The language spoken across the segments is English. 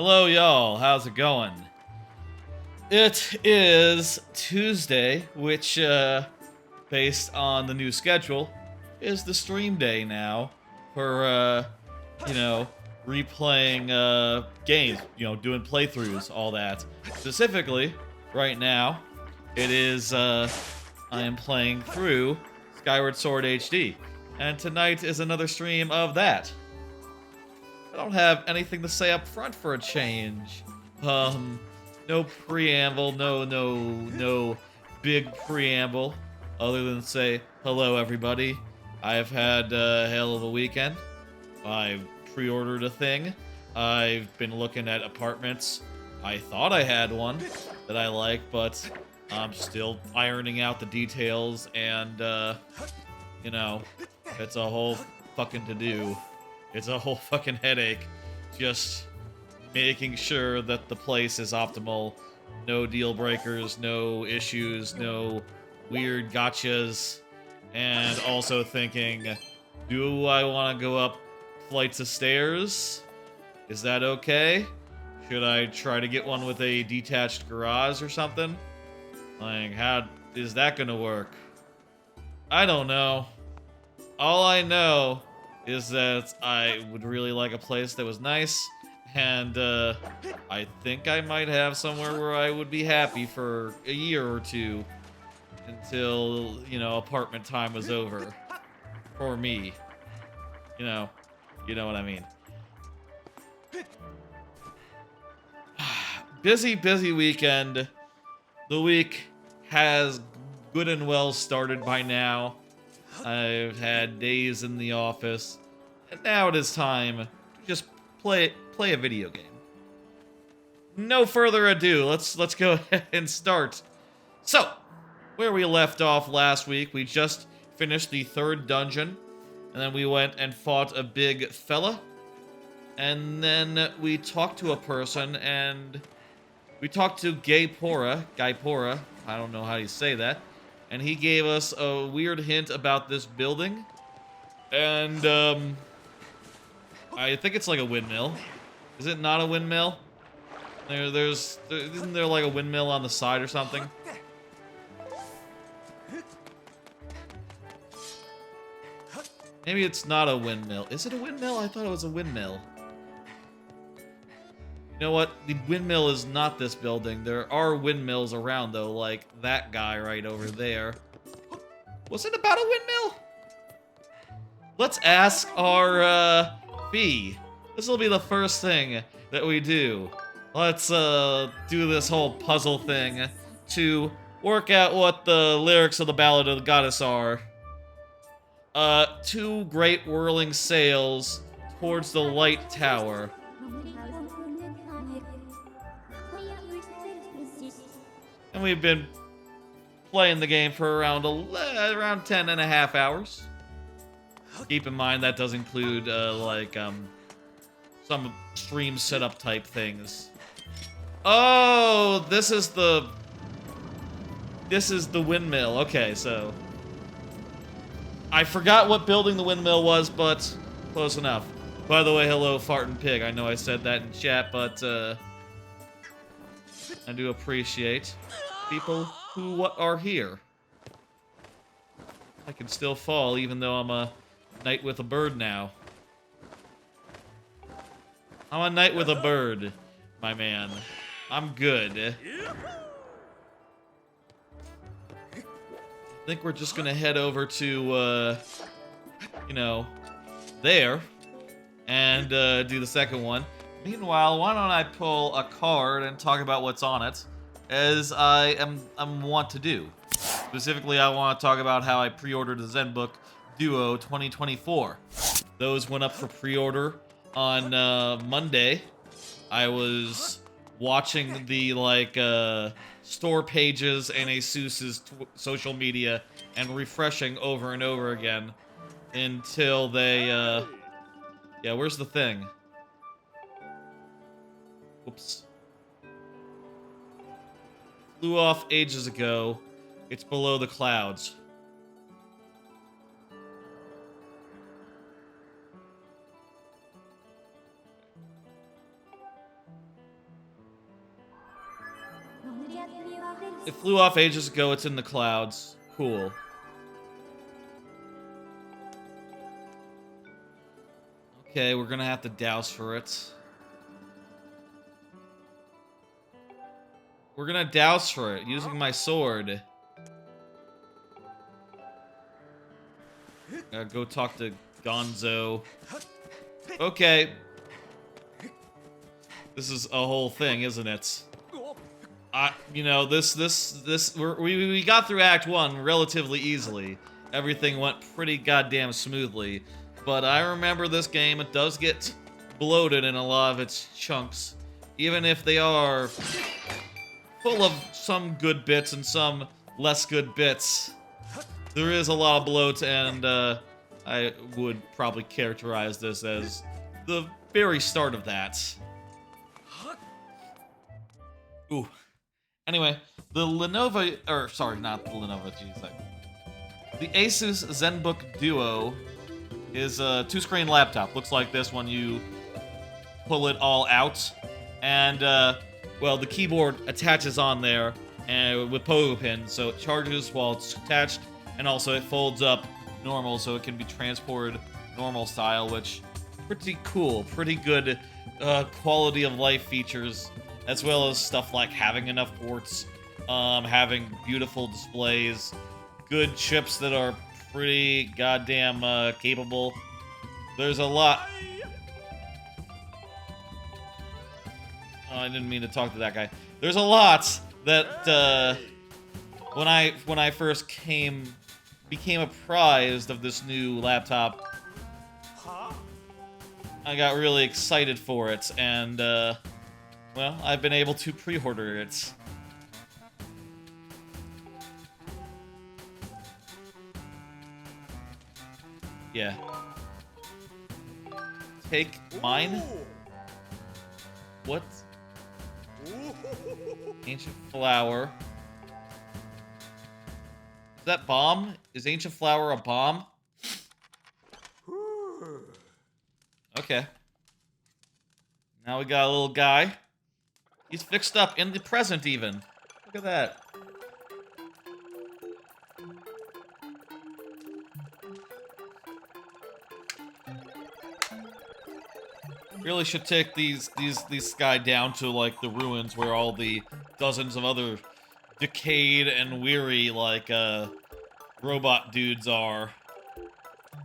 Hello, y'all. How's it going? It is Tuesday, which, based on the new schedule, is the stream day now for, replaying, games, doing playthroughs, all that. Specifically, right now, it is, I am playing through Skyward Sword HD, and tonight is another stream of that. I don't have anything to say up front for a change. No preamble, no big preamble, other than say, hello everybody. I've had a hell of a weekend. I've pre-ordered a thing. I've been looking at apartments. I thought I had one that I like, but I'm still ironing out the details, and, it's a whole fucking to-do. It's a whole fucking headache, just making sure that the place is optimal. No deal breakers, no issues, no weird gotchas. And also thinking, do I want to go up flights of stairs? Is that okay? Should I try to get one with a detached garage or something? Like, how is that gonna work? I don't know. All I know is that I would really like a place that was nice, and I think I might have somewhere where I would be happy for a year or two until, apartment time was over. For me. You know what I mean. Busy weekend. The week has good and well started by now. I've had days in the office, and now it is time to just play a video game. No further ado, let's go ahead and start. So, where we left off last week, we just finished the 3rd dungeon, and then we went and fought a big fella, and then we talked to a person, and we talked to Guypora, I don't know how you say that. And he gave us a weird hint about this building. And, I think it's like a windmill. Is it not a windmill? Isn't there like a windmill on the side or something? Maybe it's not a windmill. Is it a windmill? I thought it was a windmill. You know what? The windmill is not this building. There are windmills around, though, like that guy right over there. Was it about a windmill? Let's ask our, fee. This will be the first thing that we do. Let's, do this whole puzzle thing to work out what the lyrics of the Ballad of the Goddess are. 2 great whirling sails towards the light tower. And we've been playing the game for around 10 and a half hours. Keep in mind that does include, some stream setup type things. Oh, this is the windmill. Okay, so I forgot what building the windmill was, but close enough. By the way, hello, Fartin' Pig. I know I said that in chat, but, I do appreciate people who are here. I can still fall, even though I'm a knight with a bird now. I'm a knight with a bird, my man. I'm good. I think we're just gonna head over to, there, and do the second one. Meanwhile, why don't I pull a card and talk about what's on it, as I'm want to do. Specifically, I want to talk about how I pre-ordered the Zenbook Duo 2024. Those went up for pre-order on Monday. I was watching the store pages and ASUS's social media and refreshing over and over again until they yeah, where's the thing? Oops. Flew off ages ago. It's below the clouds. It flew off ages ago. It's in the clouds. Cool. Okay, we're gonna have to douse for it. We're gonna douse for it using my sword. Go talk to Gonzo. Okay. This is a whole thing, isn't it? You know, we got through Act 1 relatively easily. Everything went pretty goddamn smoothly. But I remember this game, it does get bloated in a lot of its chunks. Even if they are full of some good bits and some less good bits. There is a lot of bloat, and I would probably characterize this as the very start of that. Ooh. Anyway, the Lenovo, or sorry, not the Lenovo, jeez. The ASUS Zenbook Duo is a 2-screen laptop. Looks like this when you pull it all out. And, well, the keyboard attaches on there and with pogo pins, so it charges while it's attached, and also it folds up normal, so it can be transported normal style, which pretty cool, pretty good quality of life features, as well as stuff like having enough ports, having beautiful displays, good chips that are pretty goddamn capable. There's a lot. Oh, I didn't mean to talk to that guy. There's a lot that when I first became apprised of this new laptop, I got really excited for it, and well, I've been able to pre-order it. Yeah. Take mine? What? Ancient flower. Is that bomb? Is ancient flower a bomb? Okay. Now we got a little guy. He's fixed up in the present even. Look at that. Really should take these guy down to like the ruins where all the dozens of other decayed and weary like robot dudes are.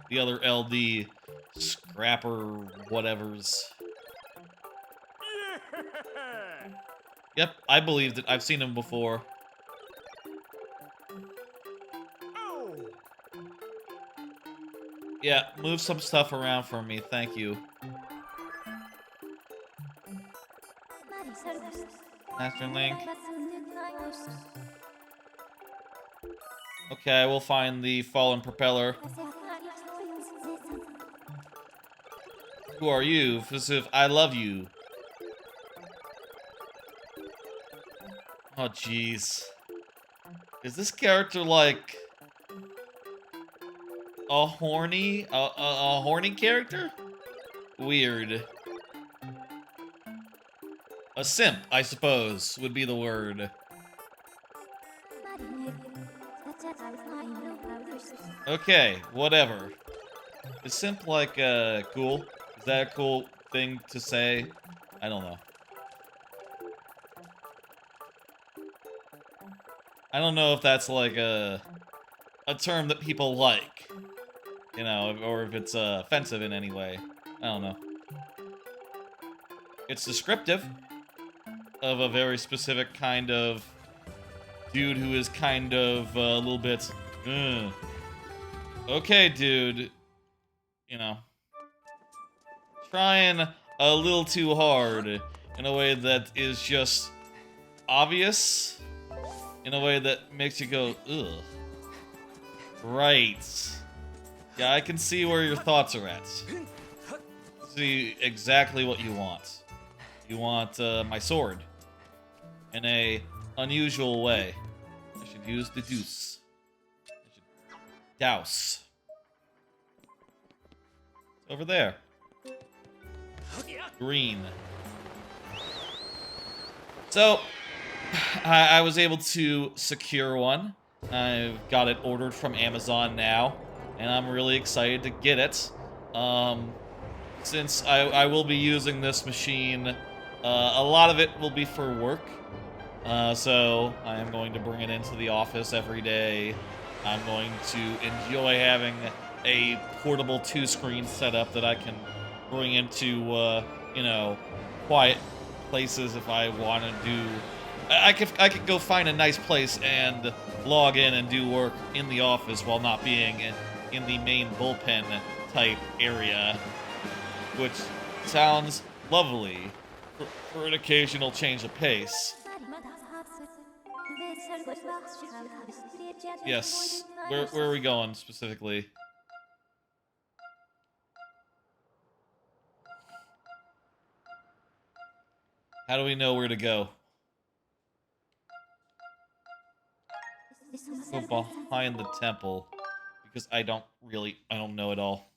The other LD scrapper whatevers. Yep, I believed it. I've seen him before. Yeah, move some stuff around for me, thank you. Master Link. Okay, we'll find the fallen propeller. Who are you? As if I love you. Oh, jeez. Is this character like a horny character? Weird. A simp, I suppose, would be the word. Okay, whatever. Is simp like, cool? Is that a cool thing to say? I don't know. I don't know if that's like a term that people like. You know, or if it's offensive in any way. I don't know. It's descriptive of a very specific kind of dude who is kind of a little bit, okay, dude. You know. Trying a little too hard in a way that is just obvious. In a way that makes you go, ugh. Right. Yeah, I can see where your thoughts are at. See exactly what you want. You want my sword. In a unusual way. I should use the deuce. I should douse. It's over there. Green. So, I was able to secure one. I've got it ordered from Amazon now, and I'm really excited to get it. Since I will be using this machine, a lot of it will be for work. So I am going to bring it into the office every day. I'm going to enjoy having a portable 2-screen setup that I can bring into, you know, quiet places if I want to do. I could go find a nice place and log in and do work in the office while not being in the main bullpen type area, which sounds lovely for an occasional change of pace. Yes. Where are we going specifically? How do we know where to go? Go behind the temple, because I don't know it all.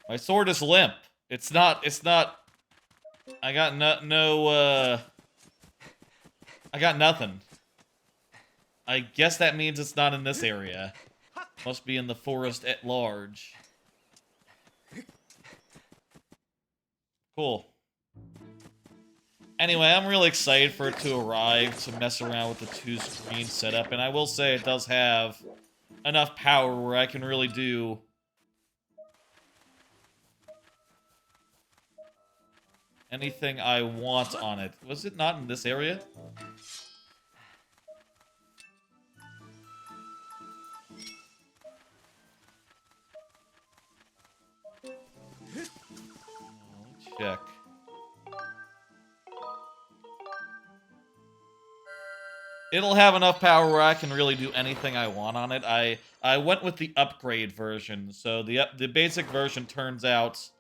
My sword is limp. It's not, I got I got nothing. I guess that means it's not in this area. Must be in the forest at large. Cool. Anyway, I'm really excited for it to arrive to mess around with the 2-screen setup, and I will say it does have enough power where I can really do anything I want on it. Was it not in this area? Check. It'll have enough power where I can really do anything I want on it. I went with the upgrade version, so the basic version turns out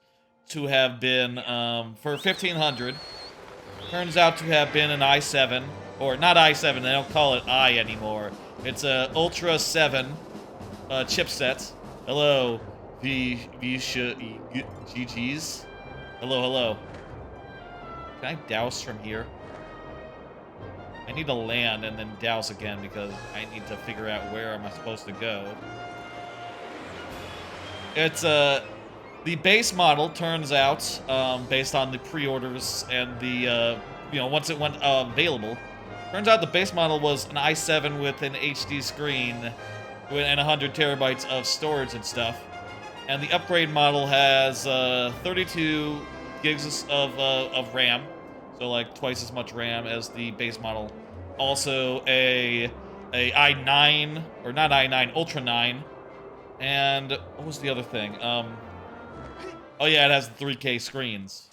to have been for 1500. Turns out to have been an i7, or not i7. They don't call it i anymore. It's a Ultra 7 chipset. Hello, GGs. Hello. Can I douse from here? I need to land and then douse again because I need to figure out where am I supposed to go. It's the base model turns out, based on the pre-orders and the once it went available, turns out the base model was an i7 with an HD screen and 100 terabytes of storage and stuff. And the upgrade model has 32 gigs of RAM, so like twice as much RAM as the base model. Also a i9, or not i9, Ultra 9. And what was the other thing? Oh yeah, it has 3K screens.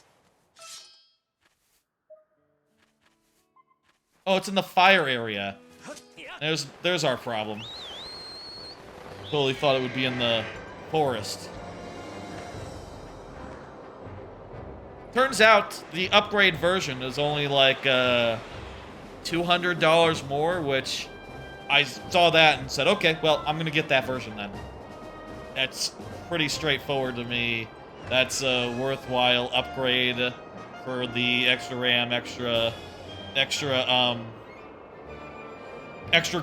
Oh, it's in the fire area. There's our problem. Totally thought it would be in the forest. Turns out the upgrade version is only like $200 more, which I saw that and said, okay, well, I'm gonna get that version then. That's pretty straightforward to me. That's a worthwhile upgrade for the extra RAM, extra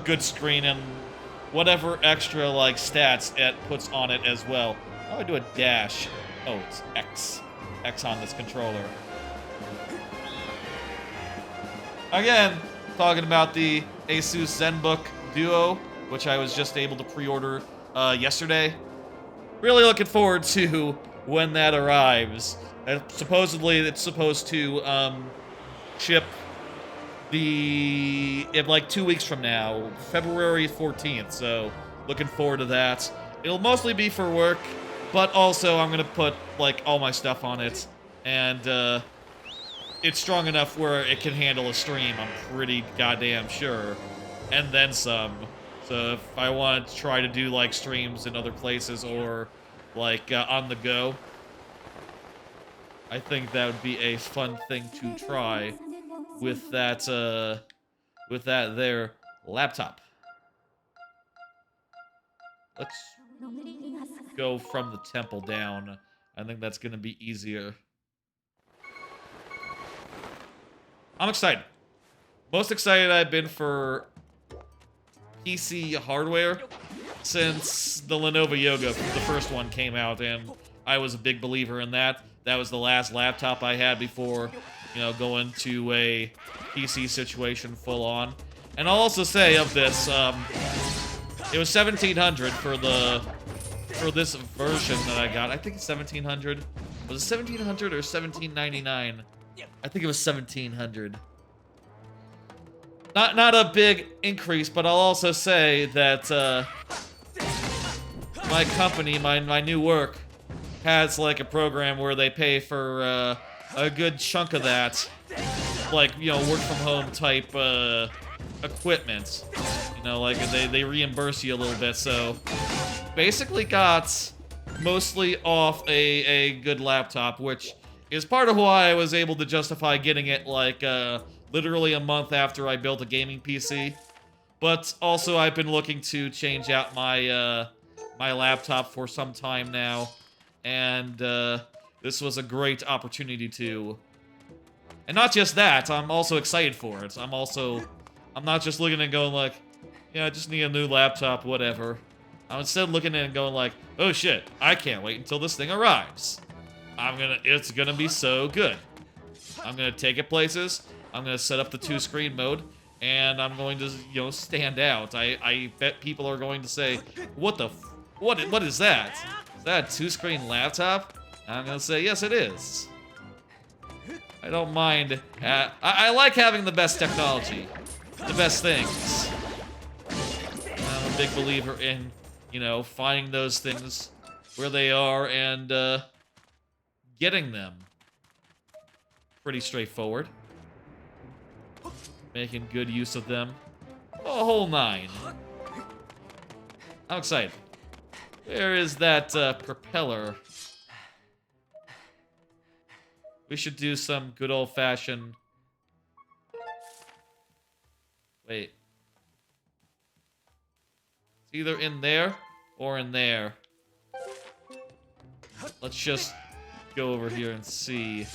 good screen, and whatever extra like stats it puts on it as well. How do I do a dash? Oh, it's X on this controller. Again, talking about the ASUS Zenbook Duo, which I was just able to pre-order yesterday. Really looking forward to when that arrives. Supposedly, it's supposed to ship in like 2 weeks from now, February 14th. So looking forward to that. It'll mostly be for work, but also I'm gonna put like all my stuff on it, and it's strong enough where it can handle a stream, I'm pretty goddamn sure, and then some. So if I want to try to do like streams in other places or like on the go, I think that would be a fun thing to try with that with that there laptop. Let's go from the temple down. I think that's going to be easier. I'm excited. Most excited I've been for PC hardware since the Lenovo Yoga, the first one, came out, and I was a big believer in that. That was the last laptop I had before, you know, going to a PC situation full on. And I'll also say of this, it was $1,700 for this version that I got. I think it's $1,700. Was it $1,700 or $1,799? I think it was $1,700. Not a big increase, but I'll also say that my company, my new work, has like a program where they pay for a good chunk of that, like, you know, work from home type equipment. You know, like they reimburse you a little bit, so basically got mostly off a good laptop, which is part of why I was able to justify getting it like literally a month after I built a gaming PC. But also I've been looking to change out my my laptop for some time now, and this was a great opportunity to. And not just that, I'm also excited for it. I'm not just looking and going like, yeah, I just need a new laptop, whatever. I'm instead looking at it and going like, oh shit, I can't wait until this thing arrives. It's gonna be so good. I'm gonna take it places. I'm gonna set up the 2-screen mode, and I'm going to, you know, stand out. I bet people are going to say, what is that? Is that a 2-screen laptop? And I'm gonna say, yes, it is. I don't mind. I like having the best technology, the best things. I'm a big believer in, you know, finding those things where they are and getting them. Pretty straightforward. Making good use of them. A whole 9. I'm excited. Where is that propeller? We should do some good old-fashioned... Wait. It's either in there or in there. Let's just go over here and see.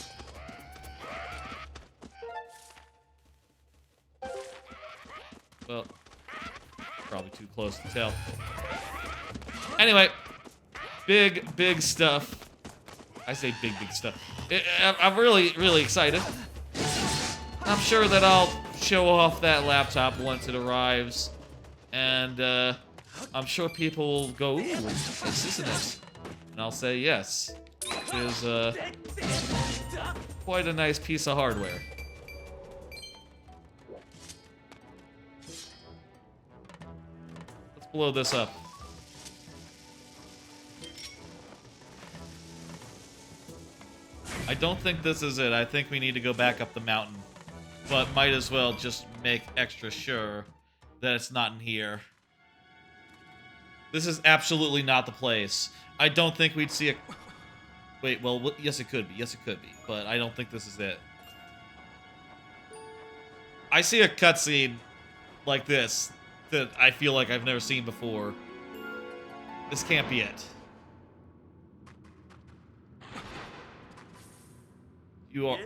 Well, probably too close to tell. Anyway, big stuff. I say big stuff. I'm really excited. I'm sure that I'll show off that laptop once it arrives. And I'm sure people will go, ooh, this isn't it? And I'll say yes. It is quite a nice piece of hardware. Let's blow this up. I don't think this is it. I think we need to go back up the mountain. But might as well just make extra sure that it's not in here. This is absolutely not the place. I don't think we'd see a... Wait, well, yes it could be. Yes it could be. But I don't think this is it. I see a cutscene like this that I feel like I've never seen before. This can't be it.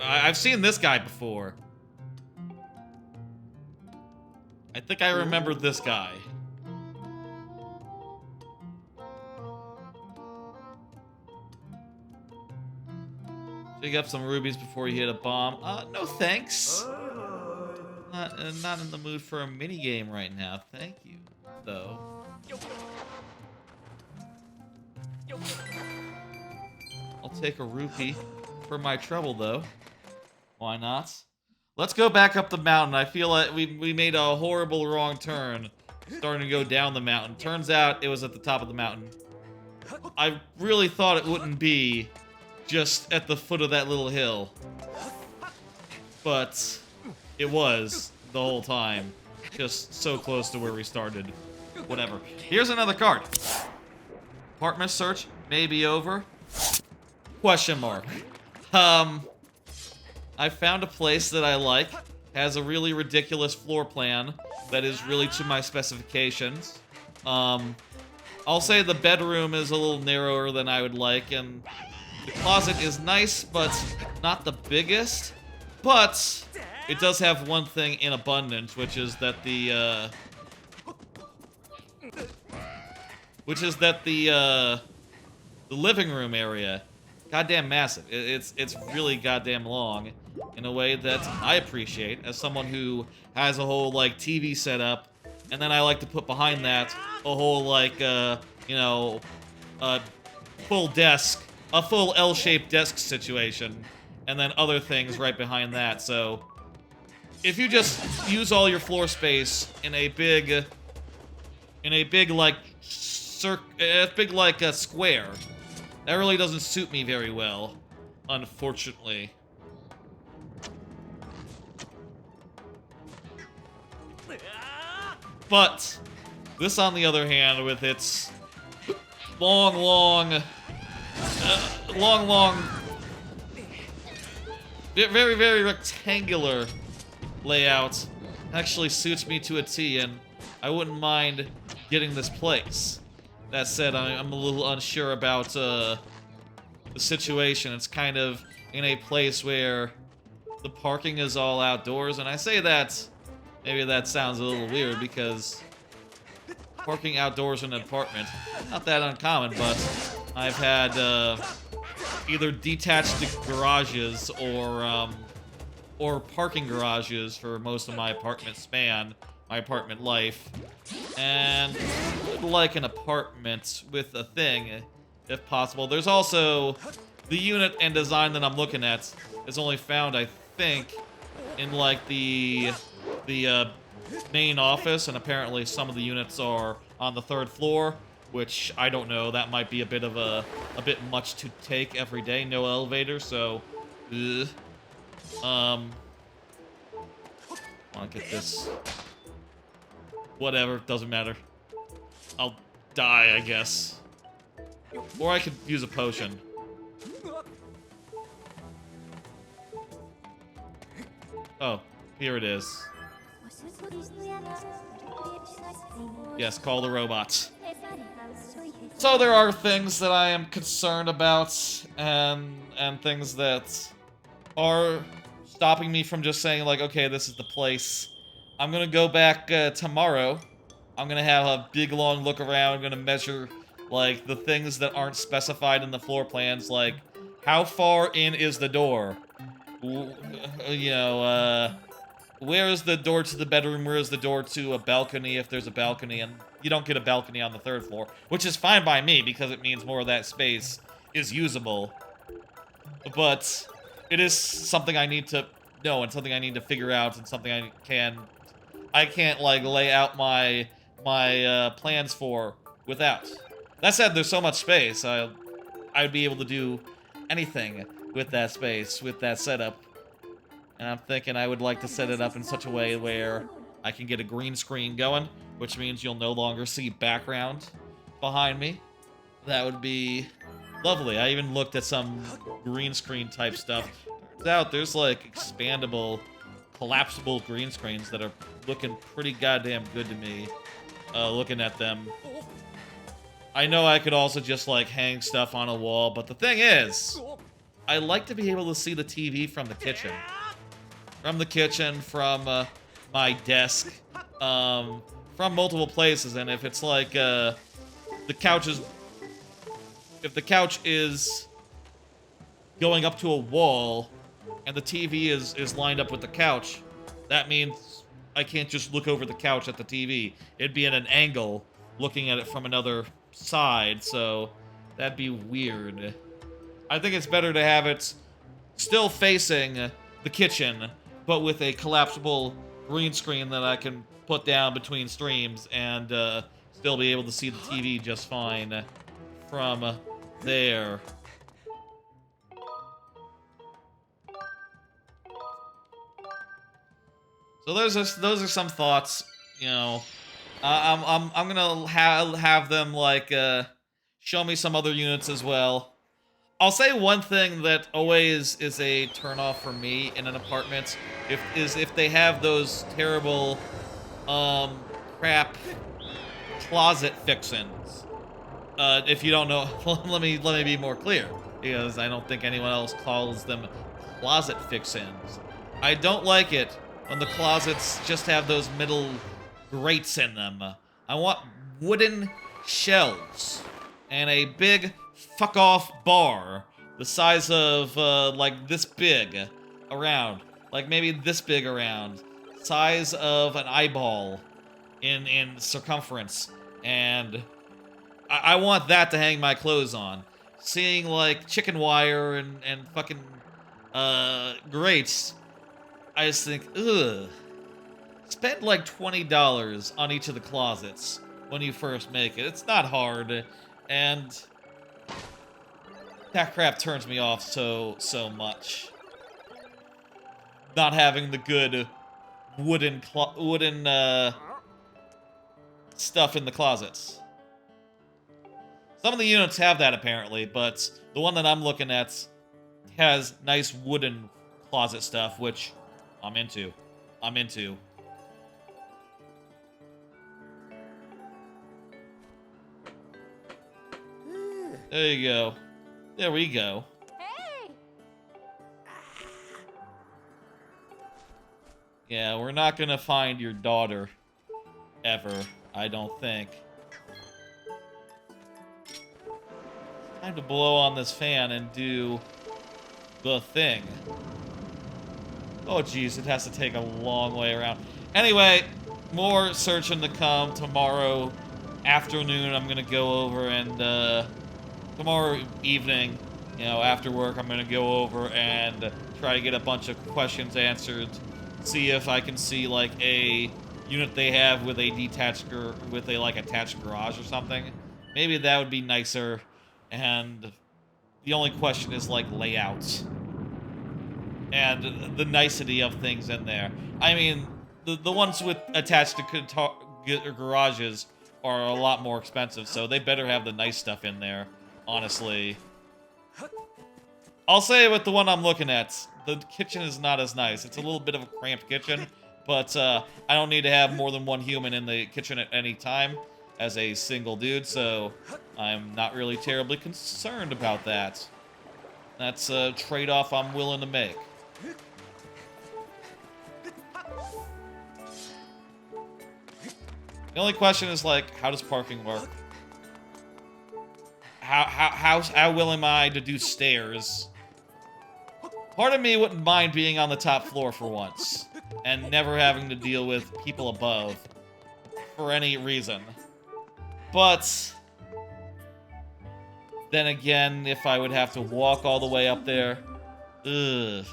I've seen this guy before. I think I remember this guy. Dig up some rubies before you hit a bomb. No thanks. Not in the mood for a minigame right now. Thank you, though. I'll take a rupee for my trouble, though. Why not? Let's go back up the mountain. I feel like we made a horrible wrong turn, starting to go down the mountain. Turns out it was at the top of the mountain. I really thought it wouldn't be just at the foot of that little hill. But it was the whole time. Just so close to where we started. Whatever. Here's another card. Apartment search may be over. Question mark. I found a place that I like. has a really ridiculous floor plan that is really to my specifications. I'll say the bedroom is a little narrower than I would like, and the closet is nice, but not the biggest. But it does have one thing in abundance, which is that the living room area, goddamn massive. It's really goddamn long, in a way that I appreciate as someone who has a whole like TV setup, and then I like to put behind that a whole like you know, full desk, a full L-shaped desk situation, and then other things right behind that. So if you just use all your floor space in a big like a square, that really doesn't suit me very well, unfortunately. But this, on the other hand, with its long, very, very rectangular layout, actually suits me to a T, and I wouldn't mind getting this place. That said, I'm a little unsure about the situation. It's kind of in a place where the parking is all outdoors, and I say that, maybe that sounds a little weird, because parking outdoors in an apartment, not that uncommon, but I've had either detached garages or parking garages for most of my apartment life, and I'd like an apartment with a thing, if possible. There's also the unit and design that I'm looking at is only found, I think, in like the main office, and apparently some of the units are on the 3rd floor, which I don't know. That might be a bit much to take every day. No elevator, so want to get this. Whatever, doesn't matter. I'll die, I guess. Or I could use a potion. Oh, here it is. Yes, call the robots. So there are things that I am concerned about, and things that are stopping me from just saying, like, okay, this is the place. I'm gonna go back tomorrow. I'm gonna have a big long look around. I'm gonna measure, like, the things that aren't specified in the floor plans, like, how far in is the door? You know, where is the door to the bedroom? Where is the door to a balcony, if there's a balcony? And you don't get a balcony on the 3rd floor, which is fine by me, because it means more of that space is usable. But it is something I need to know, and something I need to figure out, and something I can't like lay out my plans for without. That said, there's so much space. I'd be able to do anything with that space, with that setup. And I'm thinking I would like to set it up in such a way where I can get a green screen going, which means you'll no longer see background behind me. That would be lovely. I even looked at some green screen type stuff. Turns out there's like expandable, collapsible green screens that are looking pretty goddamn good to me, looking at them. I know I could also just like hang stuff on a wall, but the thing is, I like to be able to see the TV from the kitchen. From the kitchen, from my desk, from multiple places, and if it's like, if the couch is going up to a wall, and the TV is lined up with the couch, that means I can't just look over the couch at the TV. It'd be at an angle, looking at it from another side, so that'd be weird. I think it's better to have it still facing the kitchen, but with a collapsible green screen that I can put down between streams and still be able to see the TV just fine from there. So those are some thoughts, you know. I'm gonna have them like show me some other units as well. I'll say one thing that always is a turnoff for me in an apartment if they have those terrible crap closet fixins. If you don't know, let me be more clear, because I don't think anyone else calls them closet fixins. I don't like it when the closets just have those middle grates in them. I want wooden shelves and a big fuck off bar the size of like this big around, like maybe this big around, size of an eyeball in circumference, and I want that to hang my clothes on. Seeing like chicken wire and fucking grates, I just think, ugh. Spend like $20 on each of the closets when you first make it. It's not hard, and that crap turns me off so much. Not having the good wooden stuff in the closets. Some of the units have that apparently, but the one that I'm looking at has nice wooden closet stuff, which I'm into. There you go. There we go. Hey. Yeah, we're not gonna find your daughter ever, I don't think. Time to blow on this fan and do the thing. Oh geez, it has to take a long way around. Anyway, more searching to come tomorrow afternoon. I'm gonna go over and tomorrow evening, you know, after work, I'm gonna go over and try to get a bunch of questions answered. See if I can see like a unit they have with a detached attached garage or something. Maybe that would be nicer. And the only question is like layout and the nicety of things in there. I mean, the ones with attached to garages are a lot more expensive, so they better have the nice stuff in there, honestly. I'll say with the one I'm looking at, the kitchen is not as nice. It's a little bit of a cramped kitchen, but I don't need to have more than one human in the kitchen at any time as a single dude, so I'm not really terribly concerned about that. That's a trade-off I'm willing to make. The only question is, like, how does parking work? How willing am I to do stairs? Part of me wouldn't mind being on the top floor for once, and never having to deal with people above for any reason. But then again, if I would have to walk all the way up there, ugh.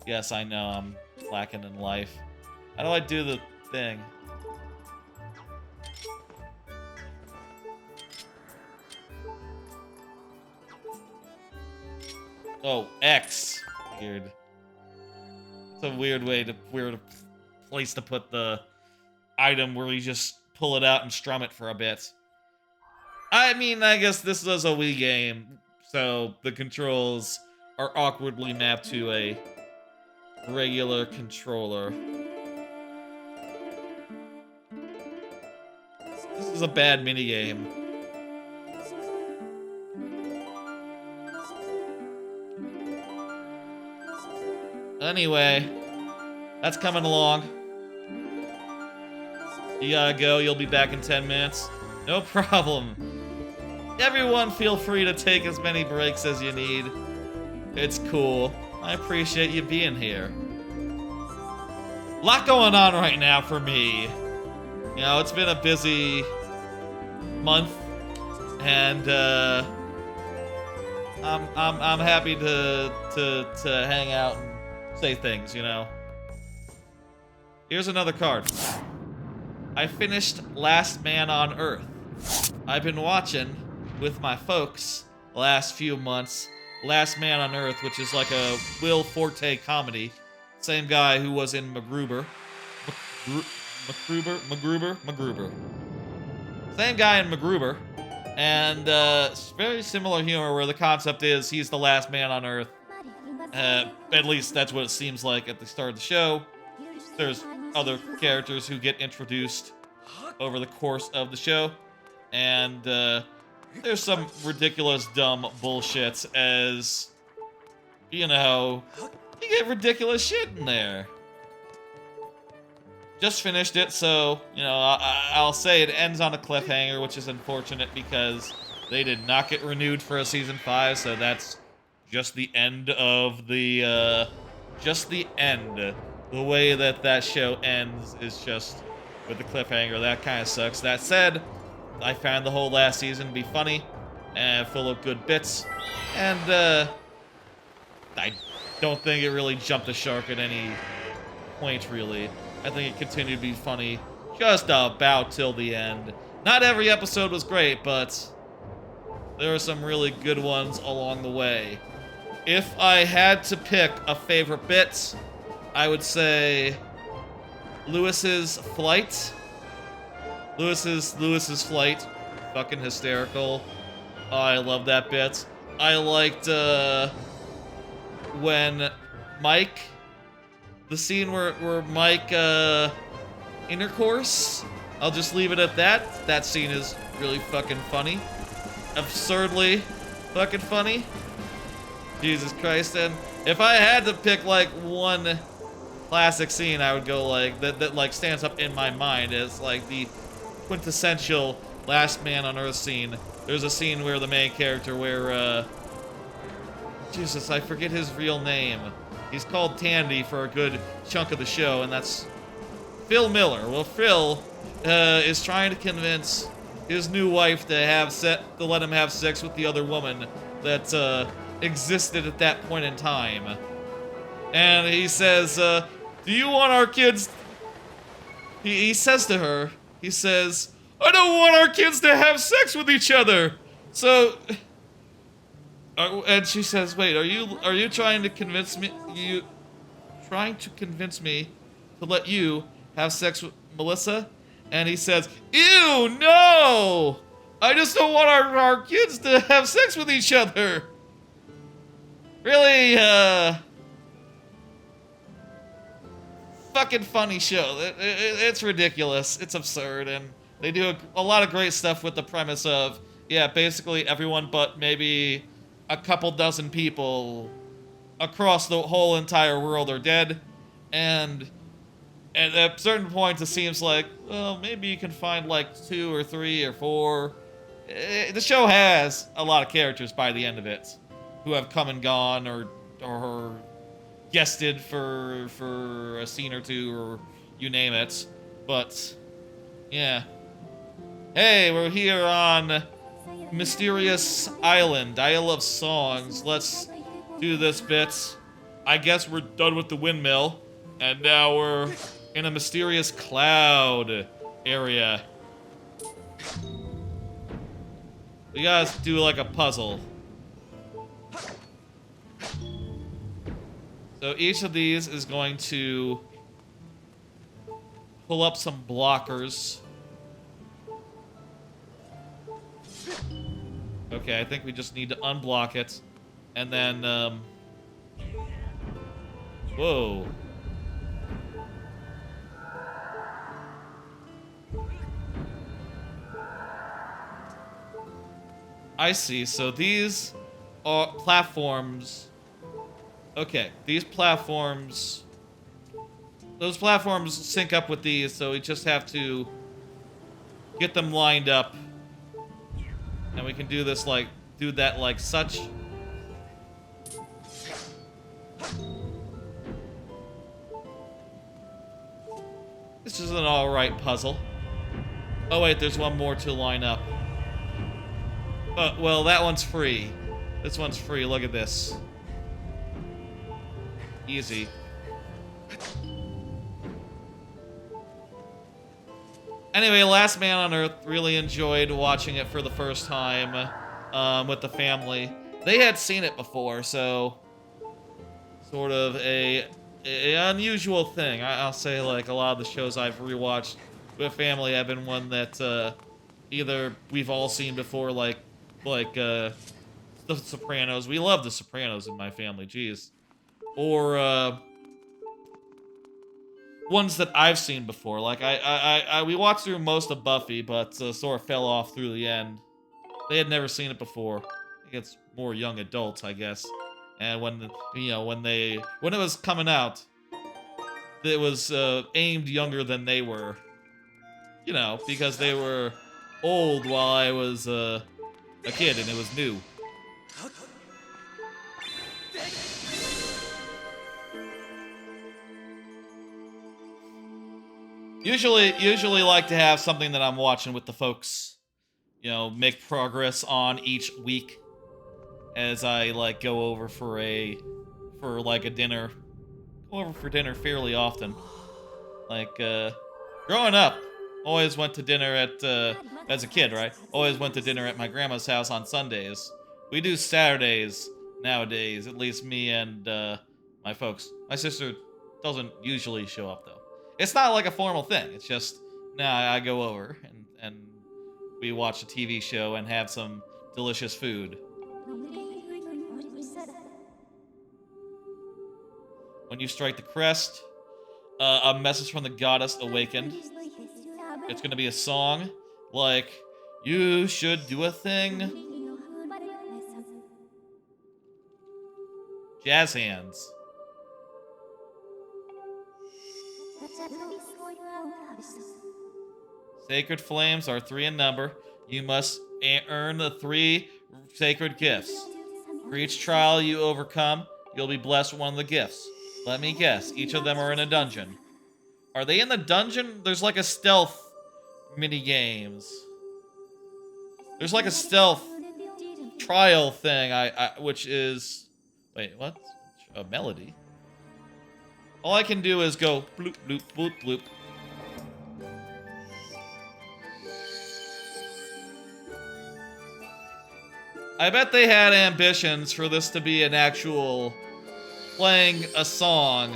Yes, I know, I'm lacking in life. How do I do the thing? Oh, X. Weird. It's a weird place to put the item where you just pull it out and strum it for a bit. I mean, I guess this is a Wii game, so the controls are awkwardly mapped to a regular controller. This is a bad minigame. Anyway, that's coming along. You gotta go, you'll be back in 10 minutes. No problem. Everyone feel free to take as many breaks as you need. It's cool. I appreciate you being here. A lot going on right now for me. You know, it's been a busy month, and I'm happy to hang out and say things, you know. Here's another card. I finished Last Man on Earth. I've been watching with my folks the last few months Last Man on Earth, which is like a Will Forte comedy. Same guy who was in MacGruber. MacGruber. Same guy in MacGruber. And it's very similar humor where the concept is he's the last man on Earth. At least that's what it seems like at the start of the show. There's other characters who get introduced over the course of the show. And there's some ridiculous, dumb bullshit as, you know, you get ridiculous shit in there. Just finished it, so, you know, I'll say it ends on a cliffhanger, which is unfortunate because they did not get renewed for a season 5, so that's just the end of the, just the end. The way that show ends is just with the cliffhanger. That kind of sucks. That said, I found the whole last season to be funny and full of good bits, and I don't think it really jumped the shark at any point, really. I think it continued to be funny just about till the end. Not every episode was great, but there are some really good ones along the way. If I had to pick a favorite bit, I would say Lewis's flight. Lewis's flight, fucking hysterical. Oh, I love that bit. I liked when Mike, the scene where Mike intercourse. I'll just leave it at that. That scene is really fucking funny. Absurdly fucking funny. Jesus Christ. And if I had to pick like one classic scene, I would go like that like stands up in my mind as like the quintessential last man on Earth scene. There's a scene where the main character where Jesus, I forget his real name. He's called Tandy for a good chunk of the show, and that's Phil Miller. Well, Phil is trying to convince his new wife to let him have sex with the other woman that existed at that point in time. And he says, do you want our kids... He says to her, he says, I don't want our kids to have sex with each other. So... and she says, wait, are you trying to convince me... to let you have sex with Melissa? And he says, ew, no! I just don't want our kids to have sex with each other. Really, fucking funny show. It's ridiculous. It's absurd. And they do a lot of great stuff with the premise of, yeah, basically everyone but maybe a couple dozen people across the whole entire world are dead. And at certain points, it seems like, well, maybe you can find like 2 or 3 or 4. The show has a lot of characters by the end of it who have come and gone or guested for a scene or 2 or you name it. But, yeah. Hey, we're here on Mysterious Island, Isle of Songs. Let's do this bit. I guess we're done with the windmill, and now we're in a mysterious cloud area. We gotta do like a puzzle. So each of these is going to pull up some blockers. Okay, I think we just need to unblock it. And then, whoa. I see, so these are platforms. Okay, these platforms... Those platforms sync up with these, so we just have to get them lined up. And we can do this like, do that like such. This is an alright puzzle. Oh wait, there's one more to line up. Well, that one's free. This one's free, look at this. Easy. Anyway, Last Man on Earth, really enjoyed watching it for the first time with the family. They had seen it before, so sort of a unusual thing. I'll say, like, a lot of the shows I've rewatched with family have been one that either we've all seen before, like The Sopranos. We love The Sopranos in my family, jeez. Or ones that I've seen before. Like we watched through most of Buffy, but sort of fell off through the end. They had never seen it before. I think it's more young adults, I guess. And when when it was coming out, it was aimed younger than they were. You know, because they were old while I was a kid and it was new. Usually like to have something that I'm watching with the folks, you know, make progress on each week as I like go over for a dinner. Go over for dinner fairly often. Like growing up, always went to dinner at as a kid, right? Always went to dinner at my grandma's house on Sundays. We do Saturdays nowadays, at least me and my folks. My sister doesn't usually show up though. It's not like a formal thing. It's just, I go over and we watch a TV show and have some delicious food. When you strike the crest, a message from the goddess awakened. It's gonna be a song like, you should do a thing. Jazz hands. Sacred flames are 3 in number. You must earn the 3 sacred gifts. For each trial you overcome, you'll be blessed with one of the gifts. Let me guess, each of them are in a dungeon. Are they in the dungeon? There's like a stealth minigames. There's like a stealth trial thing, which is... Wait, what? A melody? All I can do is go bloop, bloop, bloop, bloop. I bet they had ambitions for this to be an actual playing a song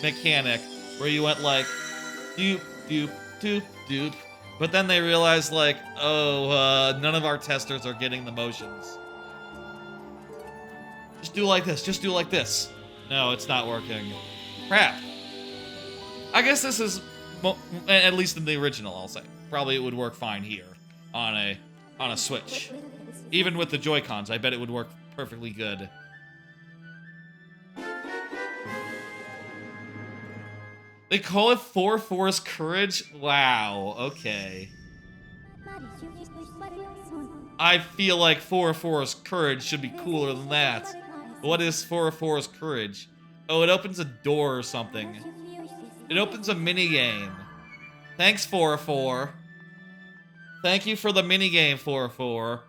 mechanic where you went like doop, doop, doop, doop. But then they realized like, oh, none of our testers are getting the motions. Just do like this, just do like this. No, it's not working. Crap. I guess this is, at least in the original, I'll say. Probably it would work fine here on a Switch. Even with the Joy-Cons, I bet it would work perfectly good. They call it 4-Force Courage? Wow, okay. I feel like 4-Force Courage should be cooler than that. What is 4-Force Courage? Oh, it opens a door or something. It opens a minigame. Thanks, 4-4. Thank you for the minigame, 4-4.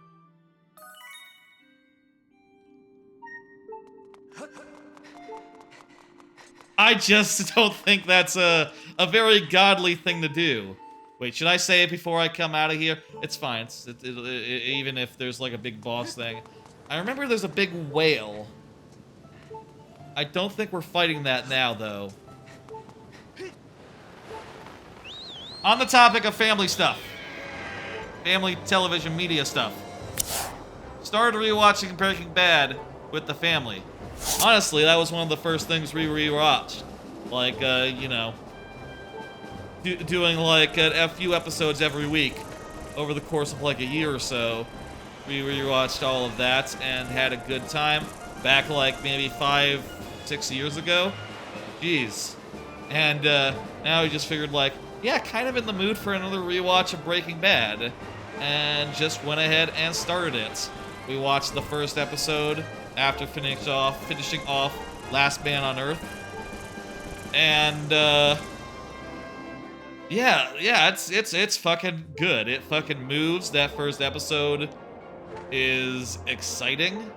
I just don't think that's a very godly thing to do. Wait, should I say it before I come out of here? It's fine. Even if there's like a big boss thing. I remember there's a big whale. I don't think we're fighting that now, though. On the topic of family stuff. Family television media stuff. Started rewatching Breaking Bad with the family. Honestly, that was one of the first things we rewatched. Like, you know, doing like a few episodes every week over the course of like a year or so. We rewatched all of that and had a good time. Back like maybe 5-6 years ago. Jeez. And now we just figured like, yeah, kind of in the mood for another rewatch of Breaking Bad. And just went ahead and started it. We watched the first episode after finishing off Last Man on Earth. And yeah, it's fucking good. It fucking moves. That first episode is exciting.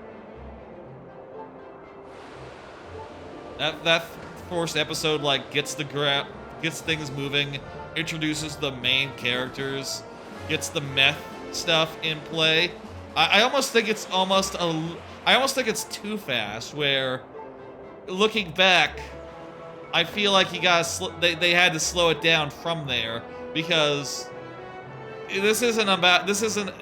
That first episode like gets things moving, introduces the main characters, gets the meth stuff in play. I almost think it's I almost think it's too fast, where, looking back, I feel like they had to slow it down from there, because this isn't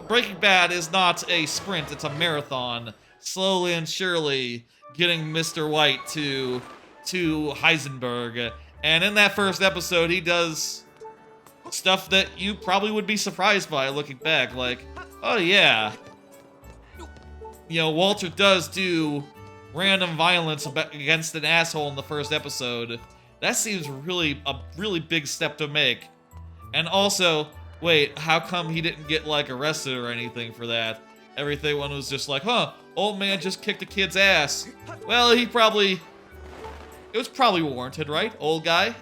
Breaking Bad is not a sprint, it's a marathon. Slowly and surely getting Mr. White to Heisenberg. And in that first episode, he does stuff that you probably would be surprised by looking back. Like, oh yeah, you know, Walter does do random violence against an asshole in the first episode. That seems a really big step to make. And also, wait, how come he didn't get, like, arrested or anything for that? Everyone was just like, huh, old man just kicked a kid's ass. Well, it was probably warranted, right, old guy?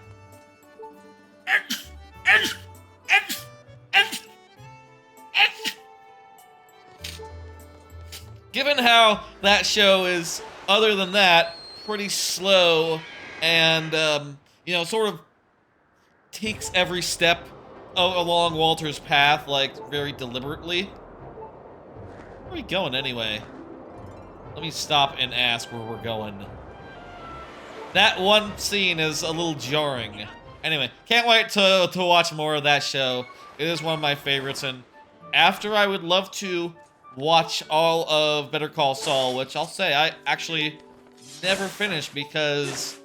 Given how that show is, other than that, pretty slow and, you know, sort of takes every step along Walter's path, like, very deliberately. Where are we going, anyway? Let me stop and ask where we're going. That one scene is a little jarring. Anyway, can't wait to watch more of that show. It is one of my favorites, and after I would love to watch all of Better Call Saul, which I'll say I actually never finished because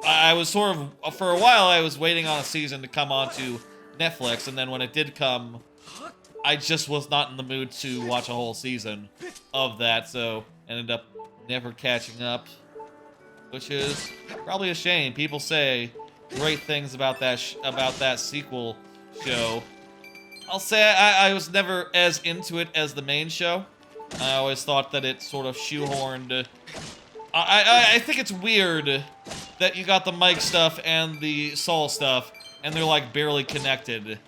I was sort of, for a while, I was waiting on a season to come onto Netflix, and then when it did come, I just was not in the mood to watch a whole season of that, so ended up never catching up, which is probably a shame. People say great things about that sequel show. I'll say I was never as into it as the main show. I always thought that it sort of shoehorned. I think it's weird that you got the Mike stuff and the Saul stuff, and they're like barely connected.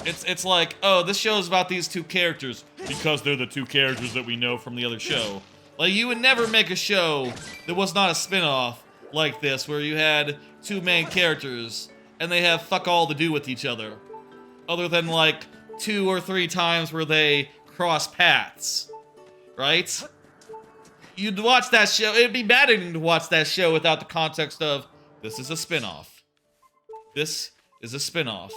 It's like, oh, this show is about these two characters because they're the two characters that we know from the other show. Like, you would never make a show that was not a spin-off like this, where you had two main characters and they have fuck all to do with each other, other than like 2 or 3 times where they cross paths, right? You'd watch that show, it'd be maddening to watch that show without the context of, this is a spin-off. This is a spin-off.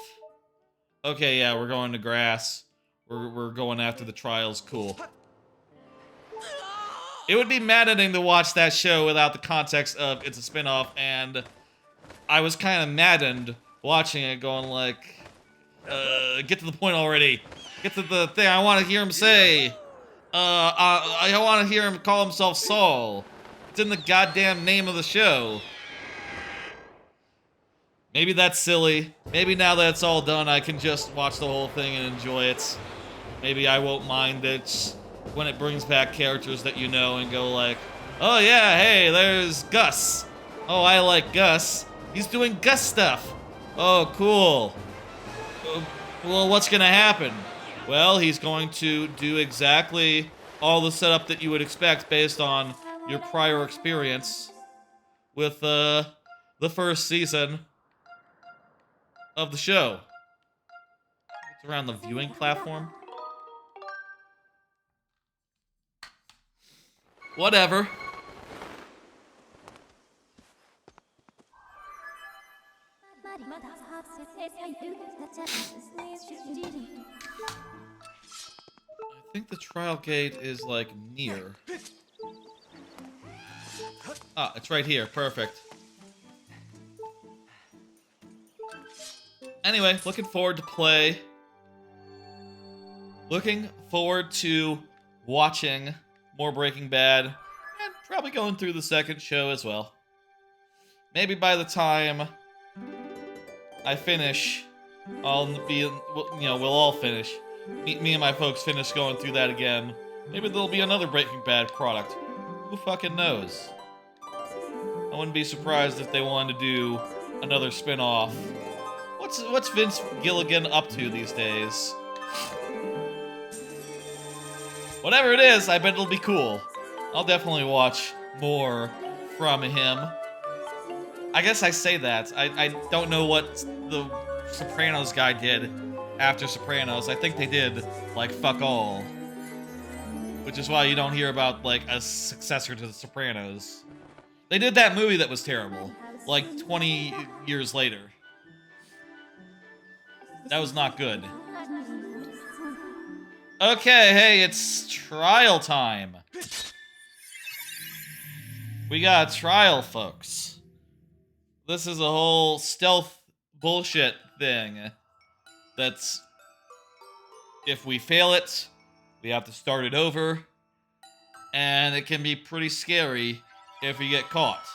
Okay, yeah, we're going to grass. We're going after the trials, cool. It would be maddening to watch that show without the context of it's a spin-off, and I was kind of maddened watching it, going like, get to the point already. Get to the thing I want to hear him say. I want to hear him call himself Saul. It's in the goddamn name of the show. Maybe that's silly. Maybe now that it's all done, I can just watch the whole thing and enjoy it. Maybe I won't mind it when it brings back characters that you know and go like, oh yeah, hey, there's Gus. Oh, I like Gus. He's doing Gus stuff. Oh, cool. Well, what's gonna happen? Well, he's going to do exactly all the setup that you would expect based on your prior experience with the first season of the show. It's around the viewing platform. Whatever. I think the trial gate is, like, near. Ah, it's right here. Perfect. Anyway, looking forward to play. Looking forward to watching more Breaking Bad, and probably going through the second show as well. Maybe by the time I finish, I'll be, you know, we'll all finish. Me and my folks finish going through that again. Maybe there'll be another Breaking Bad product. Who fucking knows? I wouldn't be surprised if they wanted to do another spin-off. What's Vince Gilligan up to these days? Whatever it is, I bet it'll be cool. I'll definitely watch more from him. I guess I say that. I don't know what the Sopranos guy did after Sopranos. I think they did, like, fuck all. Which is why you don't hear about, like, a successor to the Sopranos. They did that movie that was terrible, like, 20 years later. That was not good. Okay, hey, it's trial time. We got a trial, folks. This is a whole stealth bullshit thing. That's... If we fail it, we have to start it over. And it can be pretty scary if we get caught.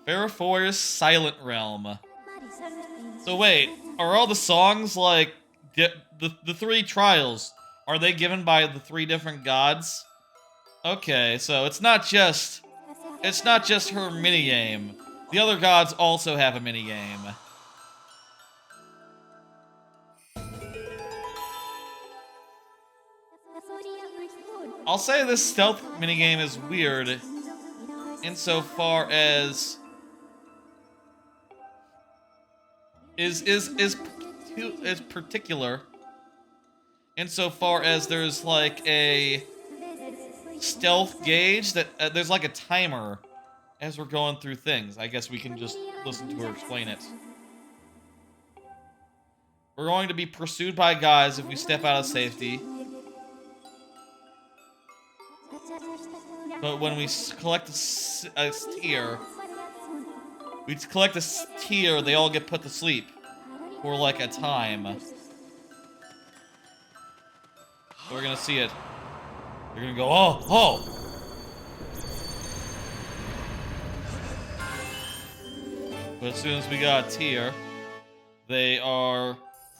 Farore's Silent Realm. So wait, are all the songs like the three trials? Are they given by the three different gods? Okay, so it's not just her minigame. The other gods also have a minigame. I'll say this stealth minigame is weird insofar as is particular insofar as there's like a stealth gauge that there's like a timer as we're going through things. I guess we can just listen to her explain it. We're going to be pursued by guys if we step out of safety. But when we collect a tier, they all get put to sleep for like a time. So we're gonna see it. You're gonna go, oh, oh! But as soon as we got a tier, they are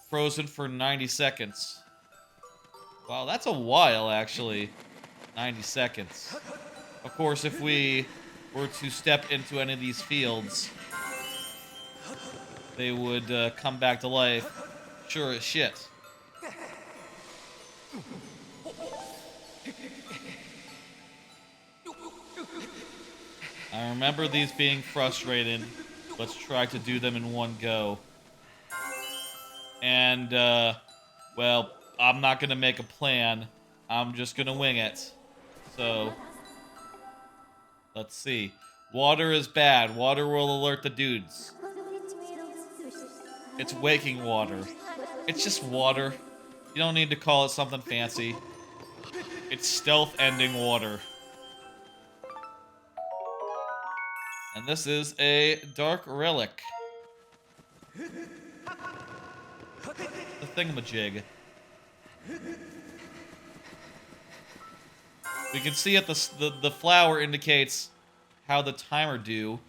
frozen for 90 seconds. Wow, that's a while, actually. 90 seconds. Of course, if we were to step into any of these fields, they would come back to life. Sure as shit. I remember these being frustrating. Let's try to do them in one go. And, well, I'm not gonna make a plan. I'm just gonna wing it. So, let's see. Water is bad. Water will alert the dudes. It's waking water. It's just water. You don't need to call it something fancy. It's stealth ending water. And this is a dark relic. The thingamajig. We can see at the flower indicates how the timer do.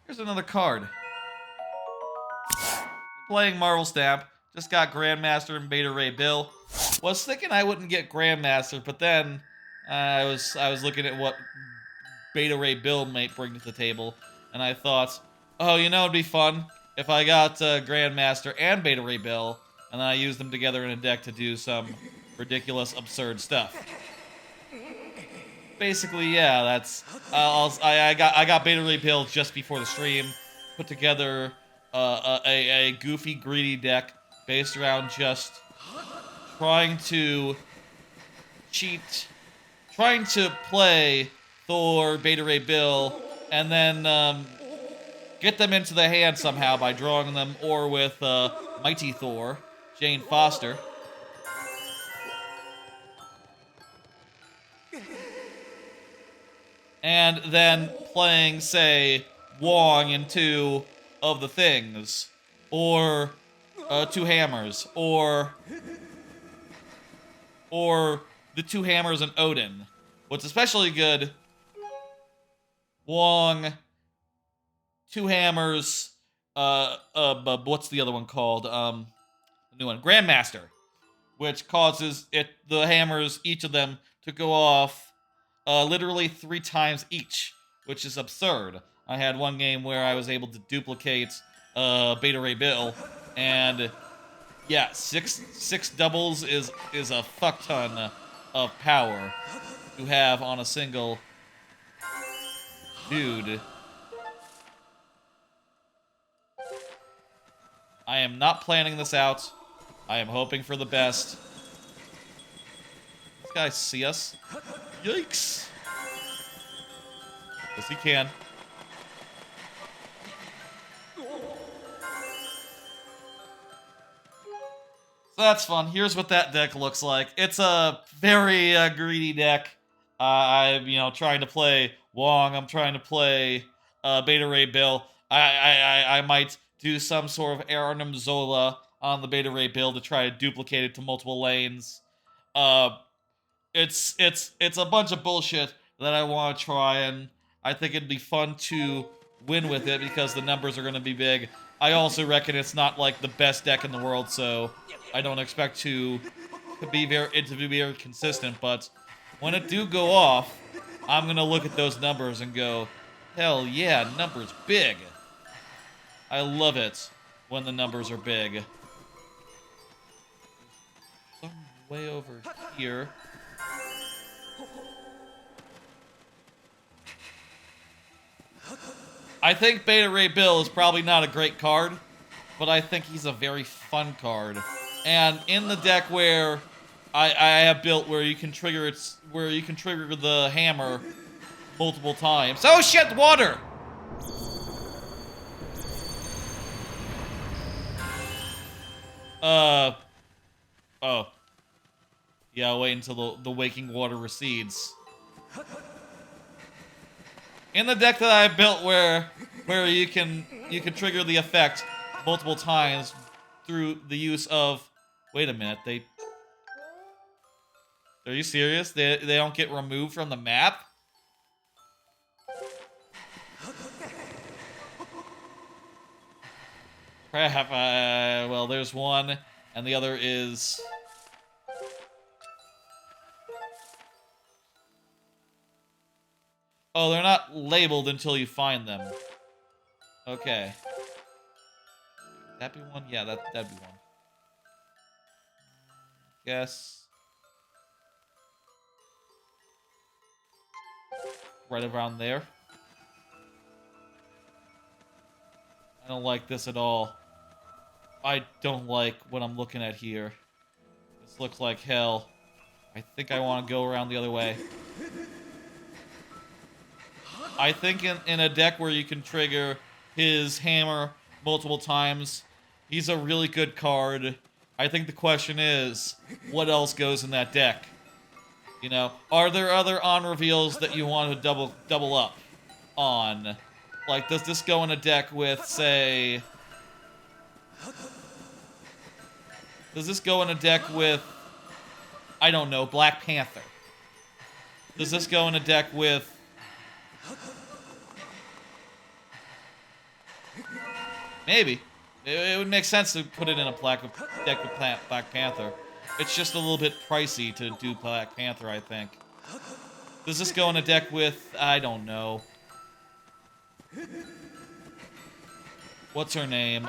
Here's another card. Playing Marvel Stamp. Just got Grandmaster and Beta Ray Bill. Was thinking I wouldn't get Grandmaster, but then I was looking at what Beta Ray Bill might bring to the table, and I thought, oh, you know, it'd be fun if I got Grandmaster and Beta Ray Bill, and then I used them together in a deck to do some ridiculous, absurd stuff. Basically, yeah, that's I got Beta Ray Bill just before the stream, put together a goofy, greedy deck based around just trying to cheat, trying to play Thor, Beta Ray Bill, and then get them into the hand somehow by drawing them, or with Mighty Thor, Jane Foster. And then playing, say, Wong in two of the things, or two hammers, or the two hammers and Odin. What's especially good, Wong, two hammers, what's the other one called? The new one, Grandmaster, which causes the hammers, each of them, to go off literally 3 times each, which is absurd. I had one game where I was able to duplicate Beta Ray Bill, and yeah, six doubles is a fuck ton of power to have on a single dude. I am not planning this out. I am hoping for the best. This guy see us? Yikes. Yes, he can. So that's fun. Here's what that deck looks like. It's a very greedy deck. I'm, trying to play Wong. I'm trying to play Beta Ray Bill. I might do some sort of Arnim Zola on the Beta Ray Bill to try to duplicate it to multiple lanes. It's a bunch of bullshit that I want to try, and I think it'd be fun to win with it because the numbers are going to be big. I also reckon it's not like the best deck in the world, so I don't expect to be very consistent. But when it do go off, I'm gonna look at those numbers and go, hell yeah, numbers big. I love it when the numbers are big. Some way over here. I think Beta Ray Bill is probably not a great card, but I think he's a very fun card. And in the deck where I have built where you can trigger the hammer multiple times. Oh shit, water! Oh. Yeah, I'll wait until the waking water recedes. In the deck that I built where you can trigger the effect multiple times through the use of... Wait a minute, are you serious? They don't get removed from the map? Well, there's one, and the other is... Oh, they're not labeled until you find them. Okay. That be one? Yeah, that'd be one. Guess. Right around there. I don't like this at all. I don't like what I'm looking at here. This looks like hell. I think I want to go around the other way. I think in a deck where you can trigger his hammer multiple times, he's a really good card. I think the question is, what else goes in that deck? Are there other on reveals that you want to double up on? Like, does this go in a deck with, say... Does this go in a deck with, I don't know, Black Panther? Does this go in a deck with... Maybe. It would make sense to put it in a deck with Black Panther. It's just a little bit pricey to do Black Panther, I think. Does this go in a deck with... I don't know. What's her name?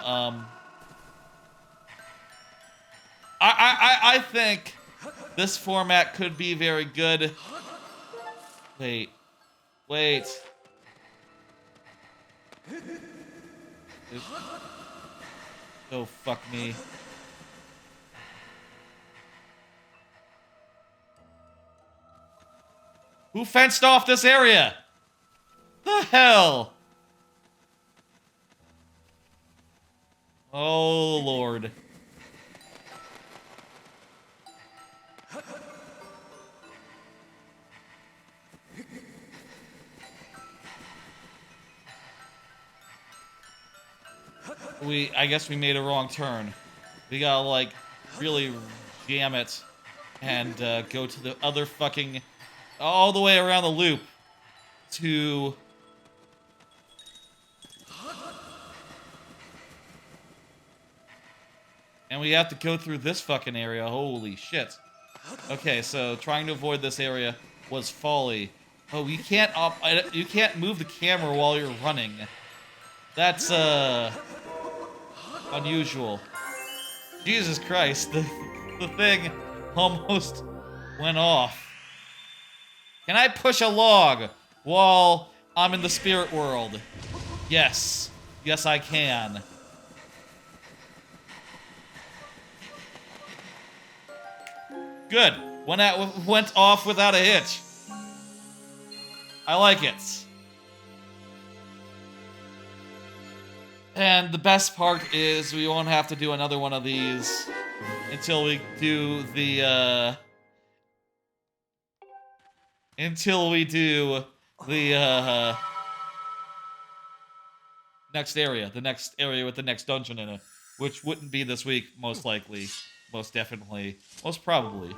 I think this format could be very good. Wait. Oh, fuck me. Who fenced off this area? The hell? Oh, Lord. I guess we made a wrong turn. We gotta, like, really jam it and go to the other fucking... all the way around the loop to... And we have to go through this fucking area. Holy shit. Okay, so trying to avoid this area was folly. Oh, you can't move the camera while you're running. That's unusual. Jesus Christ, the thing almost went off. Can I push a log while I'm in the spirit world? Yes. Yes, I can. Good. Went off without a hitch. I like it. And the best part is we won't have to do another one of these until we do the, next area. The next area with the next dungeon in it. Which wouldn't be this week, most likely. Most definitely. Most probably.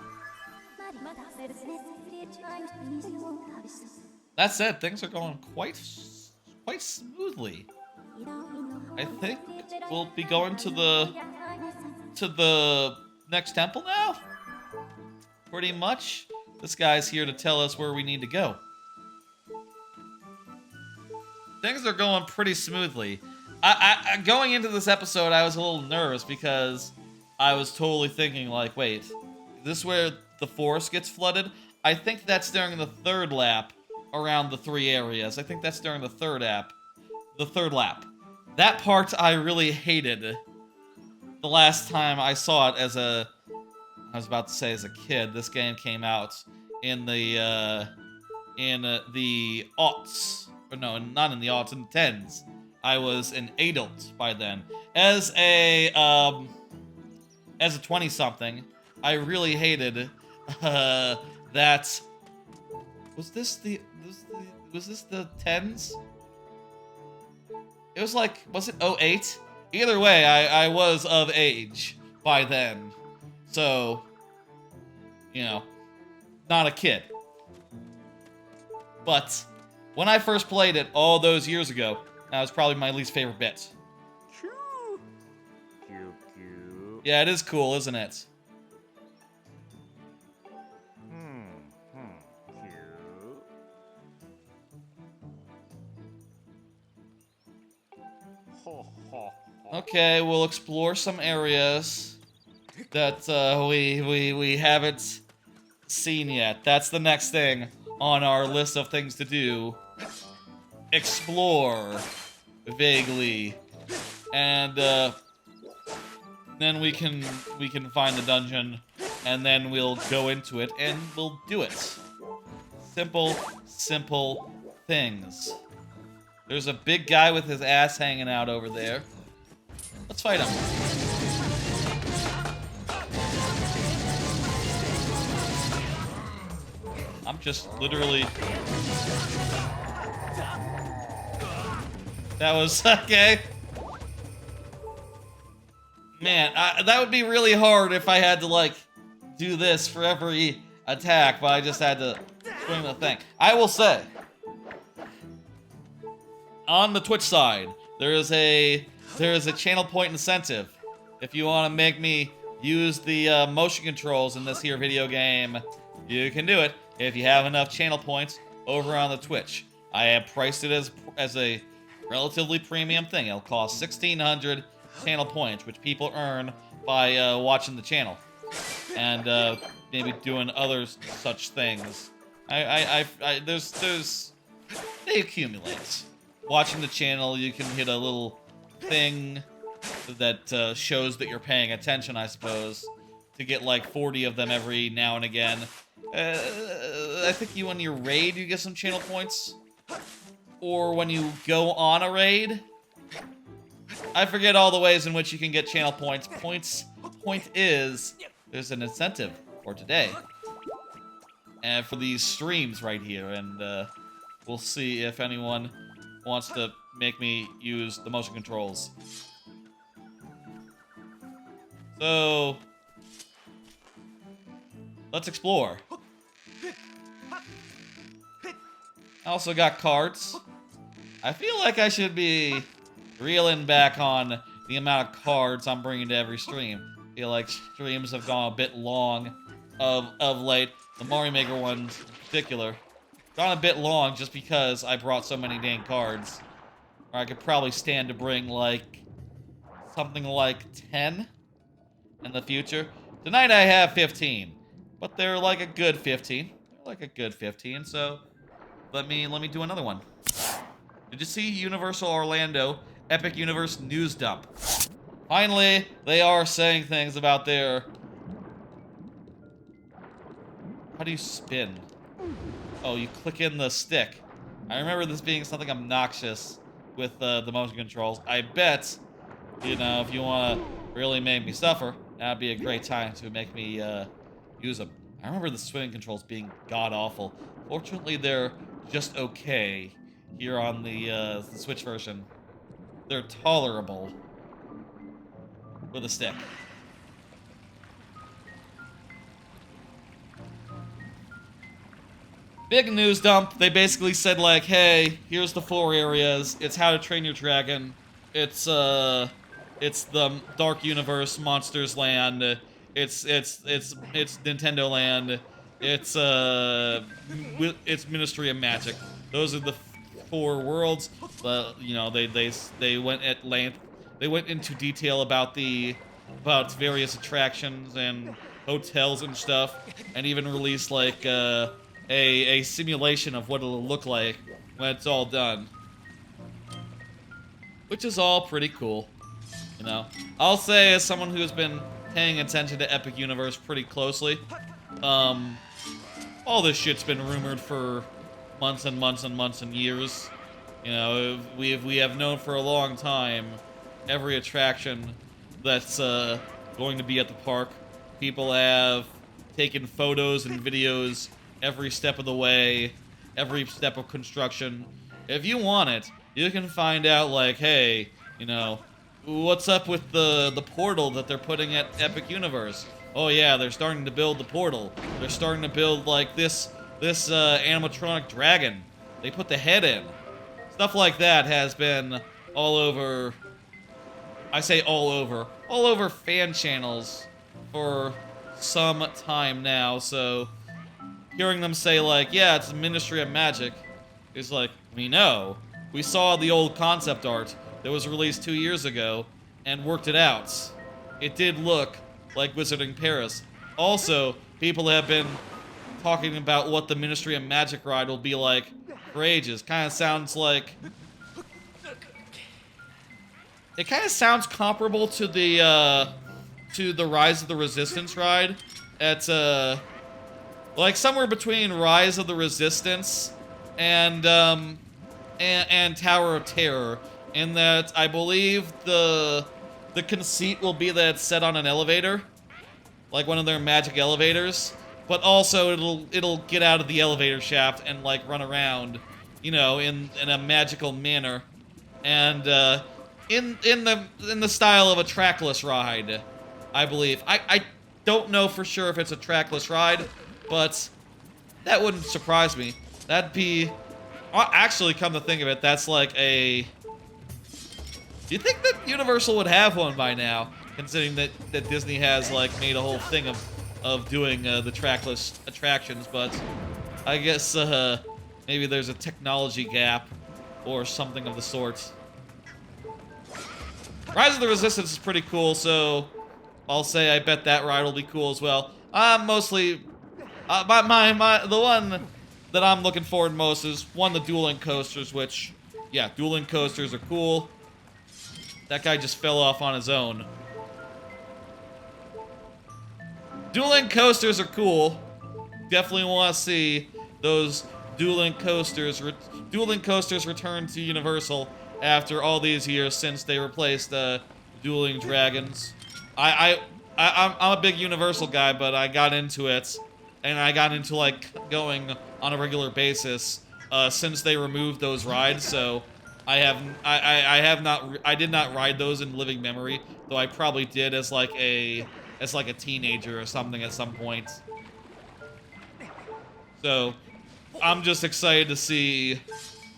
That said, things are going quite smoothly. I think we'll be going to the next temple now? Pretty much. This guy's here to tell us where we need to go. Things are going pretty smoothly. I going into this episode, I was a little nervous because I was totally thinking, like, wait, is this where the forest gets flooded? I think that's during the third lap around the 3 areas. I think that's during the third lap. That part I really hated the last time I saw it as a... I was about to say as a kid. This game came out in the aughts. Or no, not in the aughts, in the 10s. I was an adult by then. As a 20-something, I really hated that. Was this the 10s? It was like, was it 08? Either way, I was of age by then. So, you know, not a kid. But when I first played it all those years ago, that was probably my least favorite bit. Yeah, it is cool, isn't it? Okay, we'll explore some areas that we haven't seen yet. That's the next thing on our list of things to do. Explore vaguely, and then we can find the dungeon, and then we'll go into it and we'll do it. Simple things. There's a big guy with his ass hanging out over there. Let's fight him. I'm just literally... That was okay. Man, that would be really hard if I had to, like, do this for every attack, but I just had to swing the thing. I will say, on the Twitch side, there is a channel point incentive. If you want to make me use the motion controls in this here video game, you can do it if you have enough channel points over on the Twitch. I have priced it as a relatively premium thing. It'll cost 1,600 channel points, which people earn by watching the channel and maybe doing other such things. There's they accumulate. Watching the channel, you can hit a little thing that shows that you're paying attention, I suppose, to get like 40 of them every now and again. I think when you raid, you get some channel points. Or when you go on a raid. I forget all the ways in which you can get channel points. Point is, there's an incentive for today. And for these streams right here. And we'll see if anyone wants to make me use the motion controls. So, let's explore. I also got cards. I feel like I should be reeling back on the amount of cards I'm bringing to every stream. I feel like streams have gone a bit long of late. The Mario Maker ones in particular. Gone a bit long just because I brought so many dang cards. Or I could probably stand to bring like something like 10 in the future. Tonight I have 15, but they're like a good 15. They're like a good 15, so let me do another one. Did you see Universal Orlando Epic Universe News Dump? Finally, they are saying things about their How do you spin? Oh, you click in the stick. I remember this being something obnoxious with the motion controls. I bet, you know, if you want to really make me suffer, that'd be a great time to make me use them. I remember the swimming controls being god-awful. Fortunately, they're just okay here on the Switch version. They're tolerable with a stick. Big news dump. They basically said like, hey, here's the 4 areas. It's How to Train Your Dragon. It's the Dark Universe, Monsters Land. It's Nintendo Land. It's Ministry of Magic. Those are the 4 worlds. You know, they went at length. They went into detail about various attractions and hotels and stuff, and even released like a simulation of what it'll look like when it's all done, which is all pretty cool. You know, I'll say as someone who's been paying attention to Epic Universe pretty closely, all this shit's been rumored for months and months and months and years. You know, we have known for a long time every attraction that's going to be at the park. People have taken photos and videos every step of the way, every step of construction. If you want it, you can find out, like, hey, you know, what's up with the portal that they're putting at Epic Universe? Oh yeah, they're starting to build the portal. They're starting to build, like, this animatronic dragon. They put the head in. Stuff like that has been all over, I say all over fan channels for some time now, so hearing them say, like, yeah, it's the Ministry of Magic, is like, we know. We saw the old concept art that was released 2 years ago and worked it out. It did look like Wizarding Paris. Also, people have been talking about what the Ministry of Magic ride will be like for ages. Kind of sounds like... It kind of sounds comparable to the Rise of the Resistance ride at, like somewhere between Rise of the Resistance and Tower of Terror, in that I believe the conceit will be that it's set on an elevator, like one of their magic elevators, but also it'll get out of the elevator shaft and like run around, you know, in a magical manner, and in the style of a trackless ride, I believe. I don't know for sure if it's a trackless ride, but that wouldn't surprise me. That'd be... Actually, come to think of it, that's like a... Do you think that Universal would have one by now? Considering that Disney has, like, made a whole thing of doing the trackless attractions, but I guess maybe there's a technology gap or something of the sort. Rise of the Resistance is pretty cool, so I'll say I bet that ride will be cool as well. I'm mostly... the one that I'm looking forward most is the dueling coasters, which, yeah, dueling coasters are cool. That guy just fell off on his own. Dueling coasters are cool. Definitely want to see those dueling coasters return to Universal after all these years since they replaced dueling dragons. I'm a big Universal guy, but I got into it. And I got into, like, going on a regular basis since they removed those rides, so I did not ride those in living memory, though I probably did as like a teenager or something at some point. So I'm just excited to see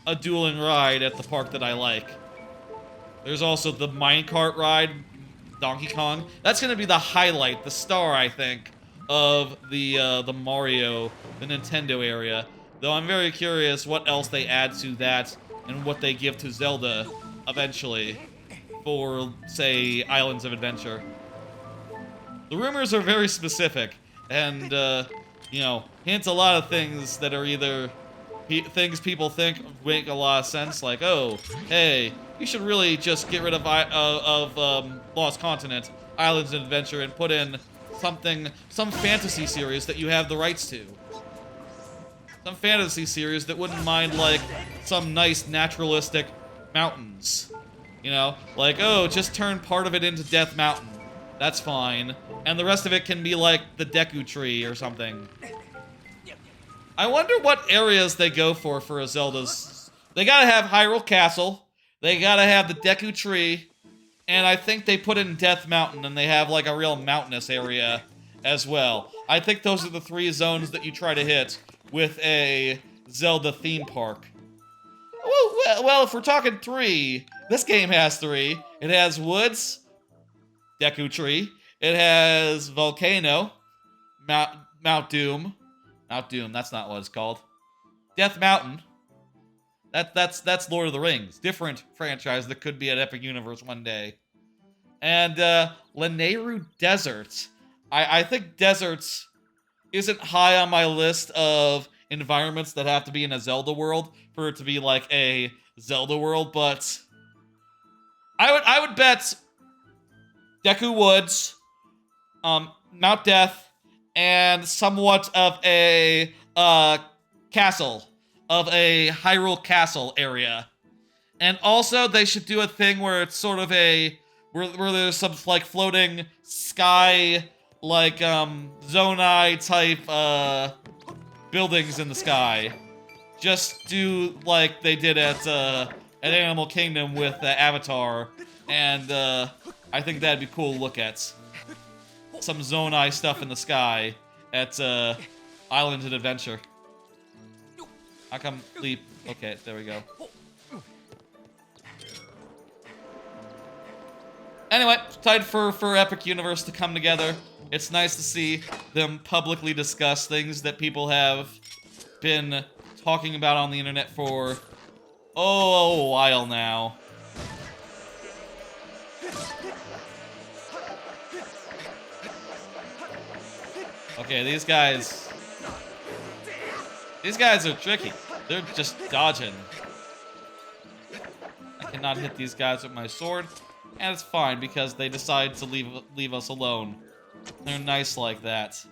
a dueling ride at the park that I like. There's also the minecart ride, Donkey Kong. That's gonna be the highlight, the star, I think, of the Mario, the Nintendo area. Though I'm very curious what else they add to that and what they give to Zelda eventually for, say, Islands of Adventure. The rumors are very specific and, you know, hint a lot of things that are either things people think make a lot of sense, like, oh, hey, you should really just get rid of Lost Continent, Islands of Adventure, and put in some fantasy series that you have the rights to. Some fantasy series that wouldn't mind, like, some nice naturalistic mountains. You know? Like, oh, just turn part of it into Death Mountain. That's fine. And the rest of it can be, like, the Deku Tree or something. I wonder what areas they go for a Zelda's... They gotta have Hyrule Castle. They gotta have the Deku Tree. And I think they put in Death Mountain, and they have, like, a real mountainous area as well. I think those are the 3 zones that you try to hit with a Zelda theme park. Well, if we're talking 3, this game has 3. It has Woods, Deku Tree. It has Volcano, Mount Doom. Mount Doom, that's not what it's called. Death Mountain. That's Lord of the Rings. Different franchise that could be at Epic Universe one day. And Lanayru Desert. I think deserts isn't high on my list of environments that have to be in a Zelda world for it to be like a Zelda world, but I would bet Deku Woods, Mount Death, and somewhat of a castle, of a Hyrule Castle area. And also they should do a thing where it's sort of a where there's some like floating sky like Zonai type buildings in the sky. Just do like they did at Animal Kingdom with Avatar, and I think that'd be cool to look at. Some Zonai stuff in the sky at Island and Adventure. How come leap? Okay, there we go. Anyway, time for Epic Universe to come together. It's nice to see them publicly discuss things that people have been talking about on the internet for, a while now. Okay, these guys are tricky. They're just dodging. I cannot hit these guys with my sword, and it's fine because they decide to leave us alone. They're nice like that.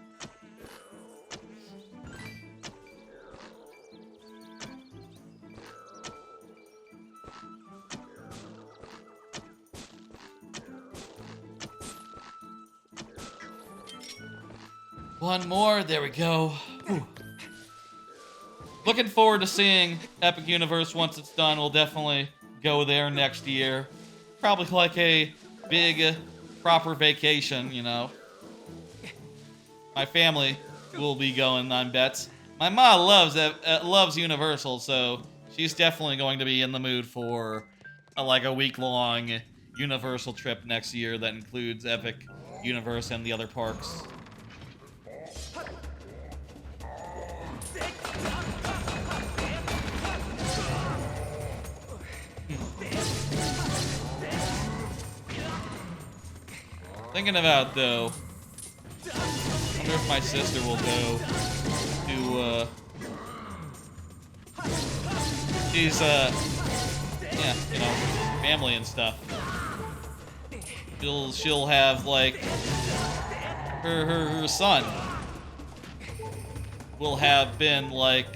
One more, there we go. Whew. Looking forward to seeing Epic Universe once it's done. We'll definitely go there next year. Probably like a big, proper vacation, you know. My family will be going, I bet. My mom loves Universal, so she's definitely going to be in the mood for like a week-long Universal trip next year that includes Epic Universe and the other parks. Thinking about, though, I wonder if my sister will go to, she's, yeah, you know, family and stuff. She'll have, like, her son will have been, like,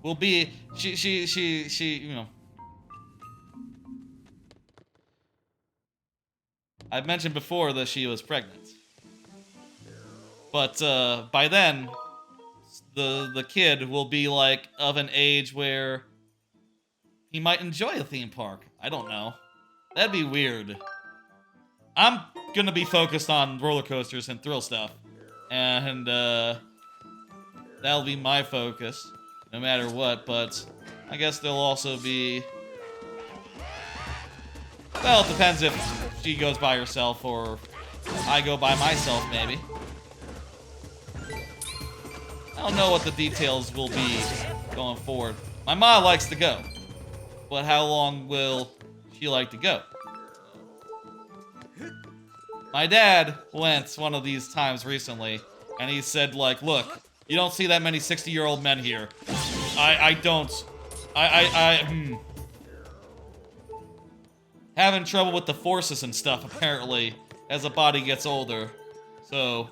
will be, she, you know, I've mentioned before that she was pregnant. But by then, the kid will be like of an age where he might enjoy a theme park. I don't know. That'd be weird. I'm gonna be focused on roller coasters and thrill stuff. And that'll be my focus, no matter what, but I guess there'll also be... Well, it depends if she goes by herself or I go by myself, maybe. I don't know what the details will be going forward. My mom likes to go, but how long will she like to go? My dad went one of these times recently, and he said, like, look, you don't see that many 60-year-old men here. Having trouble with the forces and stuff, apparently, as the body gets older. So,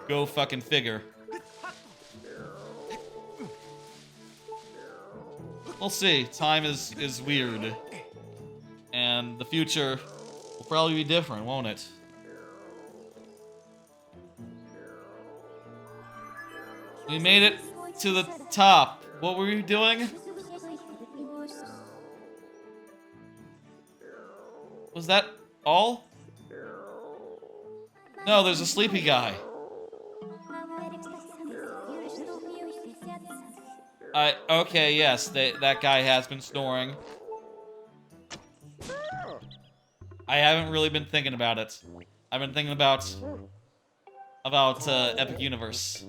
go fucking figure. We'll see. Time is weird. And the future will probably be different, won't it? We made it to the top. What were you doing? Was that all? No, there's a sleepy guy. Okay, yes, that guy has been snoring. I haven't really been thinking about it. I've been thinking about Epic Universe.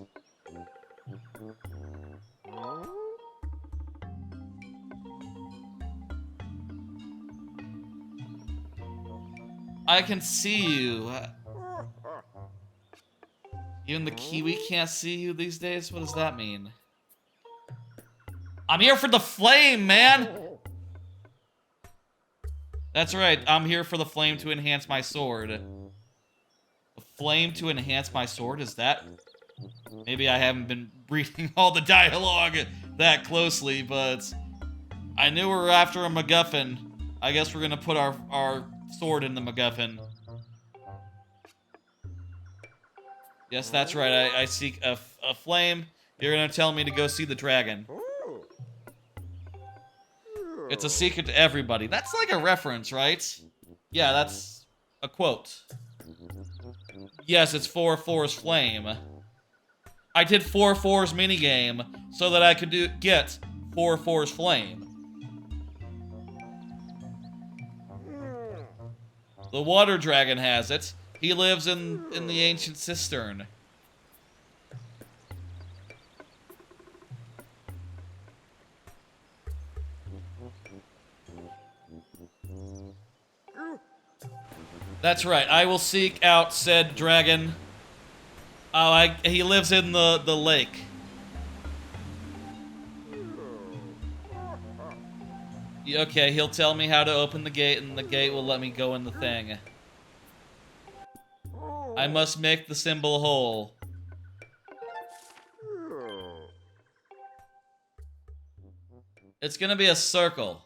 I can see you. Even the Kiwi can't see you these days? What does that mean? I'm here for the flame, man! That's right, I'm here for the flame to enhance my sword. The flame to enhance my sword? Is that... Maybe I haven't been reading all the dialogue that closely, but... I knew we were after a MacGuffin. I guess we're gonna put our sword in the MacGuffin. Yes, that's right, I seek a flame. You're gonna tell me to go see the dragon. It's a secret to everybody. That's like a reference, right? Yeah, that's a quote. Yes, it's 4-4's flame. I did 4-4's minigame so that I could get 4-4's flame. The water dragon has it. He lives in the Ancient Cistern. That's right. I will seek out said dragon. Oh, he lives in the lake. Okay, he'll tell me how to open the gate, and the gate will let me go in the thing. I must make the symbol whole. It's gonna be a circle.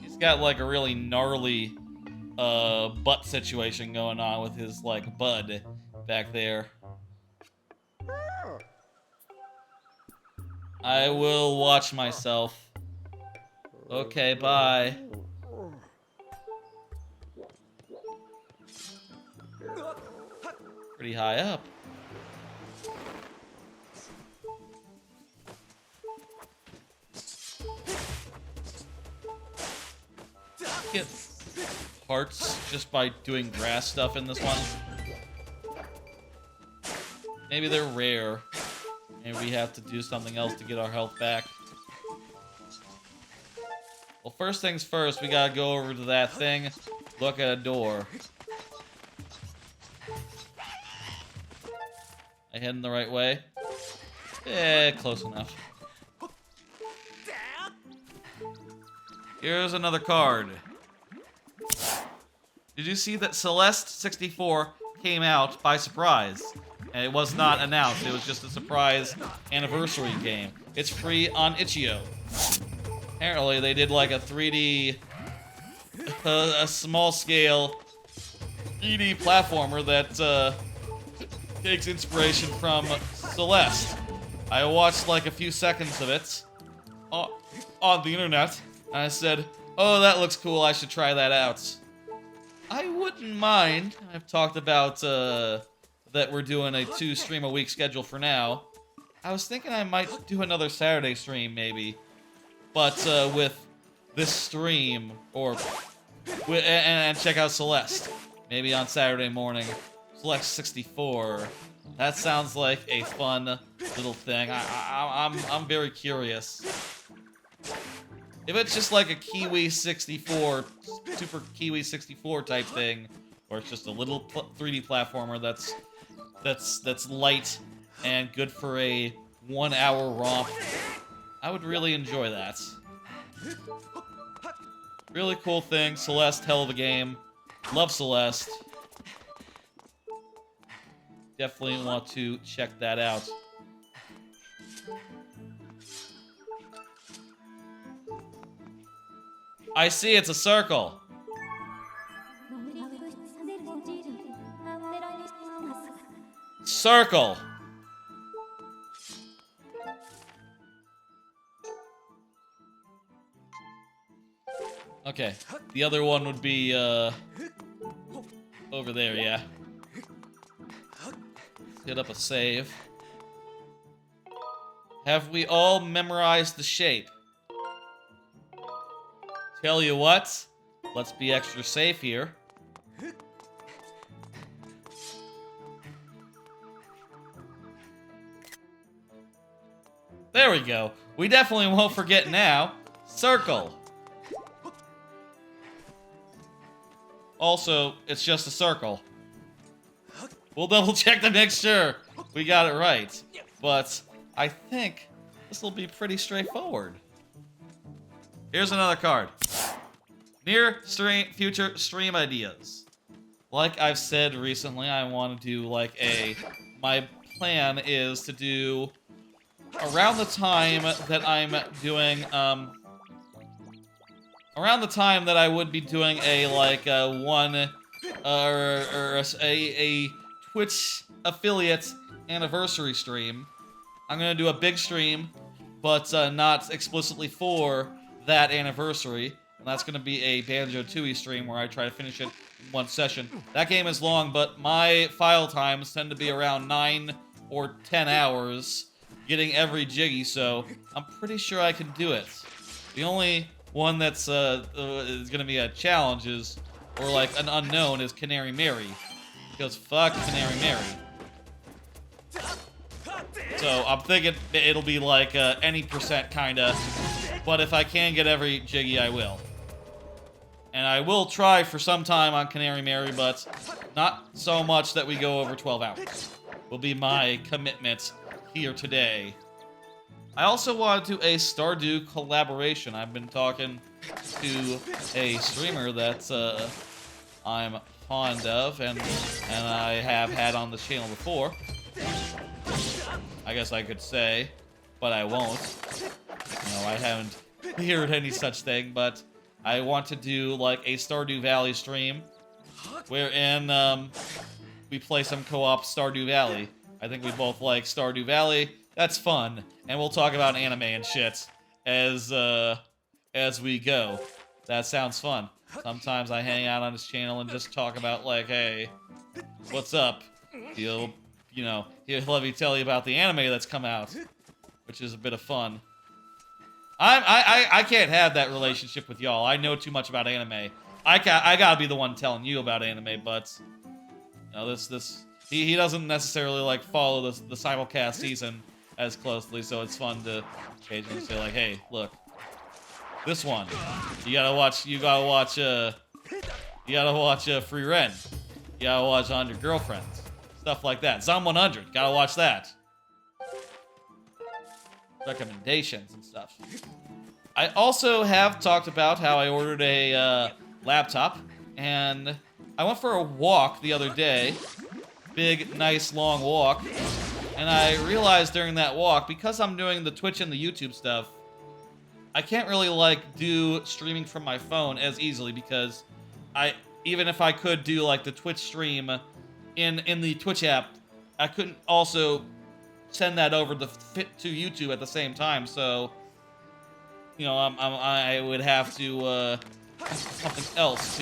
He's got like a really gnarly butt situation going on with his like bud back there. I will watch myself. Okay, bye. Pretty high up. Get parts just by doing grass stuff in this one. Maybe they're rare. Maybe we have to do something else to get our health back. Well, first things first, we gotta go over to that thing, look at a door. I heading the right way? Eh, close enough. Here's another card. Did you see that Celeste 64 came out by surprise? And it was not announced, it was just a surprise anniversary game. It's free on itch.io. Apparently they did like a 3D, a small scale 3D platformer that takes inspiration from Celeste. I watched like a few seconds of it on the internet, and I said, oh, that looks cool, I should try that out. I wouldn't mind. I've talked about that we're doing a 2-stream-a-week schedule for now. I was thinking I might do another Saturday stream, maybe. But with this stream, and check out Celeste. Maybe on Saturday morning. Celeste 64. That sounds like a fun little thing. I'm very curious. If it's just like a Kiwi 64, Super Kiwi 64 type thing, or it's just a little 3D platformer that's light and good for a 1-hour romp, I would really enjoy that. Really cool thing. Celeste, hell of a game. Love Celeste. Definitely want to check that out. I see, it's a circle. Circle. Okay, the other one would be, over there, yeah. Let's get up a save. Have we all memorized the shape? Tell you what, let's be extra safe here. There we go. We definitely won't forget now. Circle. Also, it's just a circle. We'll double check to make sure we got it right. But I think this will be pretty straightforward. Here's another card. Future stream ideas. Like I've said recently, I want to do like my plan is to do around the time that I'm doing, around the time that I would be doing a Twitch affiliate anniversary stream. I'm gonna do a big stream, but not explicitly for that anniversary. And that's gonna be a Banjo-Tooie stream where I try to finish it in one session. That game is long, but my file times tend to be around 9 or 10 hours, getting every jiggy, so I'm pretty sure I can do it. The only one that's is gonna be a challenge is, or like an unknown, is Canary Mary. Because fuck Canary Mary. So I'm thinking it'll be like any percent kinda, but if I can get every jiggy, I will. And I will try for some time on Canary Mary, but not so much that we go over 12 hours. Will be my commitment here today. I also want to do a Stardew collaboration. I've been talking to a streamer that I'm fond of and I have had on the channel before. I guess I could say, but I won't. You know, I haven't heard any such thing, but I want to do like a Stardew Valley stream wherein we play some co-op Stardew Valley. I think we both like Stardew Valley. That's fun, and we'll talk about anime and shit as we go. That sounds fun. Sometimes I hang out on his channel and just talk about like, hey, what's up? He'll let me tell you about the anime that's come out, which is a bit of fun. I can't have that relationship with y'all. I know too much about anime. I gotta be the one telling you about anime, but you know, he doesn't necessarily like follow the simulcast season as closely, so it's fun to occasionally say like, hey, look, this one, you gotta watch Free Ren, you gotta watch On Your Girlfriend, stuff like that. Zom 100, gotta watch that. Recommendations and stuff. I also have talked about how I ordered a laptop, and I went for a walk the other day. Big, nice, long walk. And I realized during that walk, because I'm doing the Twitch and the YouTube stuff, I can't really, like, do streaming from my phone as easily, because even if I could do, like, the Twitch stream in the Twitch app, I couldn't also send that over to YouTube at the same time, so, you know, I would have to, something else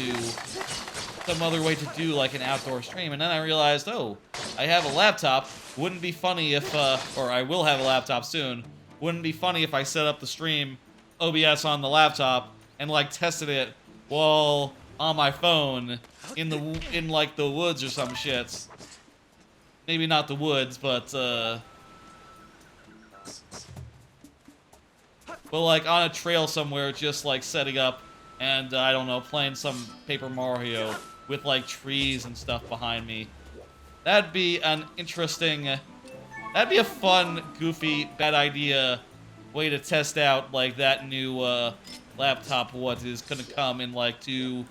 some other way to do, like, an outdoor stream. And then I realized, oh, I have a laptop. Wouldn't be funny if, or I will have a laptop soon. Wouldn't be funny if I set up the stream OBS on the laptop and, like, tested it while on my phone in like, the woods or some shit. Maybe not the woods, but, like, on a trail somewhere, just, like, setting up and, I don't know, playing some Paper Mario with, like, trees and stuff behind me. That'd be an interesting... that'd be a fun, goofy, bad idea way to test out, like, that new laptop what is gonna come in like 2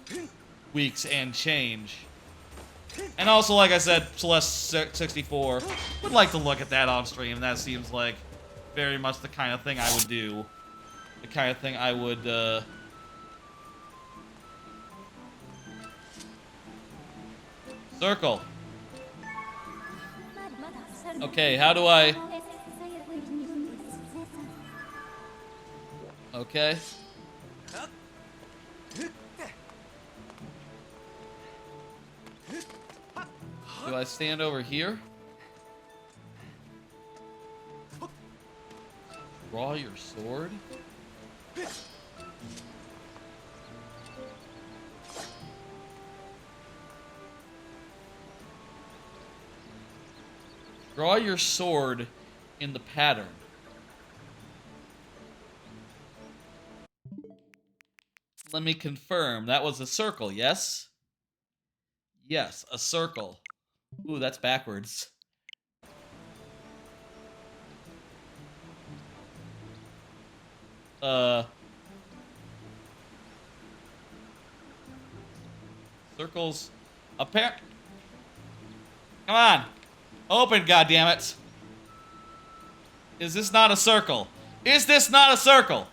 weeks and change. And also, like I said, Celeste 64 would like to look at that on stream. That seems like very much the kind of thing I would do. The kind of thing I would, Circle. Okay, how do I... Okay. Do I stand over here? Draw your sword? Draw your sword in the pattern. Let me confirm. That was a circle, yes? Yes, a circle. Ooh, that's backwards. Circles. Come on! Open, goddammit! Is this not a circle? Is this not a circle?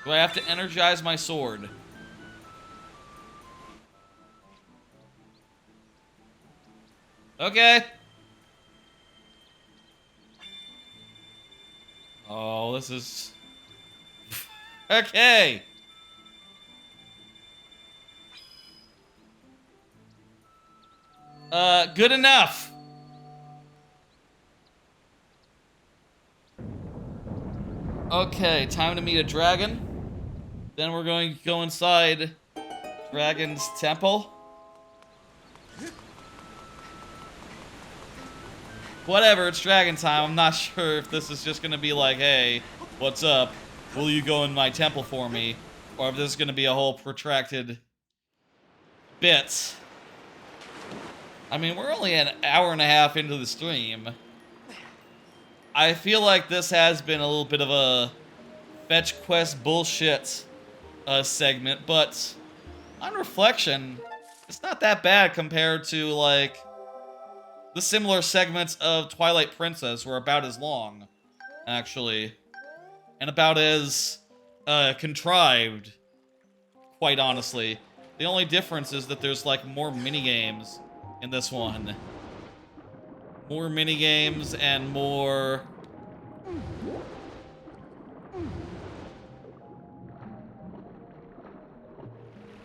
Do I have to energize my sword? Okay. Oh, this is... Okay. Good enough. Okay, time to meet a dragon. Then we're going to go inside Dragon's Temple. Whatever, it's dragon time. I'm not sure if this is just gonna be like, hey, what's up? Will you go in my temple for me? Or if this is gonna be a whole protracted bit. I mean, we're only an hour and a half into the stream. I feel like this has been a little bit of a fetch quest bullshit segment, but on reflection, it's not that bad compared to, like, the similar segments of Twilight Princess were about as long, actually. And about as contrived, quite honestly. The only difference is that there's, like, more minigames in this one. More minigames and more...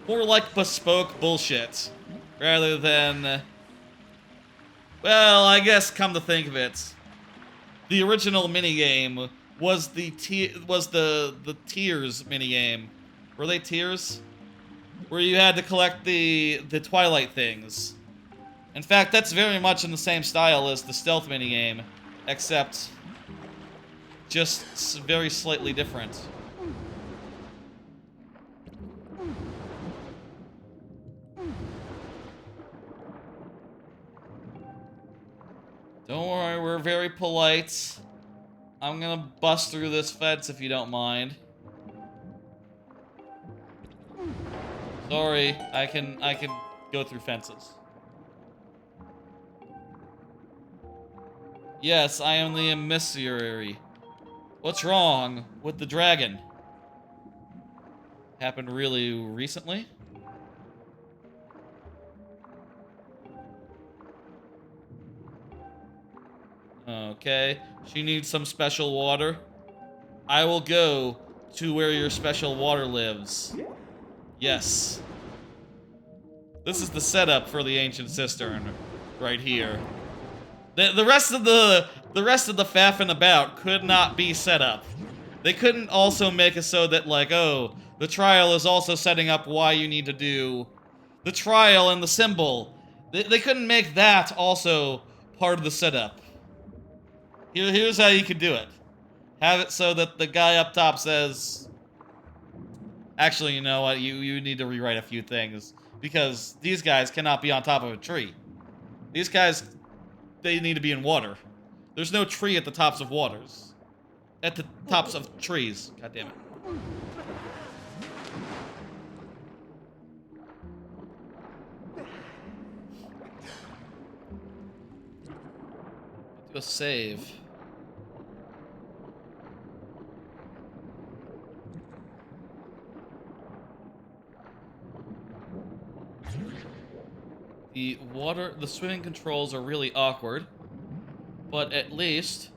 more like bespoke bullshit, rather than... Well, I guess come to think of it, the original minigame was the tiers minigame. Were they tiers? Where you had to collect the Twilight things. In fact, that's very much in the same style as the stealth minigame, except just very slightly different. Don't worry, we're very polite. I'm gonna bust through this fence if you don't mind. Sorry, I can go through fences. Yes, I am the emissary. What's wrong with the dragon? Happened really recently? Okay, she needs some special water. I will go to where your special water lives. Yes. This is the setup for the Ancient Cistern, right here. The rest of the faffing about could not be set up. They couldn't also make it so that, like, oh, the trial is also setting up why you need to do the trial and the symbol. They couldn't make that also part of the setup. Here's how you could do it. Have it so that the guy up top says... Actually, you know what? You need to rewrite a few things. Because these guys cannot be on top of a tree. These guys, they need to be in water. There's no tree at the tops of waters. At the tops of trees. God damn it. Do a save. The swimming controls are really awkward, but at least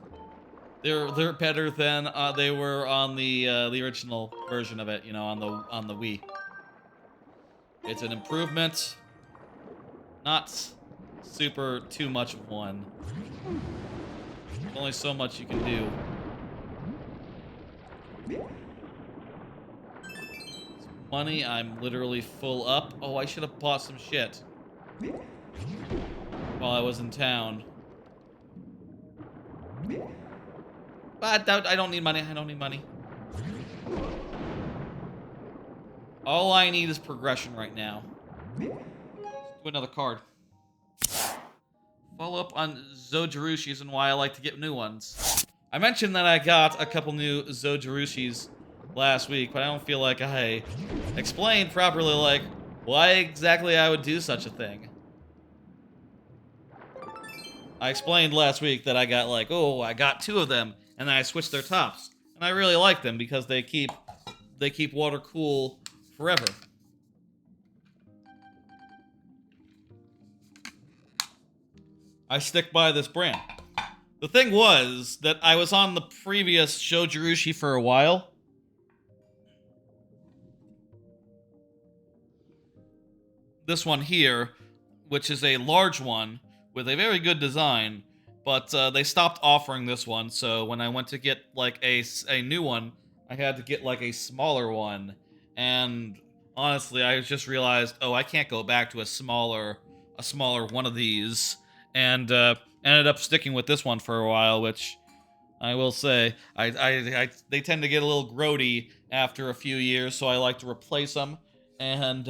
they're better than they were on the original version of it, you know, on the Wii. It's an improvement, not super too much of one. There's only so much you can do. Money, I'm literally full up. Oh, I should have bought some shit while I was in town. But I don't need money. I don't need money. All I need is progression right now. Let's do another card. Follow up on Zojirushis and why I like to get new ones. I mentioned that I got a couple new Zojirushis last week, but I don't feel like I explained properly, like, why exactly I would do such a thing. I explained last week that I got, like, oh, I got 2 of them, and then I switched their tops. And I really like them because they keep water cool forever. I stick by this brand. The thing was that I was on the previous Zojirushi for a while. This one here, which is a large one with a very good design, but they stopped offering this one, so when I went to get like a new one, I had to get like a smaller one, and honestly, I just realized, oh, I can't go back to a smaller one of these, and ended up sticking with this one for a while, which I will say, they tend to get a little grody after a few years, so I like to replace them, and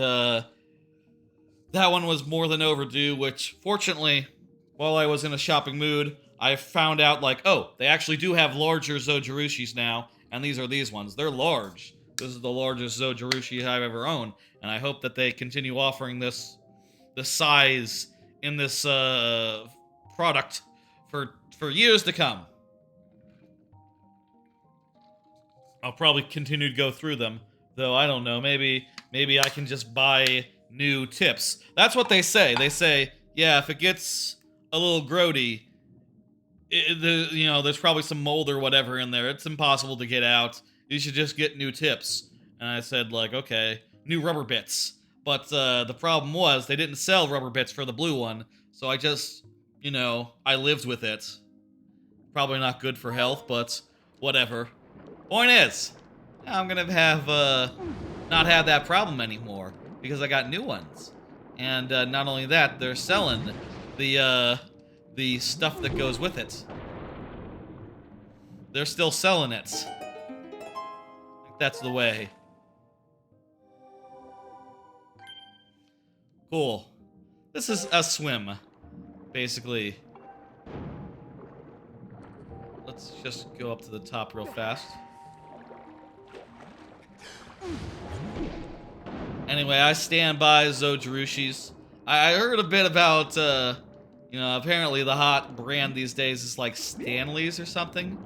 that one was more than overdue, which, fortunately, while I was in a shopping mood, I found out, like, oh, they actually do have larger Zojirushis now, and these are these ones. They're large. This is the largest Zojirushi I've ever owned, and I hope that they continue offering this size in this product for years to come. I'll probably continue to go through them, though I don't know, maybe I can just buy new tips. That's what they say. They say, yeah, if it gets a little grody, you know, there's probably some mold or whatever in there. It's impossible to get out. You should just get new tips. And I said, like, okay, new rubber bits. But the problem was they didn't sell rubber bits for the blue one, so I just, you know, I lived with it. Probably not good for health, but whatever. Point is, I'm gonna have not have that problem anymore because I got new ones, and not only that, they're selling the stuff that goes with it. They're still selling it. I think that's the way. Cool. This is a swim, basically. Let's just go up to the top real fast. Anyway, I stand by Zojirushis. I heard a bit about, you know, apparently the hot brand these days is like Stanley's or something.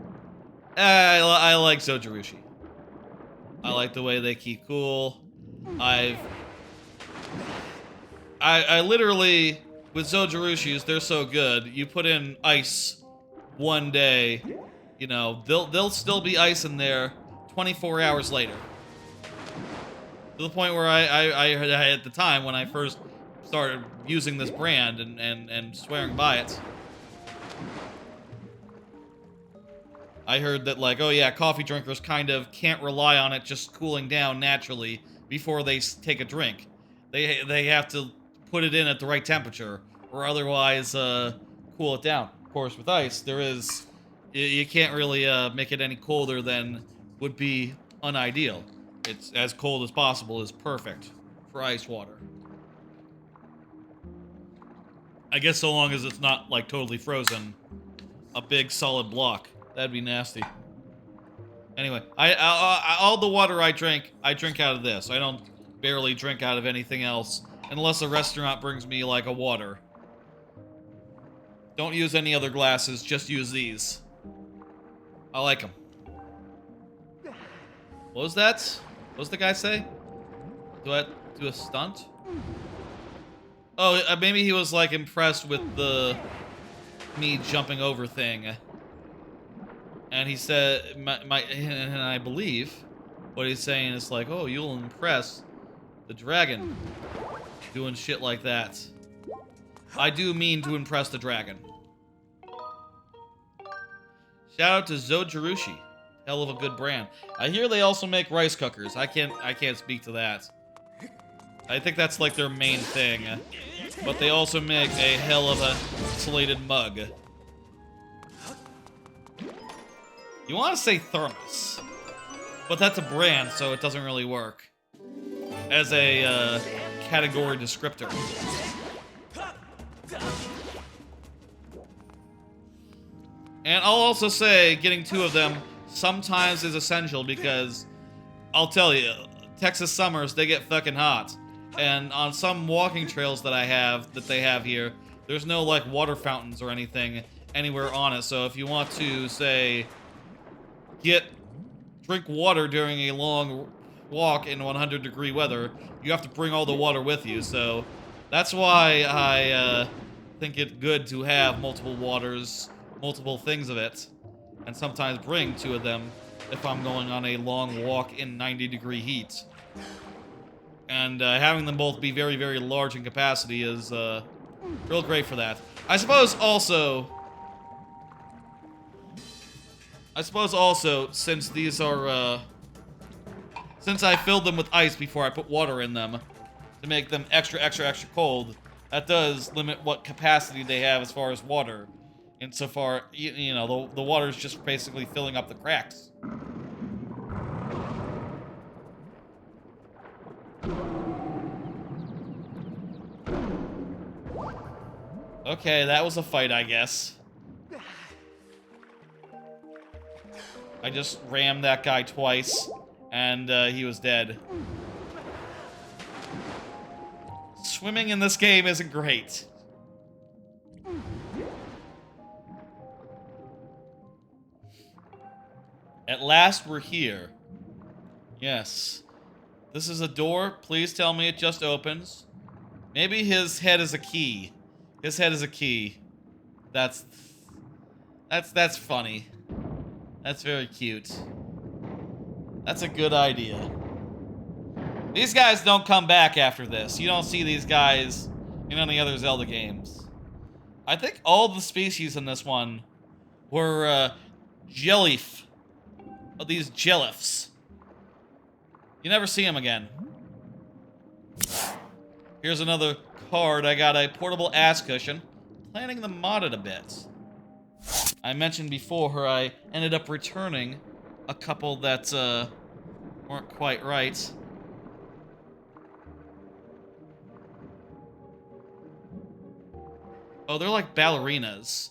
I like Zojirushi. I like the way they keep cool. I literally, with Zojirushis, they're so good. You put in ice one day, you know, they'll still be ice in there 24 hours later. To the point where I at the time when I first started using this brand and swearing by it, I heard that, like, oh yeah, coffee drinkers kind of can't rely on it just cooling down naturally before they take a drink. They have to put it in at the right temperature, or otherwise cool it down. Of course, with ice, you can't really make it any colder than would be unideal. It's as cold as possible is perfect for ice water. I guess so long as it's not, like, totally frozen, a big solid block. That'd be nasty. Anyway, all the water I drink out of this. I don't barely drink out of anything else unless a restaurant brings me like a water. Don't use any other glasses, just use these. I like them. What was that? What was the guy say? Do I do a stunt? Oh, maybe he was like impressed with the me jumping over thing. And he said, and I believe what he's saying is like, oh, you'll impress the dragon doing shit like that. I do mean to impress the dragon. Shout out to Zojirushi. Hell of a good brand. I hear they also make rice cookers. I can't speak to that. I think that's like their main thing. But they also make a hell of a insulated mug. You want to say thermos, but that's a brand, so it doesn't really work as a category descriptor. And I'll also say getting 2 of them sometimes is essential because I'll tell you, Texas summers, they get fucking hot. And on some walking trails that they have here, there's no like water fountains or anything anywhere on it. So if you want to say drink water during a long walk in 100-degree weather, you have to bring all the water with you. So that's why I think it's good to have multiple waters, multiple things of it, and sometimes bring 2 of them if I'm going on a long walk in 90-degree heat. And having them both be very, very large in capacity is real great for that. I suppose also, since these are, since I filled them with ice before I put water in them to make them extra, extra, extra cold, that does limit what capacity they have as far as water. Insofar, you know, the water is just basically filling up the cracks. Okay, that was a fight, I guess. I just rammed that guy twice, and he was dead. Swimming in this game isn't great. At last, we're here. Yes. This is a door. Please tell me it just opens. Maybe his head is a key. His head is a key. That's funny. That's very cute. That's a good idea. These guys don't come back after this. You don't see these guys in any other Zelda games. I think all the species in this one were jellyf. Oh, these jellyfs. You never see them again. Here's another card. I got a portable ass cushion. Planning to mod it a bit. I mentioned before I ended up returning a couple that weren't quite right. Oh, they're like ballerinas.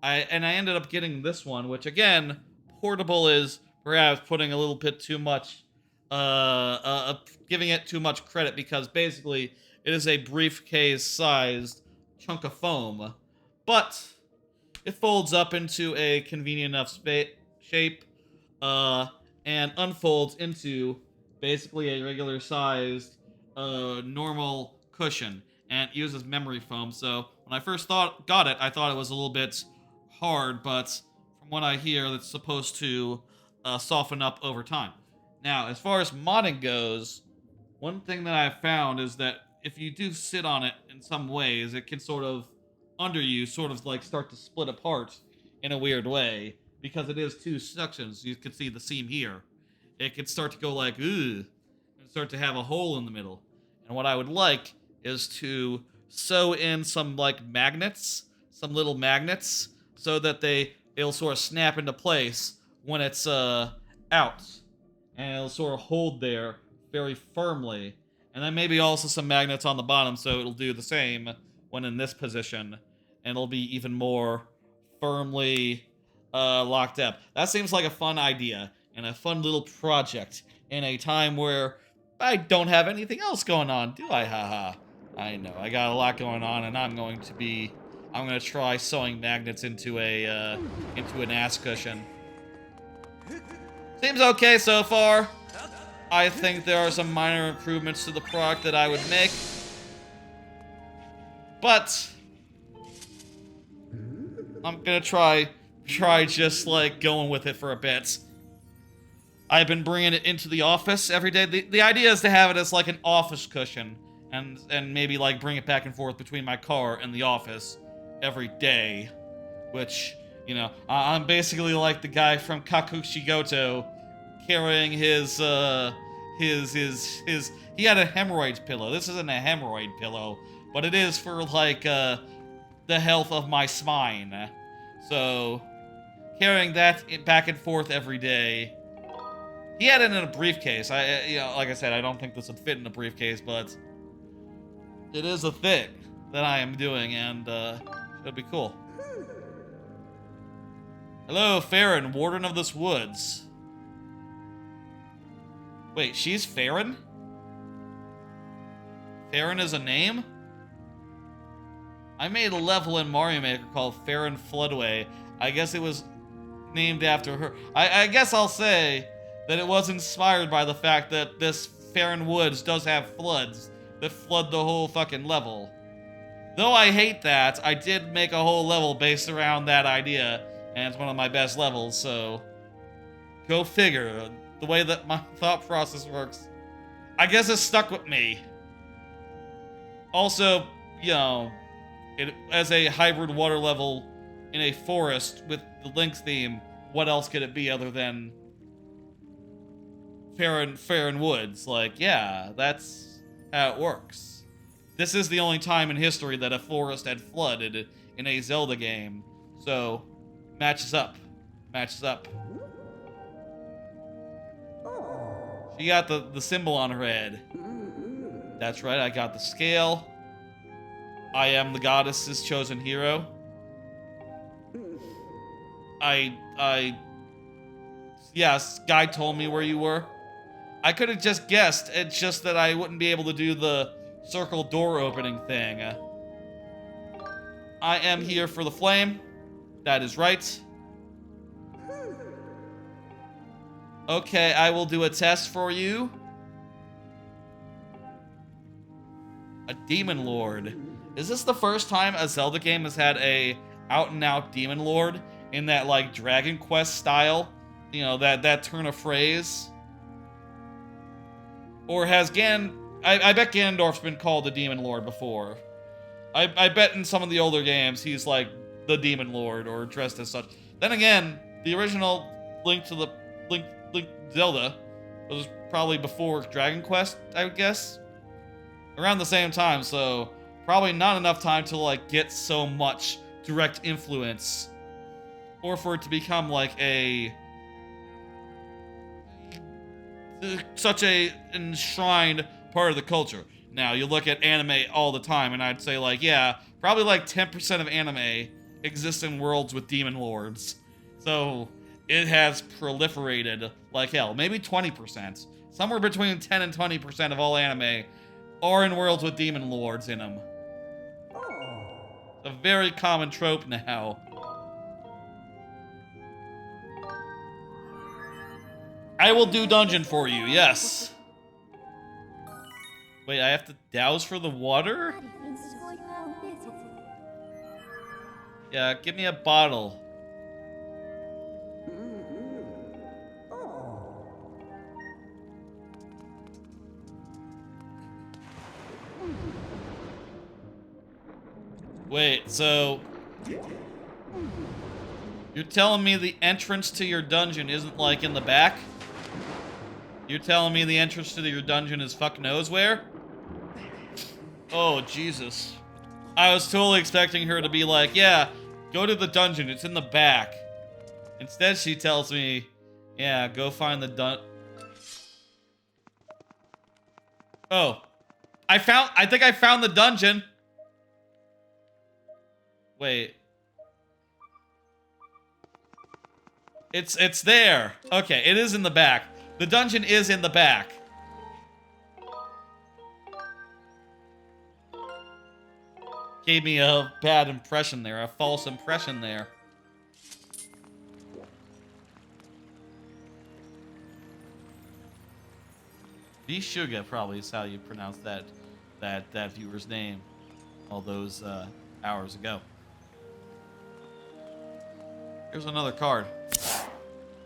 I ended up getting this one, which again, portable is perhaps putting a little bit too much, giving it too much credit because basically it is a briefcase-sized chunk of foam, but it folds up into a convenient enough shape, and unfolds into basically a regular-sized, normal cushion, and it uses memory foam. So when I first got it, I thought it was a little bit hard, but from what I hear, it's supposed to soften up over time. Now, as far as modding goes, one thing that I've found is that if you do sit on it in some ways, it can sort of, under you, sort of like start to split apart in a weird way, because it is 2 sections. You can see the seam here. It could start to go like, ooh, and start to have a hole in the middle. And what I would like is to sew in some like magnets, some little magnets, so that it'll sort of snap into place when it's out, and it'll sort of hold there very firmly. And then maybe also some magnets on the bottom, so it'll do the same when in this position, and it'll be even more firmly locked up. That seems like a fun idea and a fun little project in a time where I don't have anything else going on, do I? Haha. I know, I got a lot going on, and I'm gonna try sewing magnets into an ass cushion. Seems okay so far. I think there are some minor improvements to the product that I would make. But I'm gonna try just like going with it for a bit. I've been bringing it into the office every day. The idea is to have it as like an office cushion, and maybe like bring it back and forth between my car and the office every day. Which, you know, I'm basically like the guy from Kakushigoto carrying his he had a hemorrhoid pillow. This isn't a hemorrhoid pillow, but it is for like the health of my spine. So carrying that back and forth every day. He had it in a briefcase. Like I said, I don't think this would fit in a briefcase, but it is a thing that I am doing, and it'll be cool. Hello, Faron, Warden of this Woods. Wait, she's Faron? Faron is a name? I made a level in Mario Maker called Faron Floodway. I guess it was named after her. I guess I'll say that it was inspired by the fact that this Faron Woods does have floods that flood the whole fucking level. Though I hate that, I did make a whole level based around that idea, and it's one of my best levels, so go figure. The way that my thought process works, I guess it stuck with me. Also, you know, as a hybrid water level in a forest with the Link theme, what else could it be other than Faron Woods? Like, yeah, that's how it works. This is the only time in history that a forest had flooded in a Zelda game. So, matches up. Matches up. She got the symbol on her head. That's right, I got the scale. I am the goddess's chosen hero. Yes, Guy told me where you were. I could have just guessed, it's just that I wouldn't be able to do the circle door opening thing. I am here for the flame. That is right. Okay, I will do a test for you. A Demon Lord. Is this the first time a Zelda game has had a out-and-out Demon Lord in that, like, Dragon Quest style? You know, that turn of phrase? Or has I bet Ganondorf's been called the Demon Lord before. I bet in some of the older games he's, like, the Demon Lord or dressed as such. Then again, the original Link Zelda was probably before Dragon Quest, I would guess. Around the same time, so probably not enough time to like get so much direct influence, or for it to become like such a enshrined part of the culture. Now you look at anime all the time, and I'd say like, yeah, probably like 10% of anime exists in worlds with demon lords. So it has proliferated like hell. Maybe 20%. Somewhere between 10 and 20% of all anime are in worlds with demon lords in them. It's a very common trope now. I will do dungeon for you, yes. Wait, I have to douse for the water? Yeah, give me a bottle. Wait, so you're telling me the entrance to your dungeon isn't like in the back? You're telling me the entrance to your dungeon is fuck knows where? Oh, Jesus. I was totally expecting her to be like, yeah, go to the dungeon, it's in the back. Instead, she tells me, yeah, go find the Oh. I think I found the dungeon. Wait. It's there. Okay, it is in the back. The dungeon is in the back. Gave me a bad impression there, a false impression there. Vishuga probably is how you pronounce that viewer's name all those hours ago. Here's another card.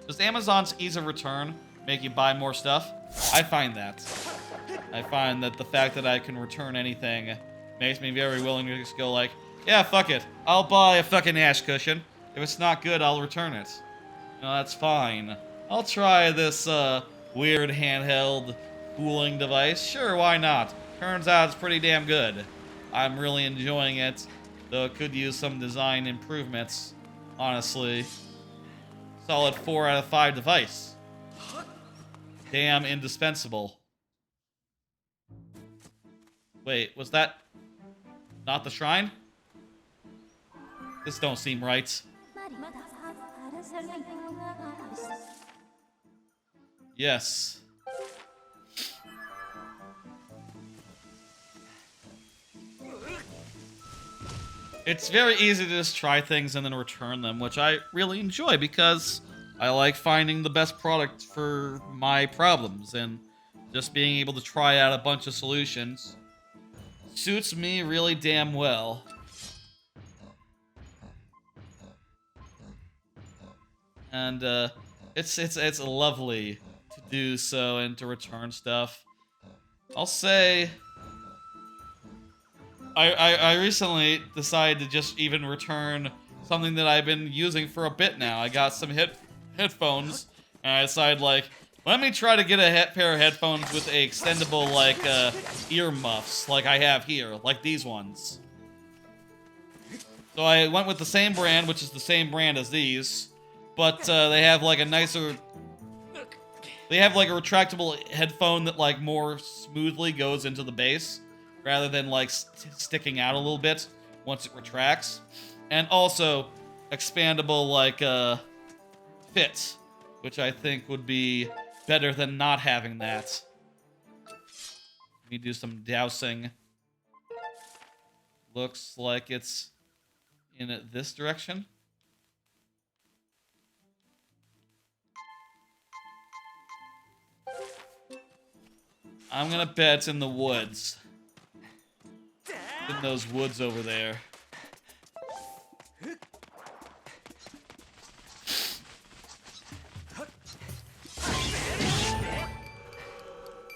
Does Amazon's ease of return make you buy more stuff? I find that. I find that the fact that I can return anything makes me very willing to just go like, yeah, fuck it. I'll buy a fucking ash cushion. If it's not good, I'll return it. No, that's fine. I'll try this weird handheld cooling device. Sure, why not? Turns out it's pretty damn good. I'm really enjoying it, though it could use some design improvements, honestly. Solid 4 out of 5 device. Damn indispensable. Wait, was that not the shrine? This don't seem right. Yes. It's very easy to just try things and then return them, which I really enjoy because I like finding the best product for my problems, and just being able to try out a bunch of solutions suits me really damn well. And it's lovely to do so and to return stuff. I'll say I recently decided to just even return something that I've been using for a bit now. I got some headphones, and I decided, like, let me try to get a pair of headphones with a extendable, like, ear muffs, like I have here, like these ones. So I went with the same brand, which is the same brand as these, but they have, like, a nicer... They have, like, a retractable headphone that, like, more smoothly goes into the base, rather than, like, sticking out a little bit once it retracts. And also, expandable, like, fit, which I think would be better than not having that. Let me do some dousing. Looks like it's in this direction. I'm gonna bet it's in the woods. In those woods over there.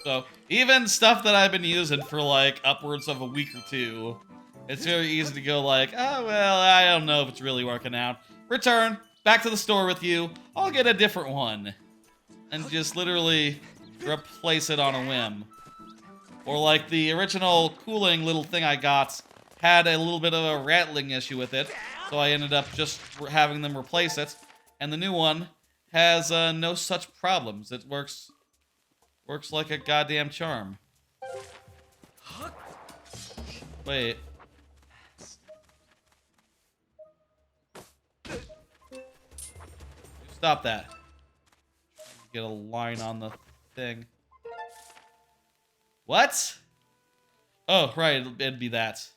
So, even stuff that I've been using for, like, upwards of a week or two, it's very easy to go like, oh, well, I don't know if it's really working out. Return, back to the store with you, I'll get a different one. And just literally replace it on a whim. Or like the original cooling little thing I got had a little bit of a rattling issue with it, so I ended up just having them replace it. And the new one has no such problems. It works like a goddamn charm. Wait. Stop that. Get a line on the thing. What? Oh, right, it'd be that.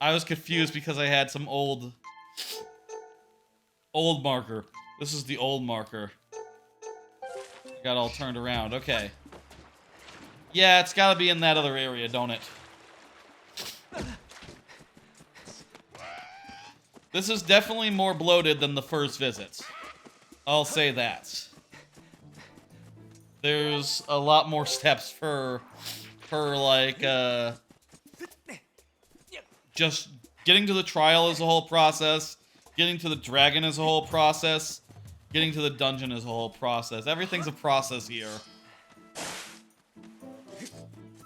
I was confused because I had some old marker. This is the old marker. Got all turned around. Okay. Yeah, it's gotta be in that other area, don't it? This is definitely more bloated than the first visit. I'll say that. There's a lot more steps for like, just getting to the trial is a whole process. Getting to the dragon is a whole process. Getting to the dungeon is a whole process. Everything's a process here.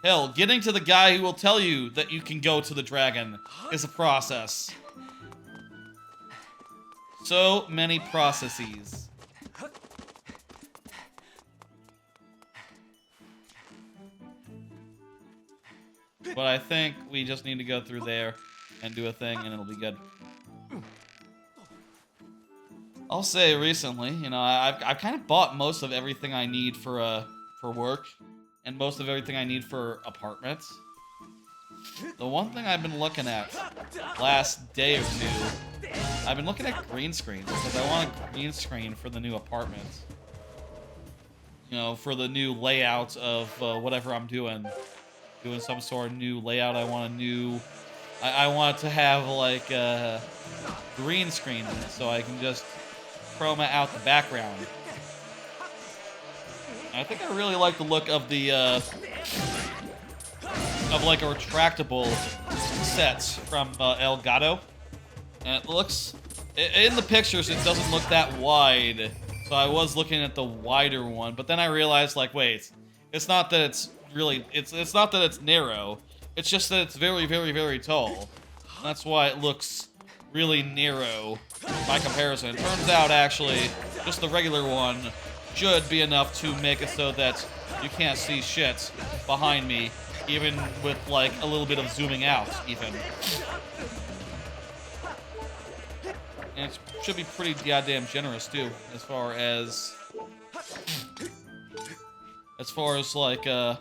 Hell, getting to the guy who will tell you that you can go to the dragon is a process. So many processes. But I think we just need to go through there and do a thing and it'll be good. I'll say recently, you know, I've kind of bought most of everything I need for work, and most of everything I need for apartments. The one thing I've been looking at last day or two, I've been looking at green screens because I want a green screen for the new apartments. You know, for the new layout of whatever I'm doing. Doing some sort of new layout. I want a new... I want to have, like, a green screen so I can just chroma out the background. I think I really like the look of the, of, like, a retractable sets from Elgato. And it looks... In the pictures, it doesn't look that wide. So I was looking at the wider one, but then I realized, like, wait, it's not that it's really, it's not that it's narrow, it's just that it's very, very, very tall. That's why it looks really narrow by comparison. It turns out, actually, just the regular one should be enough to make it so that you can't see shit behind me, even with, like, a little bit of zooming out, even. And it should be pretty goddamn generous, too, as far as like, how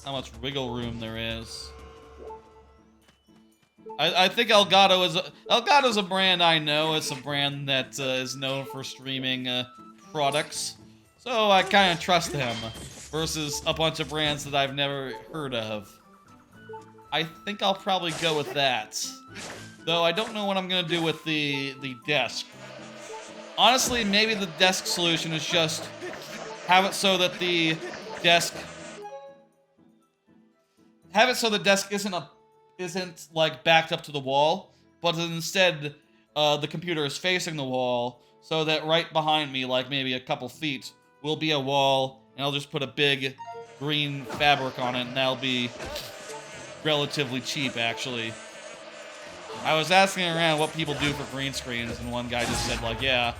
much wiggle room there is. I think Elgato's a brand I know. It's a brand that is known for streaming products. So I kind of trust them, versus a bunch of brands that I've never heard of. I think I'll probably go with that. Though I don't know what I'm gonna do with the desk. Honestly, maybe the desk solution is just have it so that the desk isn't like backed up to the wall, but instead the computer is facing the wall, so that right behind me, like maybe a couple feet, will be a wall, and I'll just put a big green fabric on it, and that'll be relatively cheap, actually. I was asking around what people do for green screens, and one guy just said, like, yeah.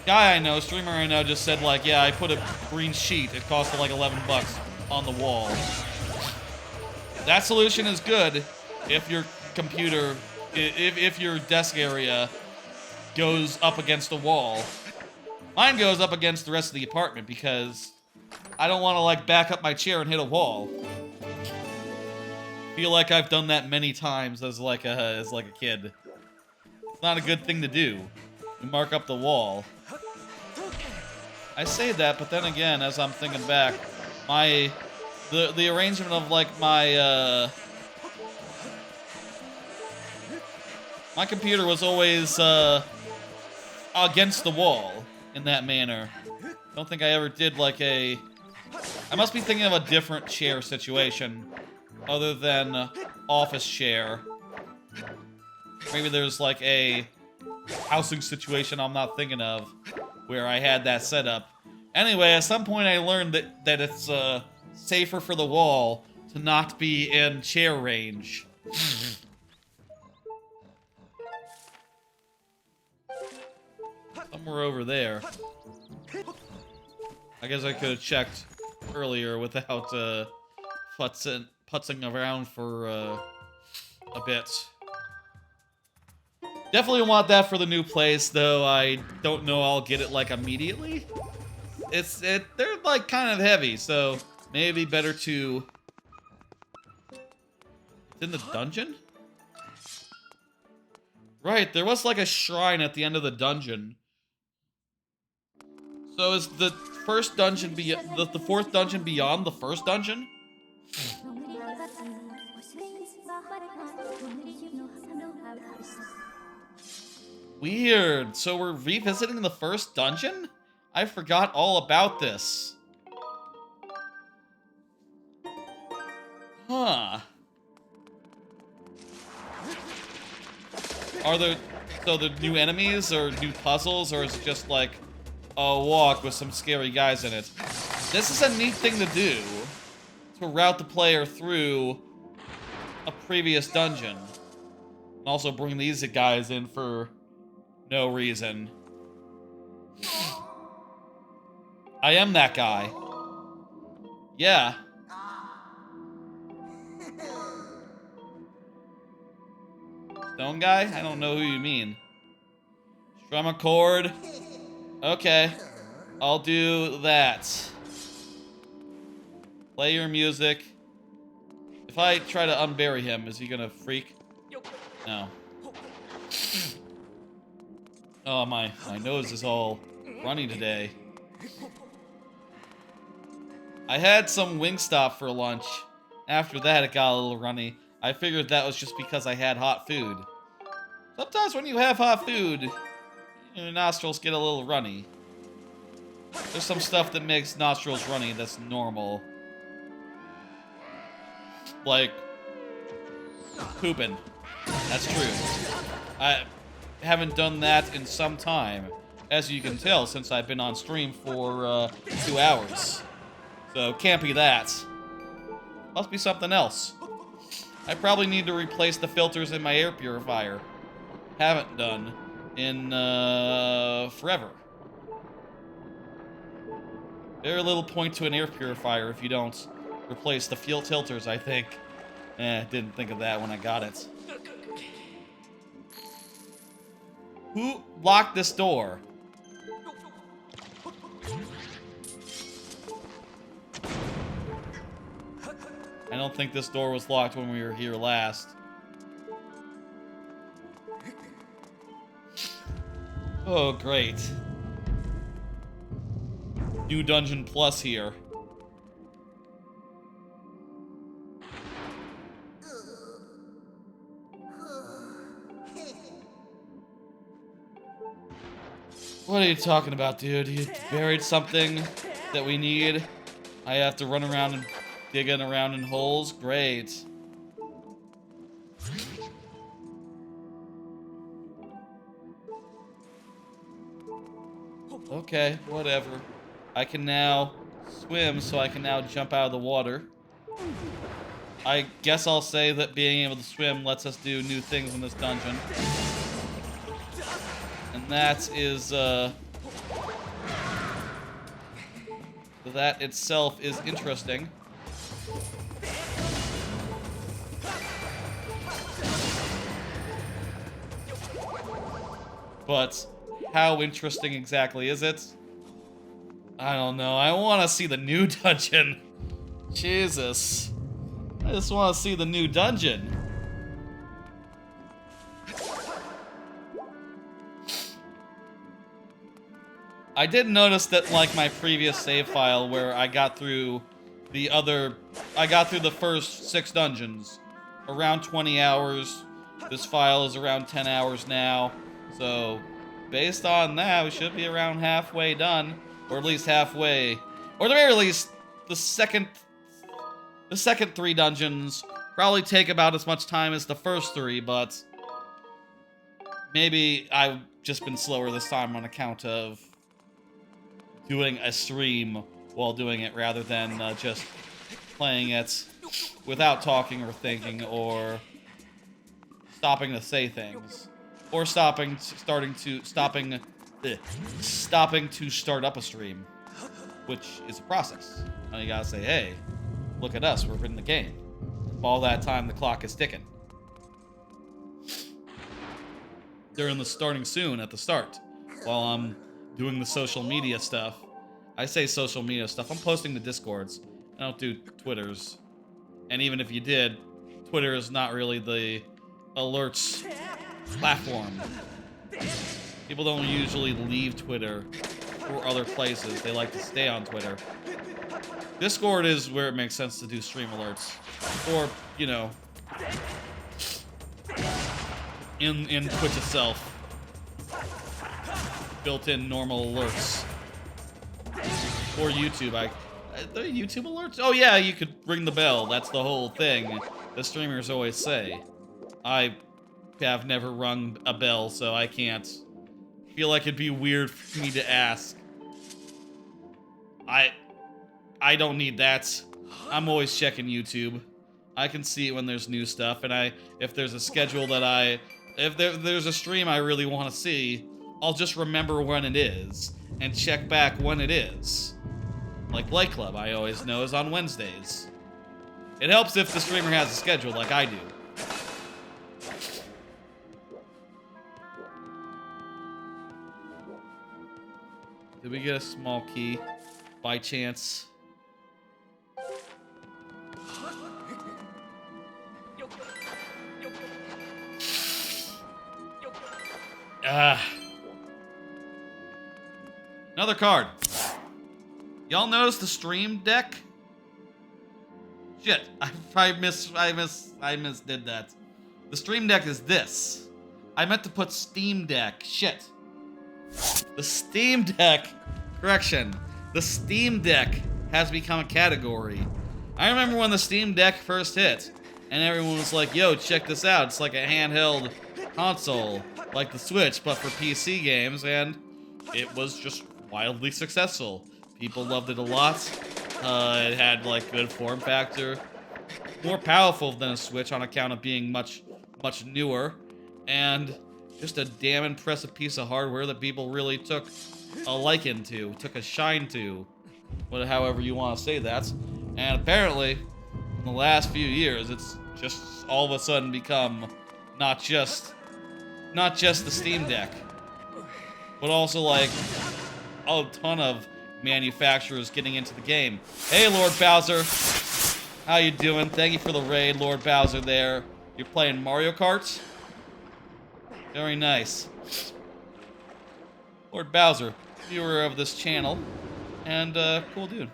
Guy I know, streamer I know, just said, like, yeah, I put a green sheet. It costed like 11 bucks on the wall. That solution is good if your computer, if your desk area goes up against a wall. Mine goes up against the rest of the apartment because I don't want to, like, back up my chair and hit a wall. Feel like I've done that many times as like a kid. It's not a good thing to do. You mark up the wall. I say that, but then again, as I'm thinking back, the arrangement of like my computer was always against the wall in that manner. I don't think I ever did like I must be thinking of a different chair situation. Other than office chair. Maybe there's like a housing situation I'm not thinking of where I had that set up. Anyway, at some point I learned that it's safer for the wall to not be in chair range. Somewhere over there. I guess I could have checked earlier without putzing around for a bit. Definitely want that for the new place, though I don't know I'll get it like immediately. They're like kind of heavy, so maybe better to... It's in the dungeon? Right, there was like a shrine at the end of the dungeon. So is the first dungeon the fourth dungeon beyond the first dungeon? Weird. So we're revisiting the first dungeon? I forgot all about this. Huh. Are there so the new enemies or new puzzles, or is it just like a walk with some scary guys in it? This is a neat thing to do, to route the player through a previous dungeon. And also bring these guys in for no reason. I am that guy. Yeah. Stone guy? I don't know who you mean. Strum a chord. Okay. I'll do that. Play your music. If I try to unbury him, is he gonna freak? No. Oh, my nose is all runny today. I had some Wingstop for lunch. After that, it got a little runny. I figured that was just because I had hot food. Sometimes when you have hot food, your nostrils get a little runny. There's some stuff that makes nostrils runny that's normal. Like pooping. That's true. I haven't done that in some time, as you can tell, since I've been on stream for 2 hours. So can't be that. Must be something else. I probably need to replace the filters in my air purifier. Haven't done in forever. Very little point to an air purifier if you don't replace the fuel filters, I think. Didn't think of that when I got it. Who locked this door? I don't think this door was locked when we were here last. Oh, great. New Dungeon Plus here. What are you talking about, dude? You buried something that we need? I have to run around and digging around in holes? Great. Okay, whatever. I can now swim, so I can now jump out of the water. I guess I'll say that being able to swim lets us do new things in this dungeon. And that is, that itself is interesting. But how interesting exactly is it? I don't know. I want to see the new dungeon. Jesus. I just want to see the new dungeon. I did notice that, like my previous save file where I got through the first 6 dungeons around 20 hours. This file is around 10 hours now. So, based on that, we should be around halfway done. Or at least halfway. Or at the very least, the second 3 dungeons probably take about as much time as the first 3, but maybe I've just been slower this time on account of doing a stream while doing it rather than just playing it without talking or thinking or stopping to say things or stopping to start up a stream, which is a process. Now you gotta say, hey, look at us, we're in the game. All that time the clock is ticking. They're in the starting soon at the start while I'm doing the social media stuff. I say social media stuff. I'm posting the Discords. I don't do Twitters. And even if you did, Twitter is not really the alerts platform. People don't usually leave Twitter for other places. They like to stay on Twitter. Discord is where it makes sense to do stream alerts. Or, you know, in Twitch itself. Built-in normal alerts. Or YouTube. The YouTube alerts? Oh yeah, you could ring the bell. That's the whole thing. The streamers always say. I have never rung a bell, so I can't. Feel like it'd be weird for me to ask. I don't need that. I'm always checking YouTube. I can see it when there's new stuff, and if there's a schedule that if there's a stream I really want to see, I'll just remember when it is and check back when it is. Like Light Club, I always know is on Wednesdays. It helps if the streamer has a schedule like I do. Did we get a small key by chance? Another card. Y'all notice the stream deck? Shit, I misdid that. The stream deck is this. I meant to put Steam Deck. Shit. The Steam Deck. Correction. The Steam Deck has become a category. I remember when the Steam Deck first hit, and everyone was like, yo, check this out. It's like a handheld console, like the Switch, but for PC games, and it was just wildly successful. People loved it a lot. It had, like, good form factor. More powerful than a Switch on account of being much newer. And just a damn impressive piece of hardware that people really took a liking to, took a shine to, however you want to say that. And apparently, in the last few years, it's just all of a sudden become not just the Steam Deck, but also like a ton of manufacturers getting into the game. Hey, Lord Bowser, how you doing? Thank you for the raid, Lord Bowser. There, you're playing Mario Kart. Very nice. Lord Bowser, viewer of this channel, and cool dude.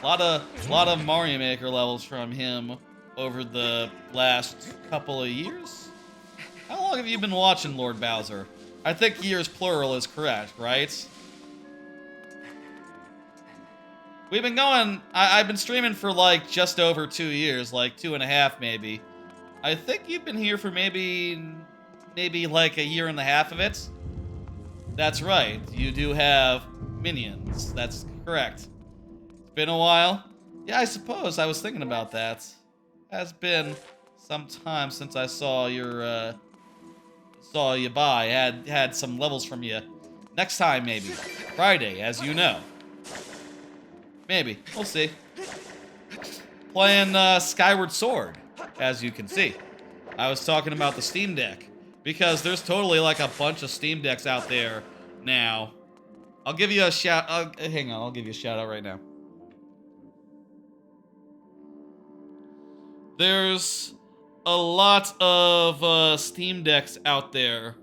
A lot of Mario Maker levels from him over the last couple of years. How long have you been watching Lord Bowser? I think years plural is correct, right? We've been going, I've been streaming for like just over 2 years, like 2.5 maybe. I think you've been here for maybe like a year and a half of it. That's right, you do have minions, that's correct. It's been a while. Yeah, I suppose I was thinking about that. It has been some time since I saw your, saw you by, had some levels from you. Next time, maybe. Friday, as you know. Maybe. We'll see. Playing Skyward Sword, as you can see. I was talking about the Steam Deck, because there's totally like a bunch of Steam Decks out there now. I'll give you a shout. Hang on, I'll give you a shout out right now. There's a lot of Steam Decks out there.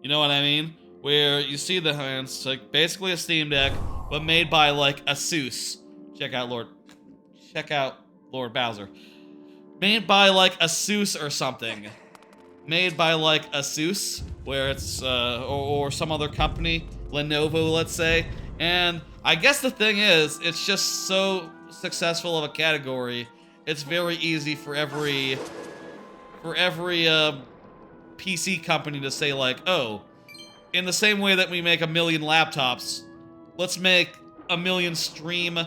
You know what I mean? Where you see the hands, like basically a Steam Deck, but made by like ASUS. Check out Lord Bowser. Made by like ASUS or something. Made by like ASUS, where it's or some other company, Lenovo, let's say. And I guess the thing is, it's just so successful of a category. It's very easy for every PC company to say like, oh, in the same way that we make 1 million laptops, let's make 1 million Steam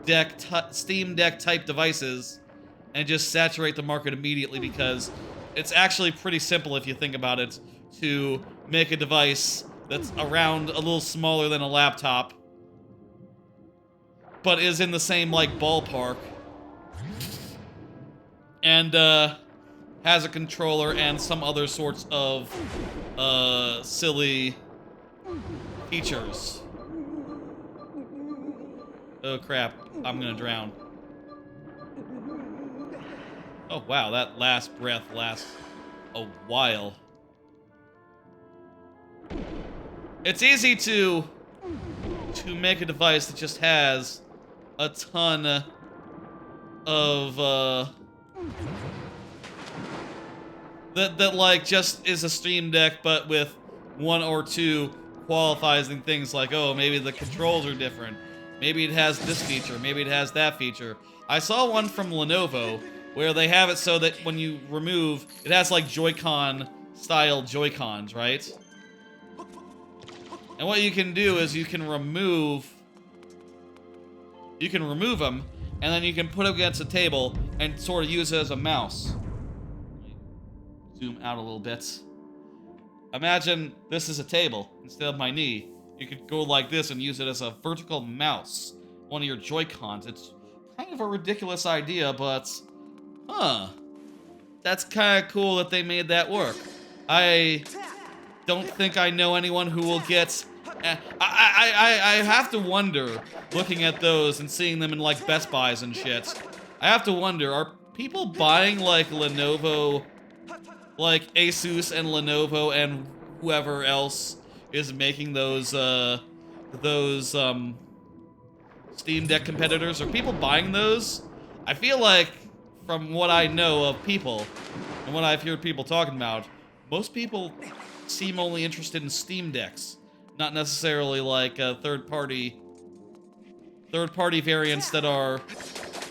Deck type devices and just saturate the market immediately, because it's actually pretty simple if you think about it to make a device that's around a little smaller than a laptop, but is in the same like ballpark, and has a controller and some other sorts of silly features. Oh crap, I'm gonna drown. Oh wow, that last breath lasts a while. It's easy to make a device that just has a ton of that like just is a Steam Deck, but with 1 or 2 qualifying things like, oh, maybe the controls are different, maybe it has this feature, maybe it has that feature. I saw one from Lenovo where they have it so that when you remove, it has like Joy-Con style Joy-Cons, right? And what you can do is you can remove them, and then you can put them against a table and sort of use it as a mouse. Zoom out a little bit. Imagine this is a table instead of my knee. You could go like this and use it as a vertical mouse, one of your Joy-Cons. It's kind of a ridiculous idea, but that's kind of cool that they made that work. I don't think I know anyone who will get... I have to wonder, looking at those and seeing them in like Best Buys and shit, I have to wonder, are people buying like Lenovo, like ASUS and Lenovo and whoever else is making those Steam Deck competitors, are people buying those? I feel like, from what I know of people, and what I've heard people talking about, most people seem only interested in Steam Decks, not necessarily like third-party variants that are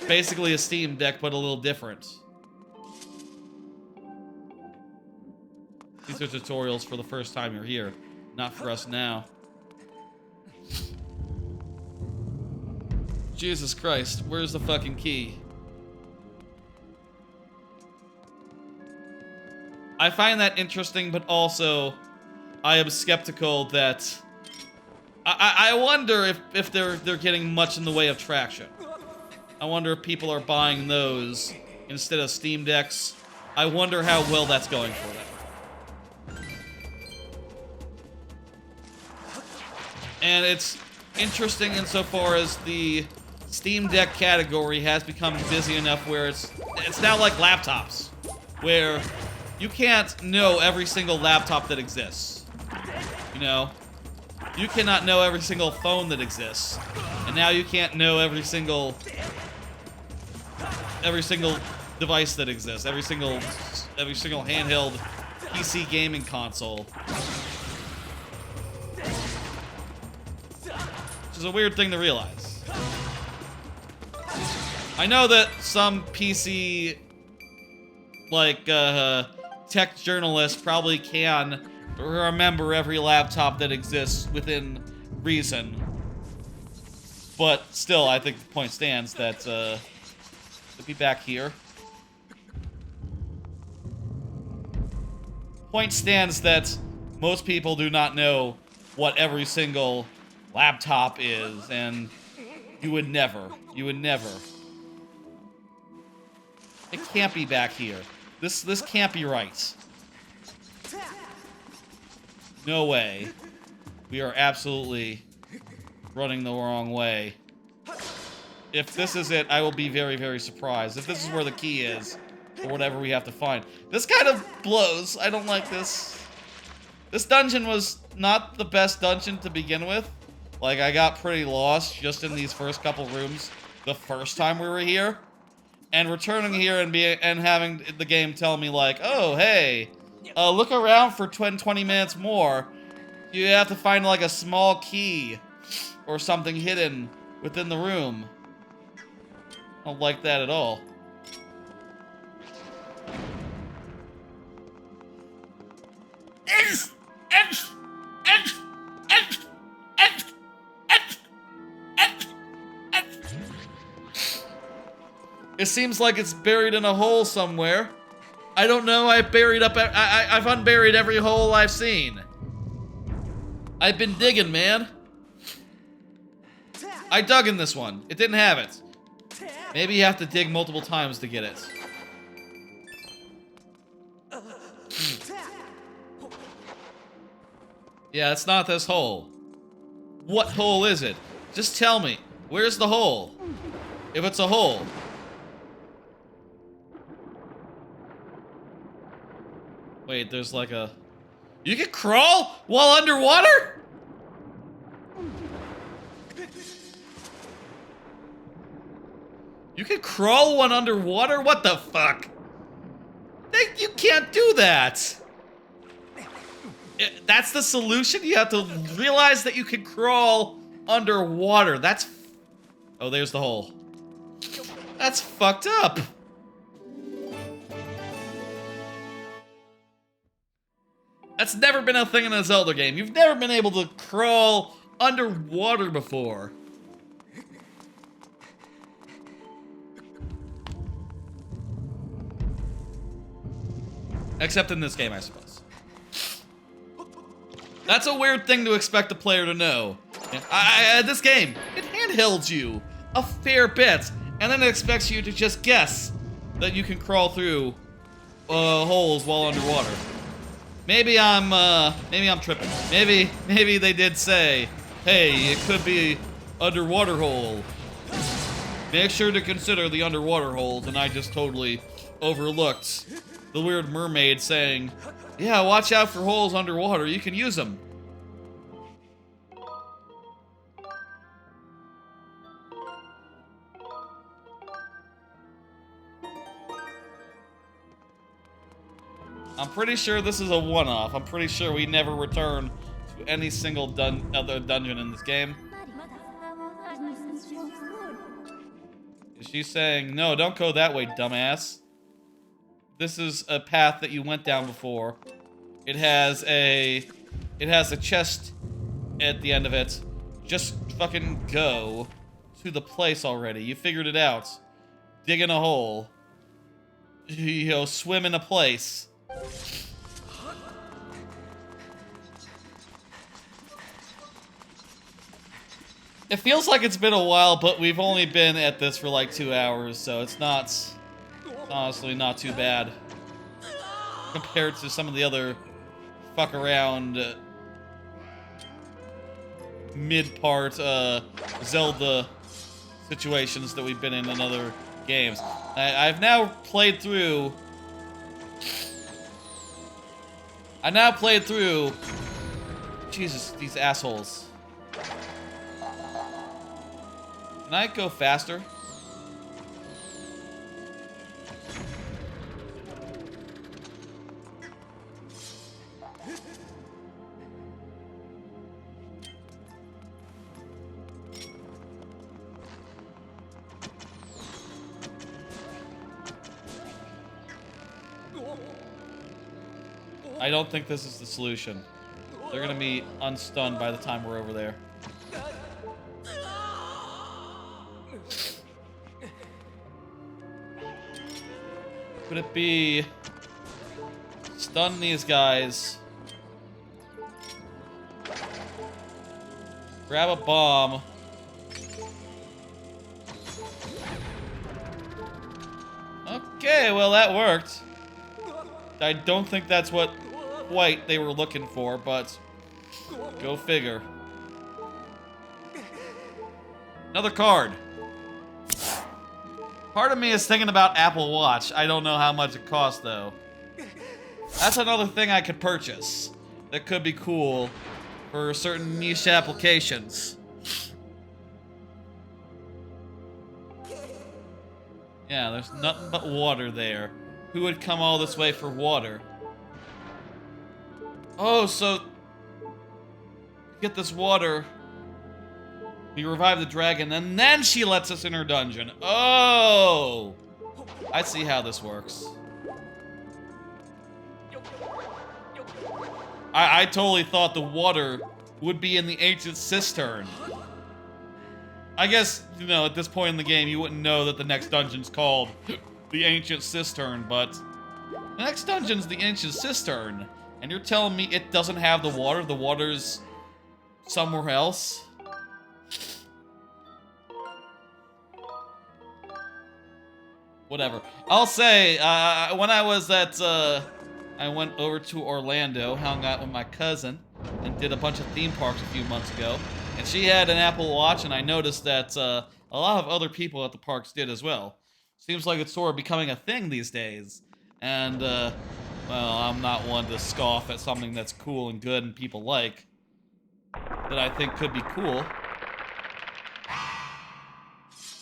basically a Steam Deck but a little different. These are tutorials for the first time you're here, not for us now. Jesus Christ, where's the fucking key? I find that interesting, but also I am skeptical that I wonder if they're getting much in the way of traction. I wonder if people are buying those instead of Steam Decks. I wonder how well that's going for them. And it's interesting insofar as the Steam Deck category has become busy enough where it's now like laptops, where you can't know every single laptop that exists. You know? You cannot know every single phone that exists. And now you can't know every single device that exists, every single handheld PC gaming console. Which is a weird thing to realize. I know that some PC tech journalists probably can remember every laptop that exists within reason. But still, I think the point stands that, it'll be back here. Point stands that most people do not know what every single laptop is, and you would never. It can't be back here. This can't be right. No way. We are absolutely running the wrong way. If this is it, I will be very, very surprised. If this is where the key is, or whatever we have to find. This kind of blows. I don't like this. This dungeon was not the best dungeon to begin with. Like, I got pretty lost just in these first couple rooms the first time we were here. And returning here and having the game tell me, like, oh, hey, look around for 20 minutes more. You have to find, like, a small key or something hidden within the room. I don't like that at all. It seems like it's buried in a hole somewhere. I don't know, I've unburied every hole I've seen. I've been digging, man. I dug in this one. It didn't have it. Maybe you have to dig multiple times to get it. Yeah, it's not this hole. What hole is it? Just tell me. Where's the hole? If it's a hole. Wait, there's like a... You can crawl while underwater? You can crawl when underwater? What the fuck? You can't do that. That's the solution? You have to realize that you can crawl underwater. That's... Oh, there's the hole. That's fucked up. That's never been a thing in a Zelda game. You've never been able to crawl underwater before. Except in this game, I suppose. That's a weird thing to expect a player to know. This game, it handhelds you a fair bit, and then it expects you to just guess that you can crawl through holes while underwater. Maybe I'm tripping. Maybe they did say, Hey, it could be underwater hole. Make sure to consider the underwater holes, and I just totally overlooked the weird mermaid saying, yeah, watch out for holes underwater, you can use them. I'm pretty sure this is a one-off. I'm pretty sure we never return to any single other dungeon in this game. She's saying, no, don't go that way, dumbass. This is a path that you went down before. It has a chest at the end of it. Just fucking go to the place already. You figured it out. Dig in a hole. You know, swim in a place. It feels like it's been a while, but we've only been at this for like 2 hours, so it's honestly not too bad compared to some of the other fuck around mid-part Zelda situations that we've been in other games. I've now played through. Jesus, these assholes. Can I go faster? I don't think this is the solution. They're gonna be unstunned by the time we're over there. Could it be stun these guys, grab a bomb, okay, well that worked. I don't think that's what quite they were looking for, but go figure. Another card. Part of me is thinking about Apple Watch. I don't know how much it costs, though. That's another thing I could purchase that could be cool for certain niche applications. Yeah, there's nothing but water there. Who would come all this way for water? Oh, so get this water. We revive the dragon, and then she lets us in her dungeon. Oh! I see how this works. I totally thought the water would be in the Ancient Cistern. I guess, you know, at this point in the game, you wouldn't know that the next dungeon's called the Ancient Cistern, but the next dungeon's the Ancient Cistern. And you're telling me it doesn't have the water? The water's somewhere else? Whatever. I'll say, when I was at, I went over to Orlando, hung out with my cousin, and did a bunch of theme parks a few months ago. And she had an Apple Watch, and I noticed that a lot of other people at the parks did as well. Seems like it's sort of becoming a thing these days. And, well, I'm not one to scoff at something that's cool and good and people like, that I think could be cool.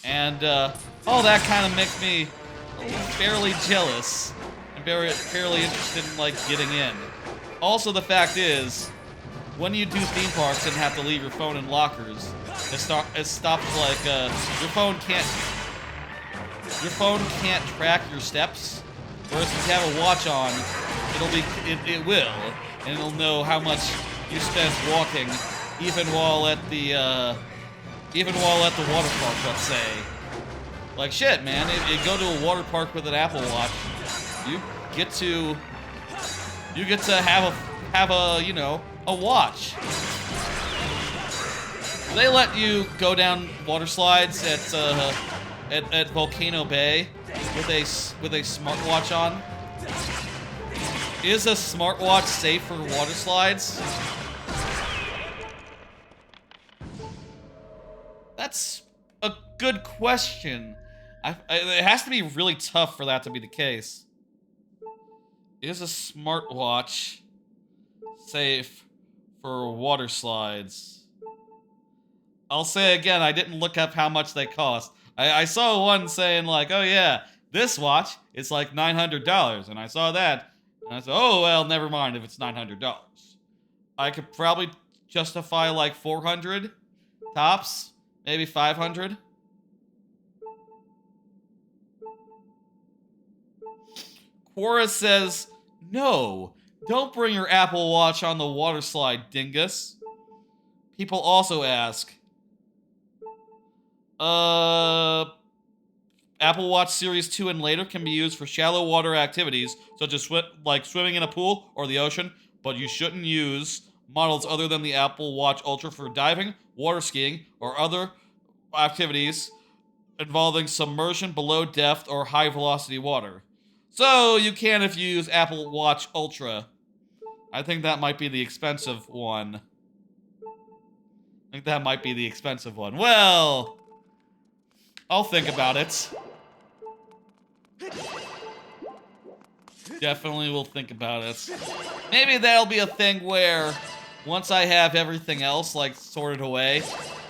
And, all that kind of makes me fairly jealous and fairly interested in, like, getting in. Also, the fact is, when you do theme parks and have to leave your phone in lockers, it stops, like, your phone can't track your steps. Whereas if you have a watch on, it will, and it'll know how much you spent walking, even while at the water park, let's say. Like shit, man, if you go to a water park with an Apple Watch, you get to have a you know, a watch. They let you go down water slides at Volcano Bay with a smartwatch on. Is a smartwatch safe for water slides? That's a good question. It has to be really tough for that to be the case. Is a smartwatch safe for water slides? I'll say again, I didn't look up how much they cost. I saw one saying like, oh yeah, this watch is like $900, and I saw that, and I said, oh well, never mind if it's $900. I could probably justify like 400 tops, maybe 500. Quora says, no, don't bring your Apple Watch on the water slide, dingus. People also ask, Apple Watch Series 2 and later can be used for shallow water activities, such as like swimming in a pool or the ocean, but you shouldn't use models other than the Apple Watch Ultra for diving, water skiing, or other activities involving submersion below depth or high velocity water. So you can if you use Apple Watch Ultra. I think that might be the expensive one. Well, I'll think about it. Definitely will think about it. Maybe that'll be a thing where once I have everything else like sorted away,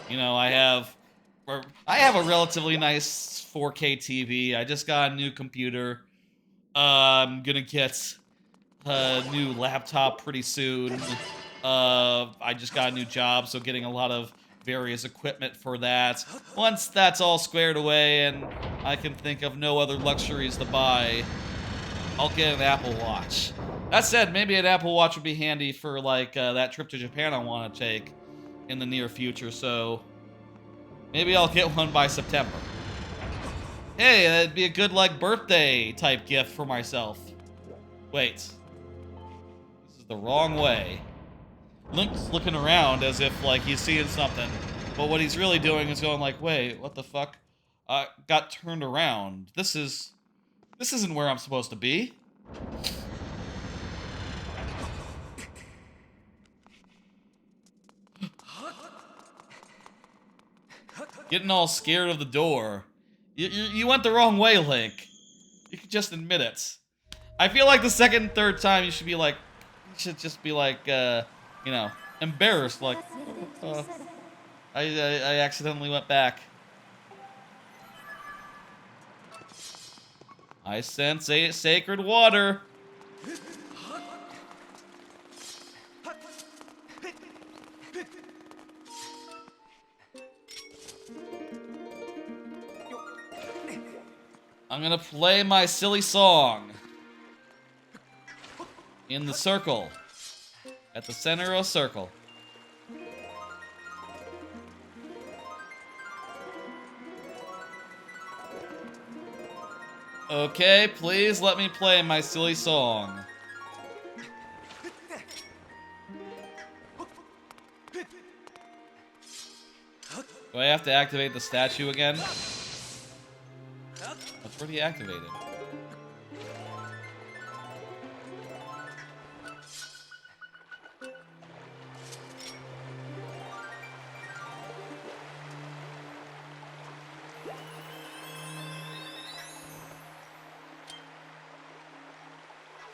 you know, I have a relatively nice 4K TV. I just got a new computer. I'm gonna get a new laptop pretty soon. I just got a new job, so getting a lot of various equipment for that. Once that's all squared away and I can think of no other luxuries to buy, I'll get an Apple Watch. That said, maybe an Apple Watch would be handy for like that trip to Japan I want to take in the near future, so maybe I'll get one by September. Hey, that'd be a good like birthday type gift for myself. Wait. This is the wrong way. Link's looking around as if like he's seeing something, but what he's really doing is going like, wait, what the fuck? Got turned around. This isn't where I'm supposed to be. Getting all scared of the door. You went the wrong way, Link. You could just admit it. I feel like the second and third time you should just be like, you know, embarrassed, like, I accidentally went back. I sense a sacred water. I'm gonna play my silly song in the circle, at the center of a circle. Okay, please let me play my silly song. Do I have to activate the statue again? That's already activated.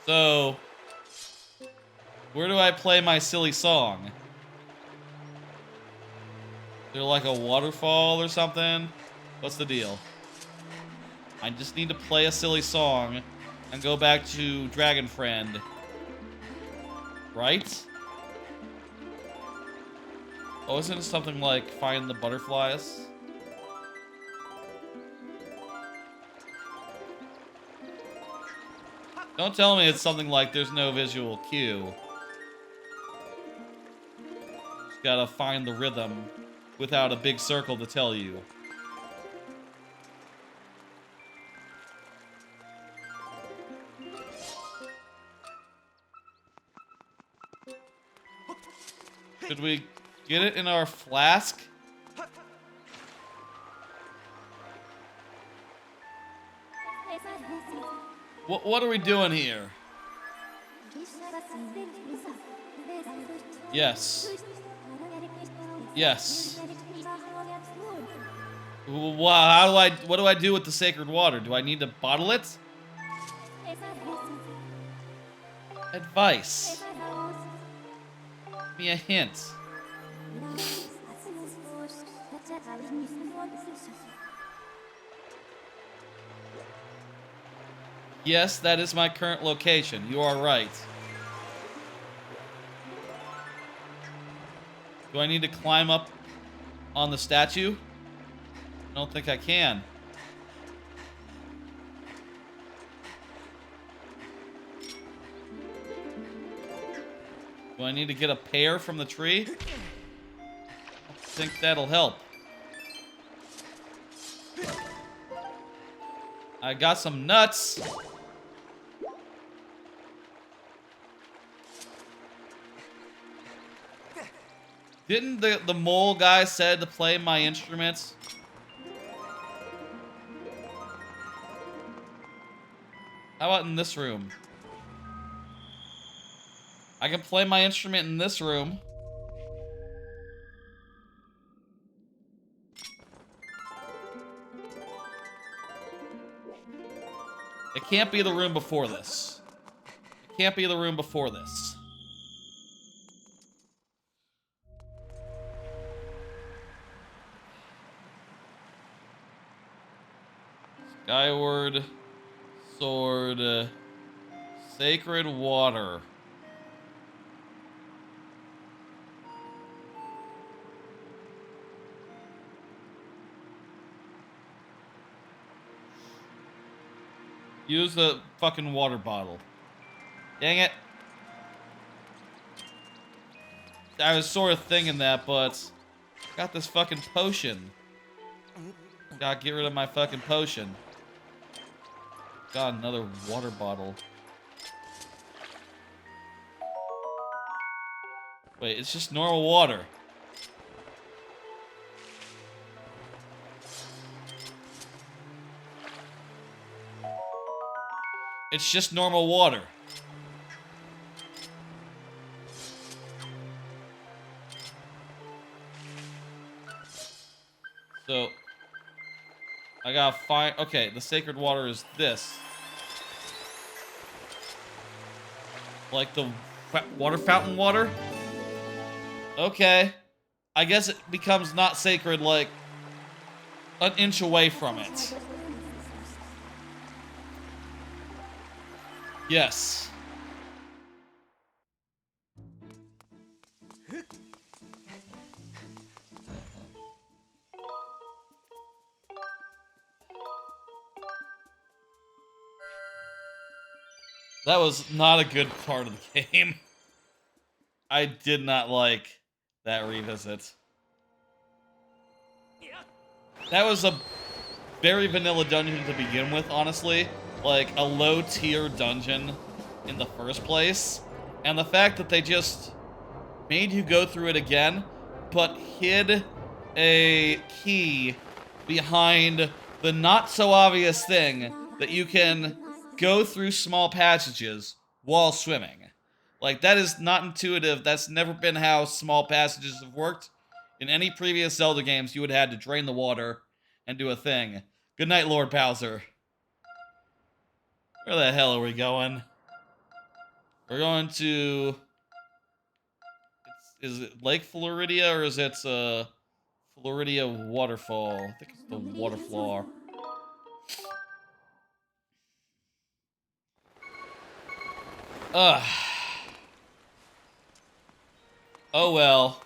So, where do I play my silly song? Is there like a waterfall or something? What's the deal? I just need to play a silly song and go back to Dragon Friend. Right? Oh, isn't it something like find the butterflies? Don't tell me it's something like there's no visual cue. Just gotta find the rhythm without a big circle to tell you. Should we get it in our flask? What are we doing here? Yes. Yes. Wow, what do I do with the sacred water? Do I need to bottle it? Advice. Give me a hint. Yes, that is my current location. You are right. Do I need to climb up on the statue? I don't think I can. Do I need to get a pear from the tree? I think that'll help. I got some nuts. Didn't the mole guy said to play my instruments? How about in this room? I can play my instrument in this room. It can't be the room before this. It can't be the room before this. Skyward Sword, sacred water. Use the fucking water bottle. Dang it. I was sort of thinking that, but I got this fucking potion. Gotta get rid of my fucking potion. Got another water bottle. Wait, it's just normal water. It's just normal water. So, I gotta find... Okay, the sacred water is this. Like the water fountain water? Okay. I guess it becomes not sacred like an inch away from it. Yes. That was not a good part of the game. I did not like that revisit. That was a very vanilla dungeon to begin with, honestly. Like, a low-tier dungeon in the first place. And the fact that they just made you go through it again, but hid a key behind the not-so-obvious thing that you can go through small passages while swimming. Like, that is not intuitive. That's never been how small passages have worked. In any previous Zelda games, you would have had to drain the water and do a thing. Good night, Lord Bowser. Where the hell are we going? We're going to... Is it Lake Floridia or is it Floridia Waterfall? I think it's the Waterfall. Ugh. Oh well.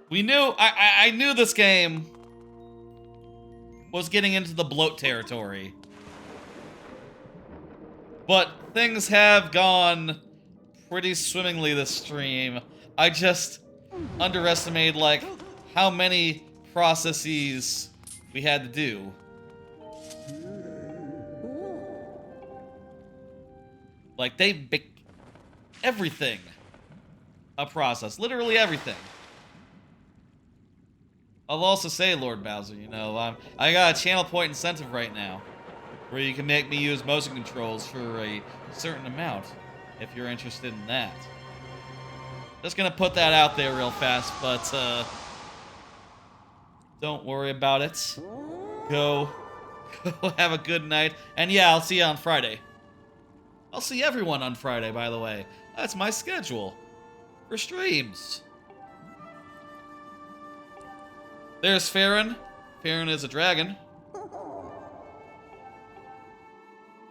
We knew... I knew this game was getting into the bloat territory. But things have gone pretty swimmingly this stream. I just underestimated, like, how many processes we had to do. Like, they make everything a process. Literally everything. I'll also say, Lord Bowser, you know, I got a channel point incentive right now, where you can make me use motion controls for a certain amount, if you're interested in that. Just gonna put that out there real fast, but, Don't worry about it. Go have a good night. And yeah, I'll see you on Friday. I'll see everyone on Friday, by the way. That's my schedule for streams. There's Faron. Faron is a dragon.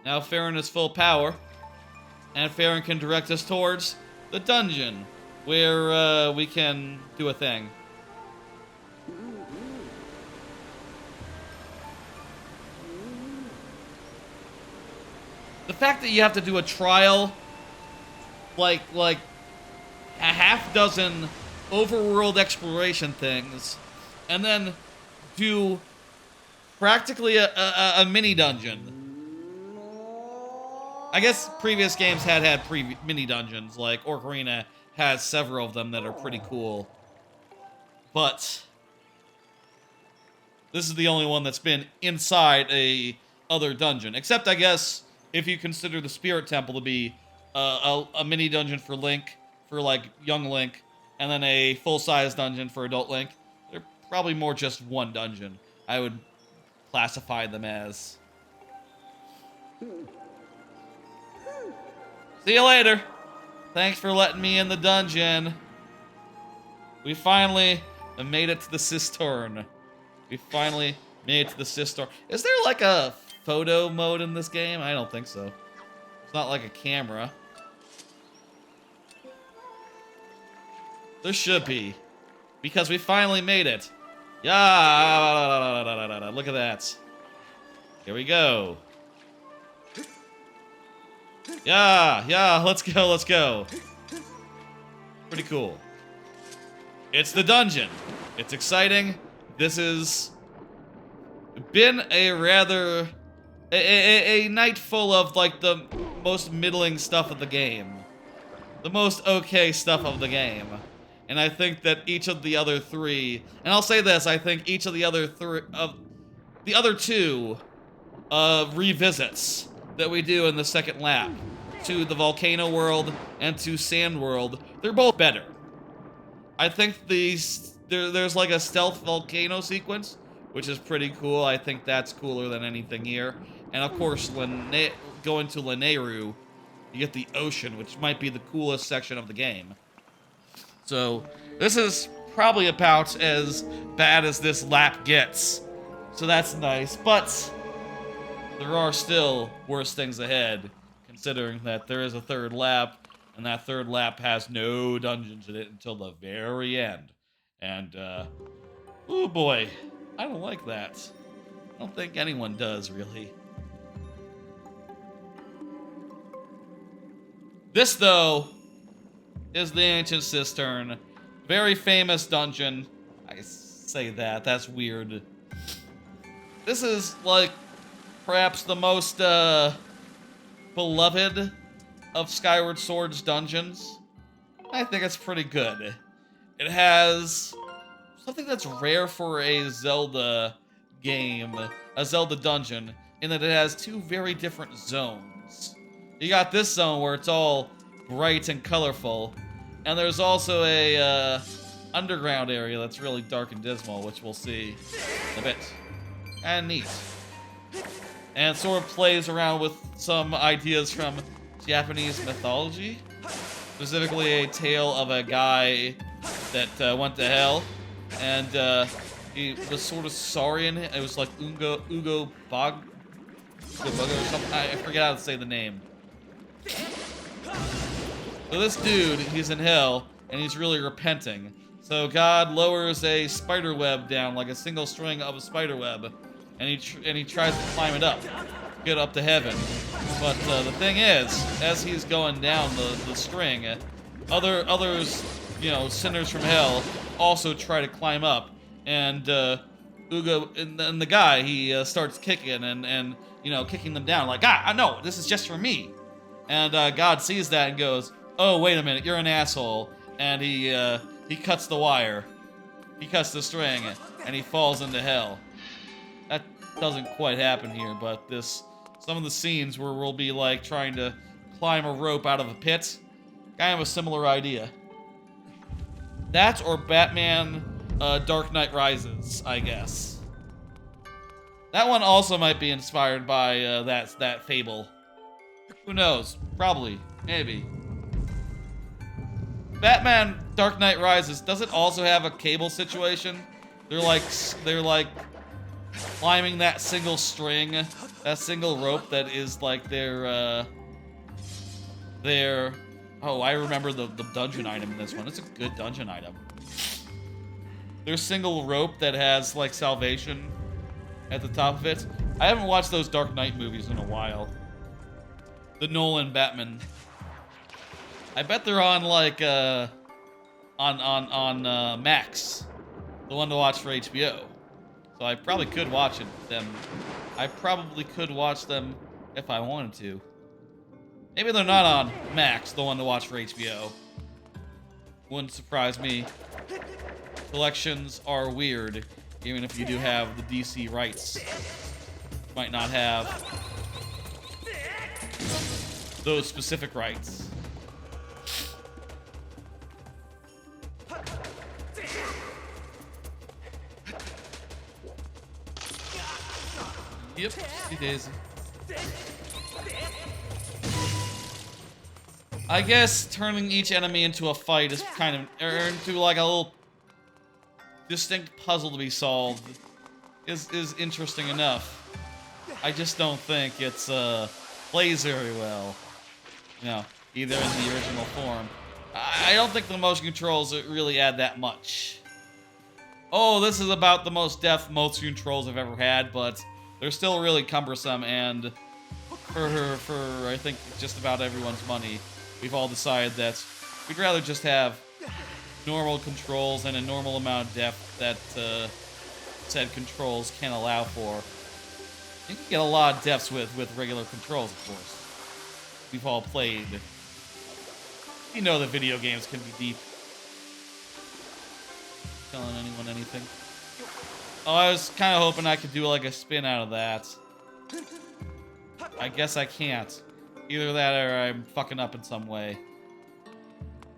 Now Faron is full power. And Faron can direct us towards the dungeon, where we can do a thing. The fact that you have to do a trial, like a half dozen overworld exploration things, and then do practically a mini dungeon. I guess previous games had mini dungeons, like Ocarina has several of them that are pretty cool. But this is the only one that's been inside a other dungeon. Except, I guess, if you consider the Spirit Temple to be a mini dungeon for Link, for like young Link, and then a full-size dungeon for adult Link. They're probably more just one dungeon, I would classify them as. See you later. Thanks for letting me in the dungeon. We finally made it to the Cistern. We finally made it to the Cistern. Is there like a photo mode in this game? I don't think so. It's not like a camera. There should be. Because we finally made it. Yeah. Look at that. Here we go. Yeah, let's go. Pretty cool. It's the dungeon. It's exciting. This has been a rather... a night full of, like, the most middling stuff of the game. The most okay stuff of the game. And I think that each of the other three... And I'll say this, I think each of the other the other two revisits that we do in the second lap to the Volcano World and to Sand World, they're both better. I think there's like a stealth volcano sequence, which is pretty cool. I think that's cooler than anything here. And of course, going to Lanayru, you get the ocean, which might be the coolest section of the game. So this is probably about as bad as this lap gets. So that's nice, but there are still worse things ahead, considering that there is a third lap, and that third lap has no dungeons in it until the very end. And, oh boy, I don't like that. I don't think anyone does, really. This, though, is the Ancient Cistern. Very famous dungeon. I say that, that's weird. This is, like, perhaps the most, beloved of Skyward Sword's dungeons. I think it's pretty good. It has something that's rare for a Zelda game, a Zelda dungeon, in that it has two very different zones. You got this zone where it's all bright and colorful, and there's also a underground area that's really dark and dismal, which we'll see in a bit. And neat. And it sort of plays around with some ideas from Japanese mythology. Specifically a tale of a guy that went to hell. And he was sort of Saurian. It was like Ugo Bog or something. I forget how to say the name. So this dude, he's in hell, and he's really repenting. So God lowers a spider web down, like a single string of a spider web, and he tries to climb it up, get up to heaven. But the thing is, as he's going down the string, others, you know, sinners from hell, also try to climb up. And Ugo and the guy, he starts kicking and you know, kicking them down, like, I know, this is just for me. And God sees that and goes, oh, wait a minute, you're an asshole. And he cuts the wire. He cuts the string, and he falls into hell. That doesn't quite happen here, but some of the scenes where we'll be like trying to climb a rope out of a pit, kind of a similar idea. That or Batman Dark Knight Rises, I guess. That one also might be inspired by that fable. Who knows? Probably. Maybe. Batman Dark Knight Rises, does it also have a cable situation? They're like climbing that single string, that single rope that is like their oh, I remember the dungeon item in this one. It's a good dungeon item. There's single rope that has like salvation at the top of it. I haven't watched those Dark Knight movies in a while. The Nolan Batman. I bet they're on like on Max, the one to watch for HBO. So I probably could watch them. I probably could watch them if I wanted to. Maybe they're not on Max, the one to watch for HBO. Wouldn't surprise me. Collections are weird, even if you do have the DC rights. Might not have those specific rights. Yep, it is. I guess turning each enemy into a fight is kind of, or into like a little distinct puzzle to be solved is interesting enough. I just don't think it's plays very well, you know, either in the original form. I don't think the motion controls really add that much. Oh, this is about the most depth motion controls I've ever had, but they're still really cumbersome, and for I think just about everyone's money, we've all decided that we'd rather just have normal controls and a normal amount of depth that said controls can allow for. You can get a lot of depths with regular controls, of course. We've all played. You know that video games can be deep. Telling anyone anything. Oh, I was kind of hoping I could do like a spin out of that. I guess I can't. Either that or I'm fucking up in some way.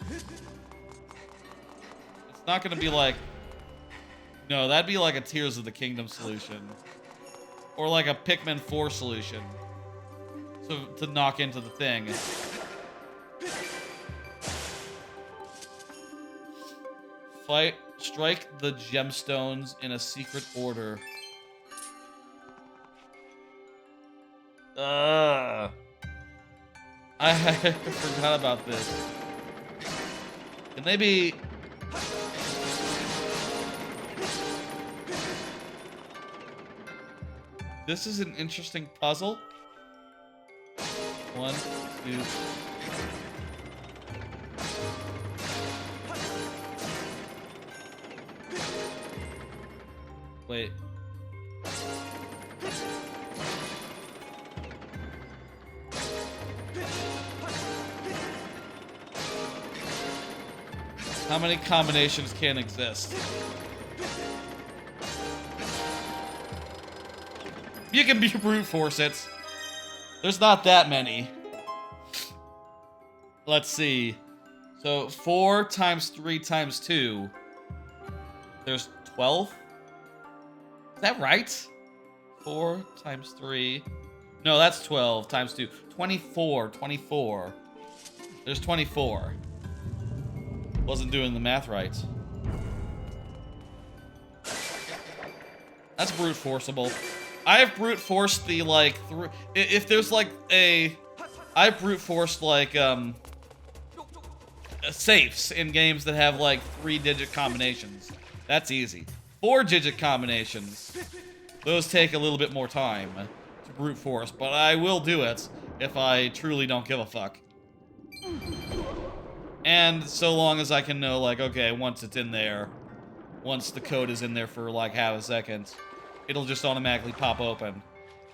It's not gonna be like... No, that'd be like a Tears of the Kingdom solution. Or like a Pikmin 4 solution. So, to knock into the thing. Strike the gemstones in a secret order. I forgot about this. And maybe... This is an interesting puzzle. 1, 2... Wait. How many combinations can exist? You can brute force it. There's not that many. Let's see. So 4 times 3 times 2. There's 12? Is that right? 4 times 3. No, that's 12 times 2. 24. 24. There's 24. Wasn't doing the math right. That's brute forceable. I have brute forced the like if there's like I brute forced like safes in games that have like 3-digit combinations. That's easy. 4-digit combinations, those take a little bit more time to brute force, but I will do it if I truly don't give a fuck. And so long as I can know, like, okay, once it's in there, once the code is in there for like half a second, it'll just automatically pop open.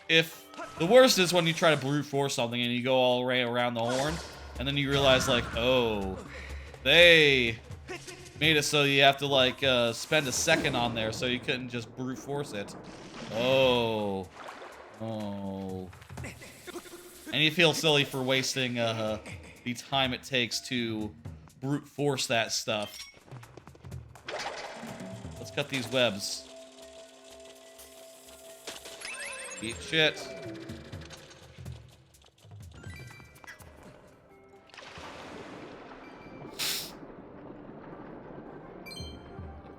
If the worst is when you try to brute force something and you go all the way around the horn, and then you realize, like, oh, they made it so you have to like spend a second on there, so you couldn't just brute force it. Oh, and you feel silly for wasting the time it takes to brute force that stuff. Let's cut these webs. Eat shit.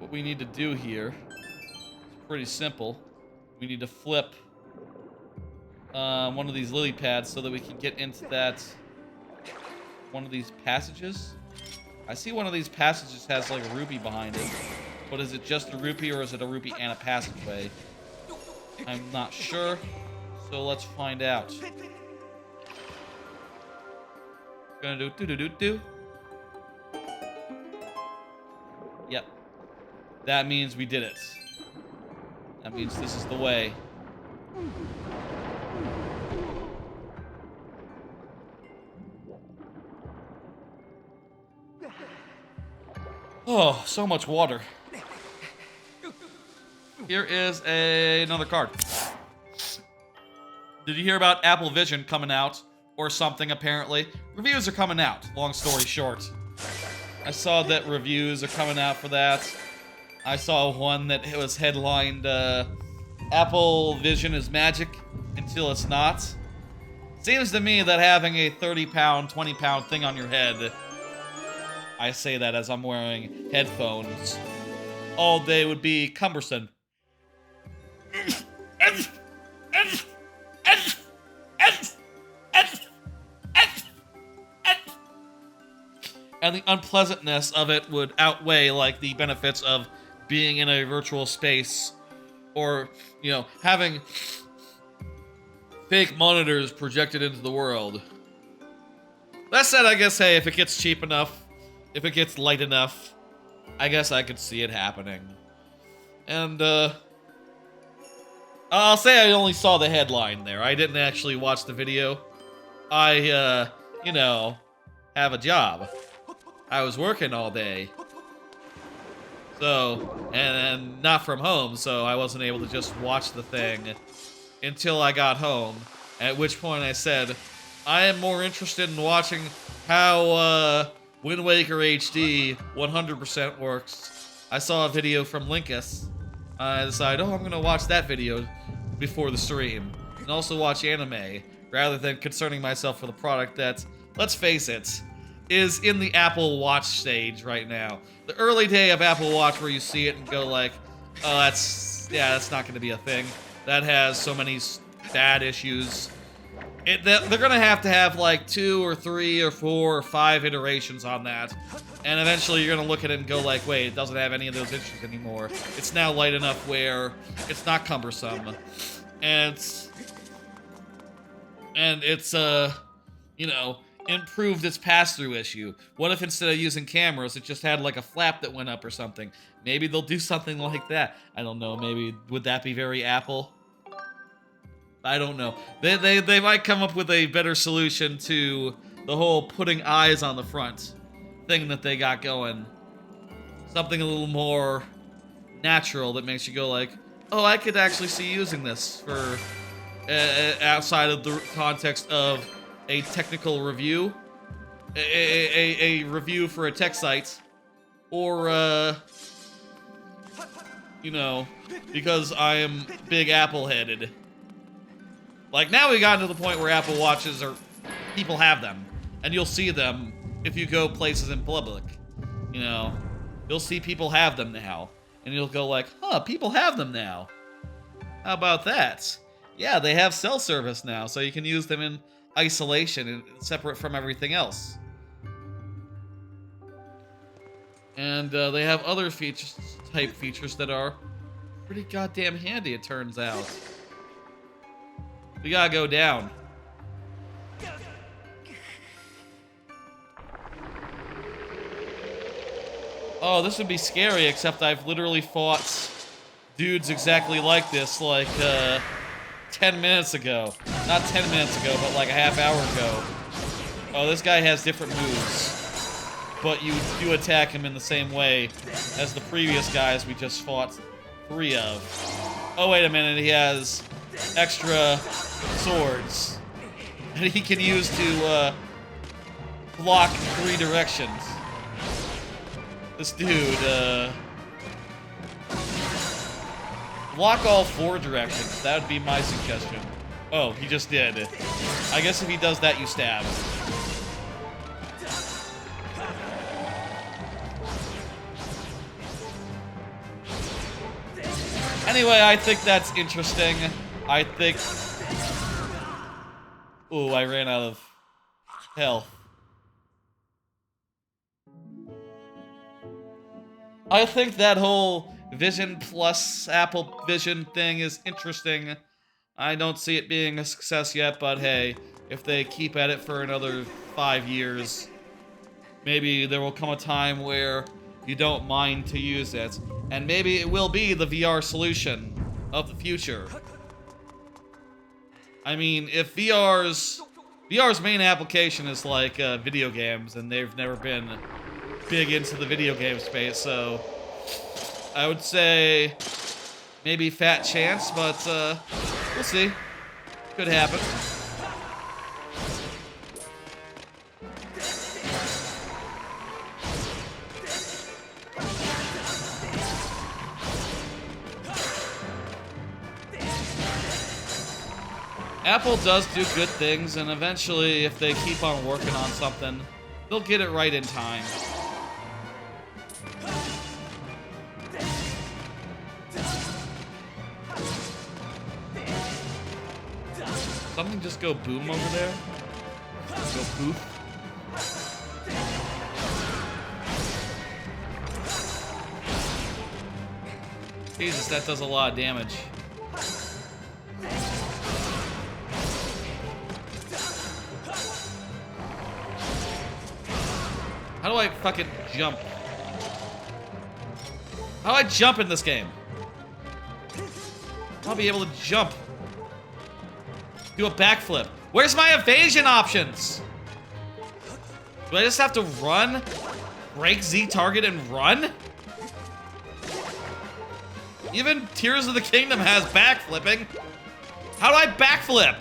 What we need to do here is pretty simple. We need to flip one of these lily pads so that we can get into that one of these passages. I see one of these passages has like a rupee behind it, but is it just a rupee or is it a rupee and a passageway? I'm not sure, so let's find out. Gonna do. Yep. That means we did it. That means this is the way. Oh, so much water. Here is another card. Did you hear about Apple Vision coming out or something, apparently? Reviews are coming out, long story short. I saw that reviews are coming out for that. I saw one that was headlined, Apple Vision is magic until it's not. Seems to me that having a 30-pound, 20-pound thing on your head, I say that as I'm wearing headphones, all day would be cumbersome. And the unpleasantness of it would outweigh, like, the benefits of being in a virtual space or, you know, having fake monitors projected into the world. That said, I guess, hey, if it gets cheap enough, if it gets light enough, I guess I could see it happening. And, I'll say I only saw the headline there. I didn't actually watch the video. I, you know, have a job. I was working all day. So, and not from home, so I wasn't able to just watch the thing until I got home. At which point I said, I am more interested in watching how, Wind Waker HD 100% works. I saw a video from Linkus. I decided, oh, I'm gonna watch that video before the stream. And also watch anime, rather than concerning myself with a product that, let's face it, is in the Apple Watch stage right now. The early day of Apple Watch where you see it and go like, oh, that's not gonna be a thing. That has so many bad issues. They're gonna have like 2 or 3 or 4 or 5 iterations on that. And eventually you're gonna look at it and go like, wait, it doesn't have any of those issues anymore. It's now light enough where it's not cumbersome. And it's you know, improved its pass-through issue. What if instead of using cameras, it just had like a flap that went up or something? Maybe they'll do something like that. I don't know, maybe, would that be very Apple? I don't know. They might come up with a better solution to the whole putting eyes on the front thing that they got going. Something a little more natural that makes you go like, oh, I could actually see using this for outside of the context of a technical review, a review for a tech site, or you know, because I am big Apple-headed. Like, now we got to the point where Apple Watches are, people have them, and you'll see them if you go places in public. You know, you'll see people have them now, and you'll go like, huh, people have them now. How about that? Yeah, they have cell service now, so you can use them in isolation and separate from everything else. And they have other type features that are pretty goddamn handy, it turns out. We gotta go down. Oh, this would be scary, except I've literally fought dudes exactly like this, like, 10 minutes ago. Not 10 minutes ago, but like a half hour ago. Oh, this guy has different moves. But you do attack him in the same way as the previous guys we just fought 3 of. Oh, wait a minute, he has extra swords that he can use to block in 3 directions. This dude, block all 4 directions. That would be my suggestion. Oh, he just did. I guess if he does that, you stab. Anyway, I think that's interesting. I think... Ooh, I ran out of health. I think that whole Vision plus Apple Vision thing is interesting. I don't see it being a success yet, but hey, if they keep at it for another 5 years, maybe there will come a time where you don't mind to use it. And maybe it will be the VR solution of the future. I mean, if VR's main application is like video games, and they've never been big into the video game space, so I would say maybe fat chance, but we'll see. Could happen. Apple does do good things, and eventually, if they keep on working on something, they'll get it right in time. Something just go boom over there? Go poof? Jesus, that does a lot of damage. How do I fucking jump? How do I jump in this game? I'll be able to jump. Do a backflip. Where's my evasion options? Do I just have to run? Break Z target and run? Even Tears of the Kingdom has backflipping. How do I backflip?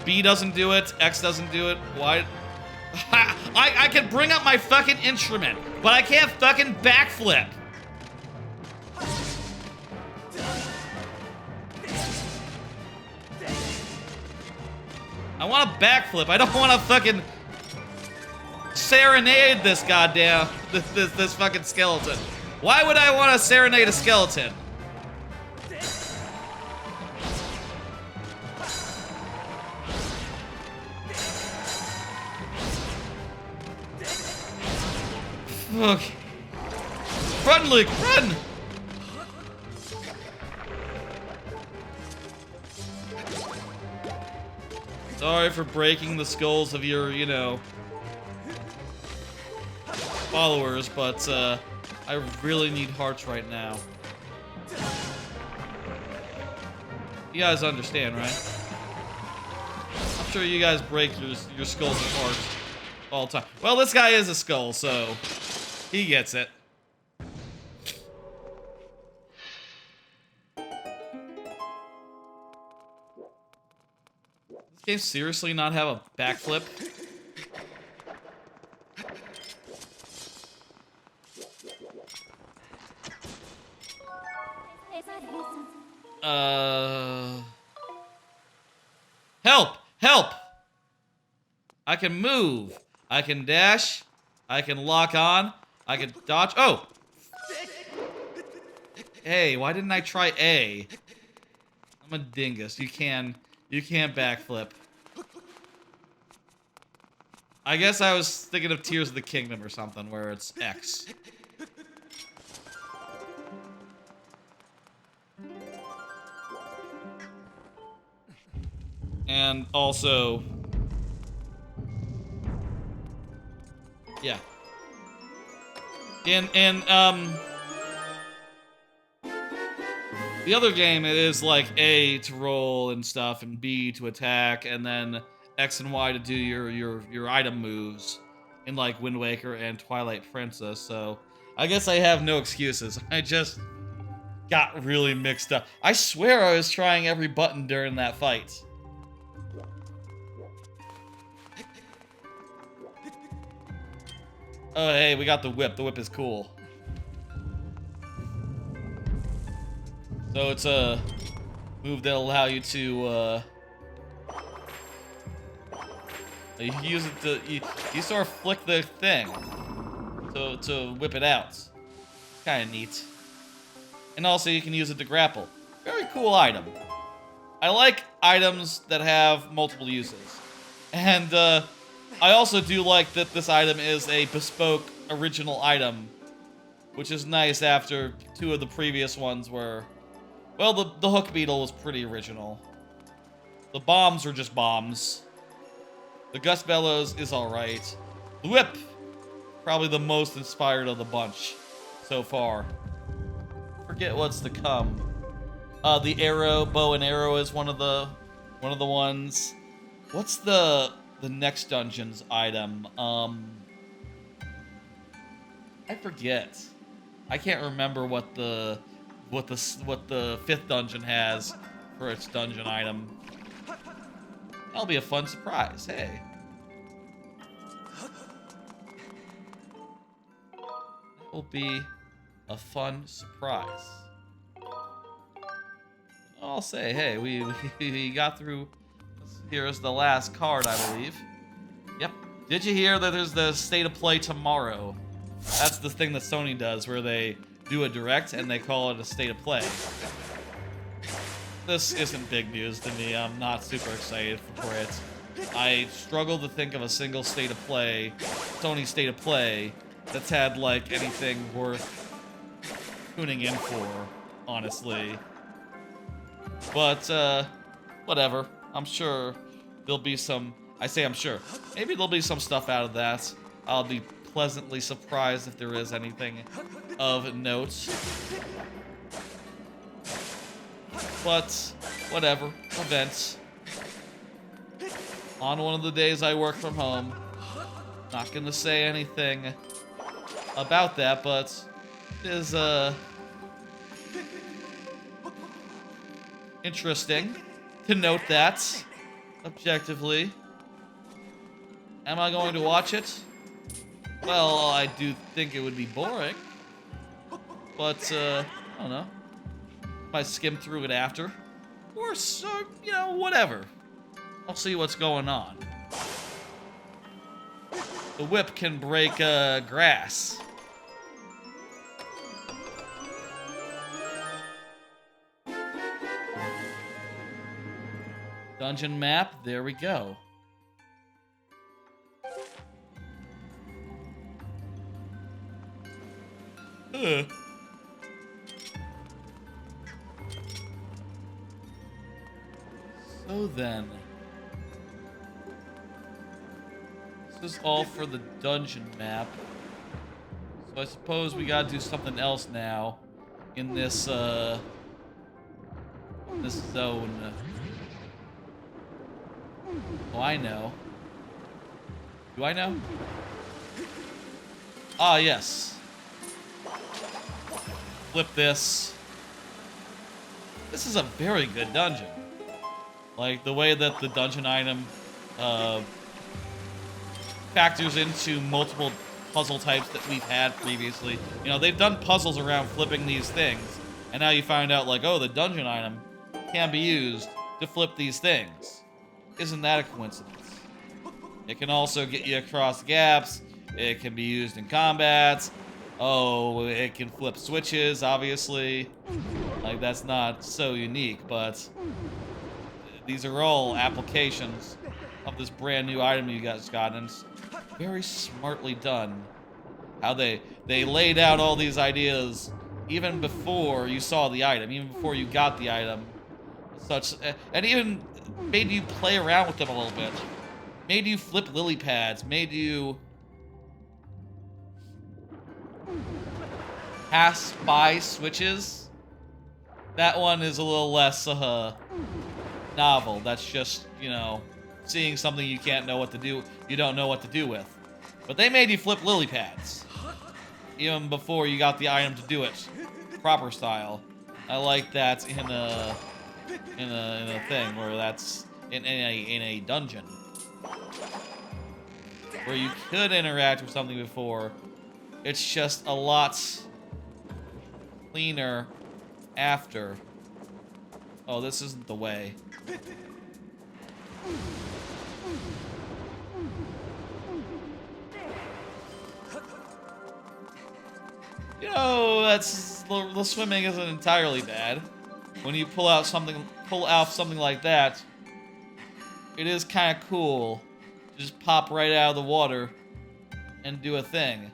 B doesn't do it, X doesn't do it, why? I can bring up my fucking instrument, but I can't fucking backflip. I want to backflip. I don't want to fucking serenade this goddamn this fucking skeleton. Why would I want to serenade a skeleton? Okay. Run, Luke, run! Sorry for breaking the skulls of your, you know, followers, but I really need hearts right now. You guys understand, right? I'm sure you guys break your skulls and hearts all the time. Well, this guy is a skull, so he gets it. Does this game seriously not have a backflip? Help! Help! I can move. I can dash. I can lock on. I can dodge. Oh! Hey, why didn't I try A? I'm a dingus. You can't backflip. I guess I was thinking of Tears of the Kingdom or something where it's X. And also, yeah. In the other game, it is like A to roll and stuff, and B to attack, and then X and Y to do your item moves in like Wind Waker and Twilight Princess. So I guess I have no excuses. I just got really mixed up. I swear I was trying every button during that fight. Oh, hey, we got the whip. The whip is cool. So it's a move that'll allow you to, you can use it to, you sort of flick the thing to whip it out. It's kind of neat. And also you can use it to grapple. Very cool item. I like items that have multiple uses. And I also do like that this item is a bespoke original item, which is nice after 2 of the previous ones were, well, the hook beetle was pretty original. The bombs were just bombs. The gust bellows is alright. The whip, probably the most inspired of the bunch so far. Forget what's to come. The arrow, bow and arrow is one of the ones. What's the next dungeon's item? I forget. I can't remember what the 5th dungeon has for its dungeon item. That'll be a fun surprise. Hey. That will be a fun surprise. I'll say, hey, we got through. Here's the last card, I believe. Yep. Did you hear that there's the state of play tomorrow? That's the thing that Sony does, where they do a direct and they call it a state of play. This isn't big news to me. I'm not super excited for it. I struggle to think of a single state of play, Sony state of play, that's had like anything worth tuning in for, honestly. But whatever. I'm sure there'll be some. I say I'm sure. Maybe there'll be some stuff out of that. I'll be pleasantly surprised if there is anything of note. But whatever. Events. On one of the days I work from home. Not gonna say anything about that, but it is interesting to note that objectively. Am I going to watch it? Well, I do think it would be boring, but I don't know. Might skim through it after, or so, you know, whatever. I'll see what's going on. The whip can break grass. Dungeon map, there we go. So then, this is all for the dungeon map. So I suppose we gotta do something else now in this zone. Oh, I know. Do I know? Ah, yes. Flip this. This is a very good dungeon. Like, the way that the dungeon item factors into multiple puzzle types that we've had previously. You know, they've done puzzles around flipping these things, and now you find out, like, oh, the dungeon item can be used to flip these things. Isn't that a coincidence? It can also get you across gaps. It can be used in combat. Oh, it can flip switches, obviously. Like, that's not so unique, but these are all applications of this brand new item you guys got, and it's very smartly done. How they laid out all these ideas even before you saw the item, even before you got the item. And even made you play around with them a little bit. Made you flip lily pads. Made you pass by switches. That one is a little less novel. That's just, you know, seeing something you can't know what to do. You don't know what to do with. But they made you flip lily pads even before you got the item to do it proper style. I like that in a thing where that's in a dungeon. where you could interact with something before. It's just a lot cleaner after. Oh, this isn't the way. You know, the swimming isn't entirely bad. When you pull off something like that, it is kind of cool to just pop right out of the water and do a thing.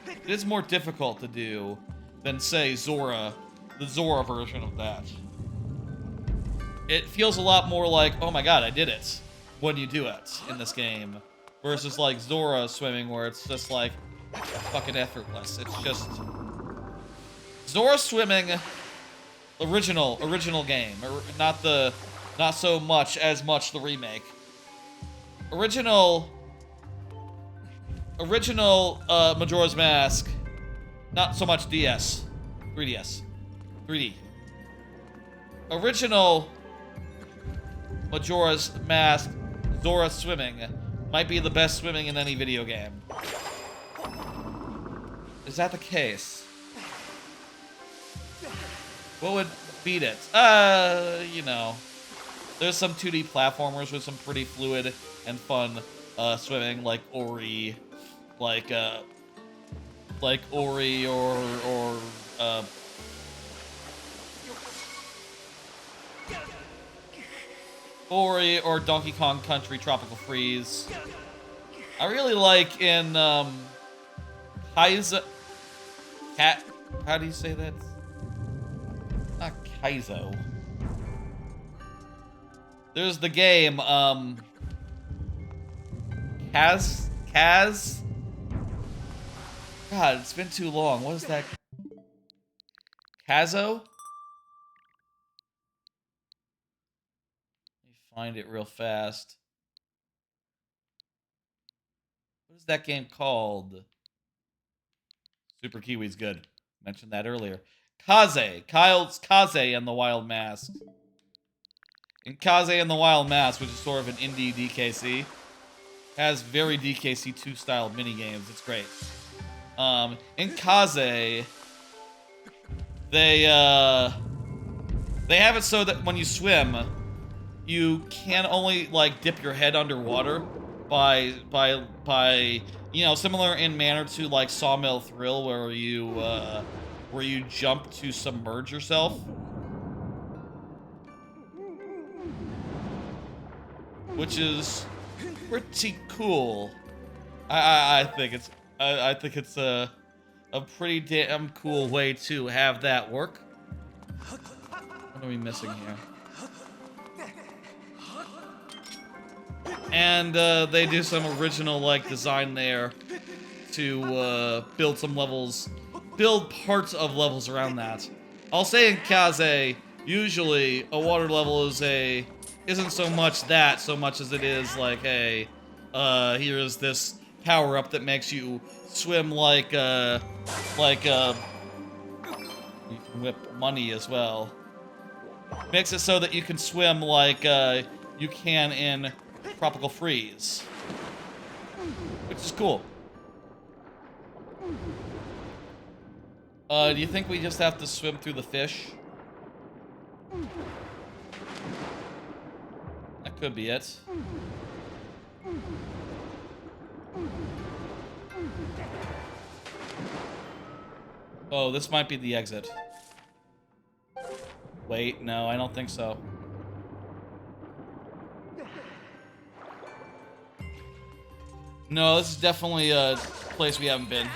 It is more difficult to do than, say, Zora, the Zora version of that. It feels a lot more like, oh my god, I did it, when you do it in this game. Versus like Zora swimming, where it's just like fucking effortless. It's just Zora swimming, original game, or not so much as much the remake. Original Majora's Mask, not so much DS, 3DS, 3D. Original Majora's Mask, Zora swimming might be the best swimming in any video game. Is that the case? What would beat it? You know, there's some 2D platformers with some pretty fluid and fun swimming, like Ori, like Ori or Ori or Donkey Kong Country Tropical Freeze. I really like in Kaizo. How do you say that? Not Kaizo. There's the game, Kaz? God, it's been too long. What is that? Kazo? Let me find it real fast. What is that game called? Super Kiwi's good. Mentioned that earlier. Kyle's Kaze and the Wild Mask. In Kaze and the Wild Mask, which is sort of an indie DKC, has very DKC 2 style minigames. It's great. In Kaze, they have it so that when you swim, you can only like dip your head underwater by you know, similar in manner to like Sawmill Thrill, where you jump to submerge yourself. Which is pretty cool. I think it's a pretty damn cool way to have that work. What are we missing here? And they do some original like design there to build some levels, build parts of levels around that. I'll say in Kaze, usually a water level isn't so much that, so much as it is like, hey, here's this power-up that makes you swim like you can whip money as well. Makes it so that you can swim like you can in Tropical Freeze, which is cool. Do you think we just have to swim through the fish? That could be it. Oh, this might be the exit. Wait, no, I don't think so. No, this is definitely a place we haven't been.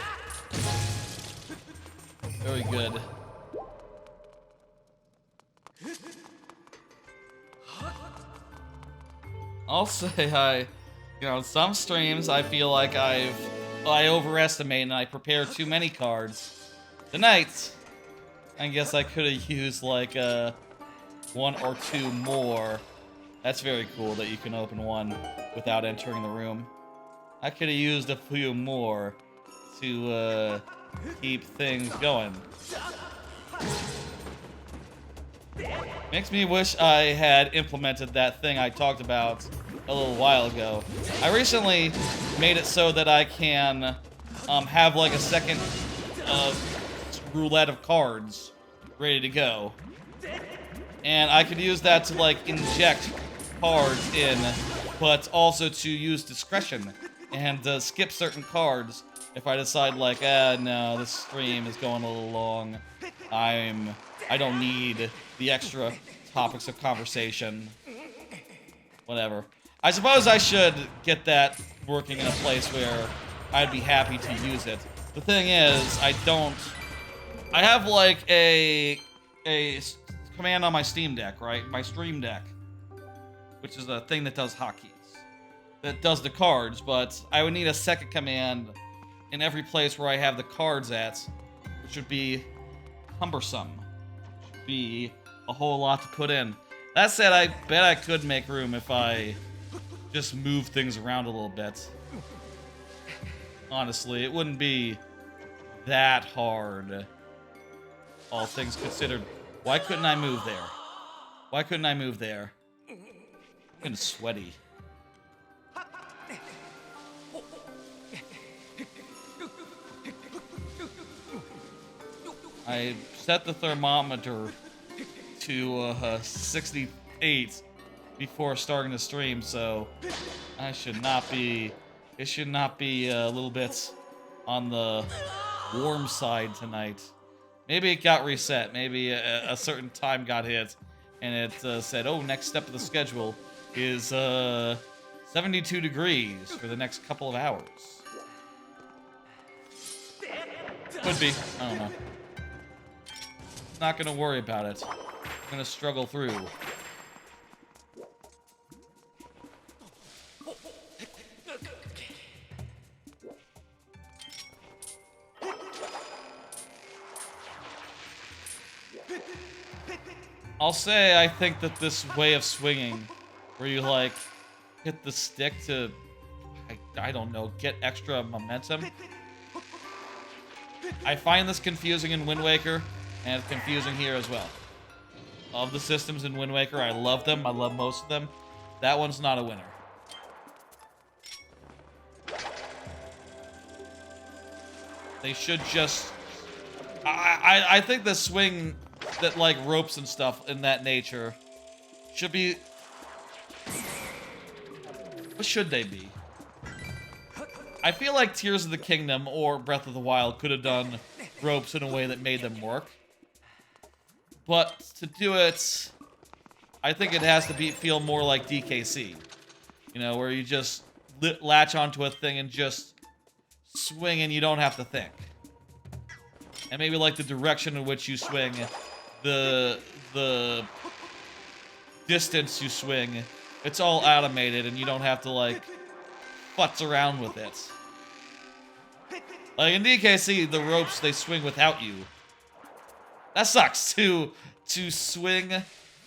Very good. I'll say you know, some streams I feel like I overestimate and I prepare too many cards. Tonight, I guess I could have used like one or two more. That's very cool that you can open one without entering the room. I could have used a few more to keep things going. Makes me wish I had implemented that thing I talked about a little while ago. I recently made it so that I can have like a second roulette of cards ready to go. And I could use that to like inject cards in, but also to use discretion and skip certain cards if I decide like, no, this stream is going a little long. I don't need the extra topics of conversation. Whatever. I suppose I should get that working in a place where I'd be happy to use it. The thing is, I have like a command on my Steam Deck, right? My Stream Deck, which is a thing that does hotkeys, that does the cards, but I would need a second command in every place where I have the cards at, which would be cumbersome. Should be a whole lot to put in. That said, I bet I could make room if I just move things around a little bit. Honestly, it wouldn't be that hard, all things considered. Why couldn't I move there? Why couldn't I move there? I'm getting sweaty. I set the thermometer to 68 before starting the stream, so I should not be. It should not be a little bit on the warm side tonight. Maybe it got reset. Maybe a certain time got hit, and it said, "Oh, next step of the schedule is 72 degrees for the next couple of hours." Could be. I don't know. Not gonna worry about it. I'm gonna struggle through. I'll say I think that this way of swinging, where you like hit the stick to, I don't know, get extra momentum. I find this confusing in Wind Waker, and it's confusing here as well. Of the systems in Wind Waker, I love them. I love most of them. That one's not a winner. They should just... I think the swing that, like, ropes and stuff in that nature should be... What should they be? I feel like Tears of the Kingdom or Breath of the Wild could have done ropes in a way that made them work. But to do it, I think it has to feel more like DKC. You know, where you just latch onto a thing and just swing and you don't have to think. And maybe like the direction in which you swing, the distance you swing, it's all automated and you don't have to like futz around with it. Like in DKC, the ropes, they swing without you. That sucks, to swing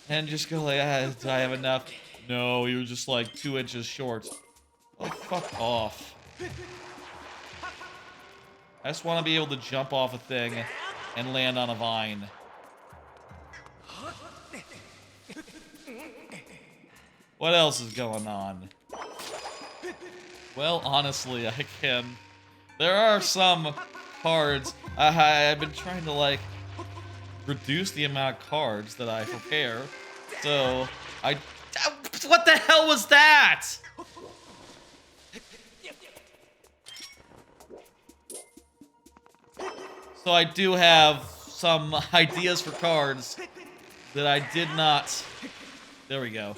and just go like, do I have enough? No, you're just like 2 inches short. Oh, fuck off. I just want to be able to jump off a thing and land on a vine. What else is going on? Well, honestly, I can... There are some cards. I've been trying to, like, reduce the amount of cards that I prepare. So, what the hell was that? So I do have some ideas for cards that I did not... There we go.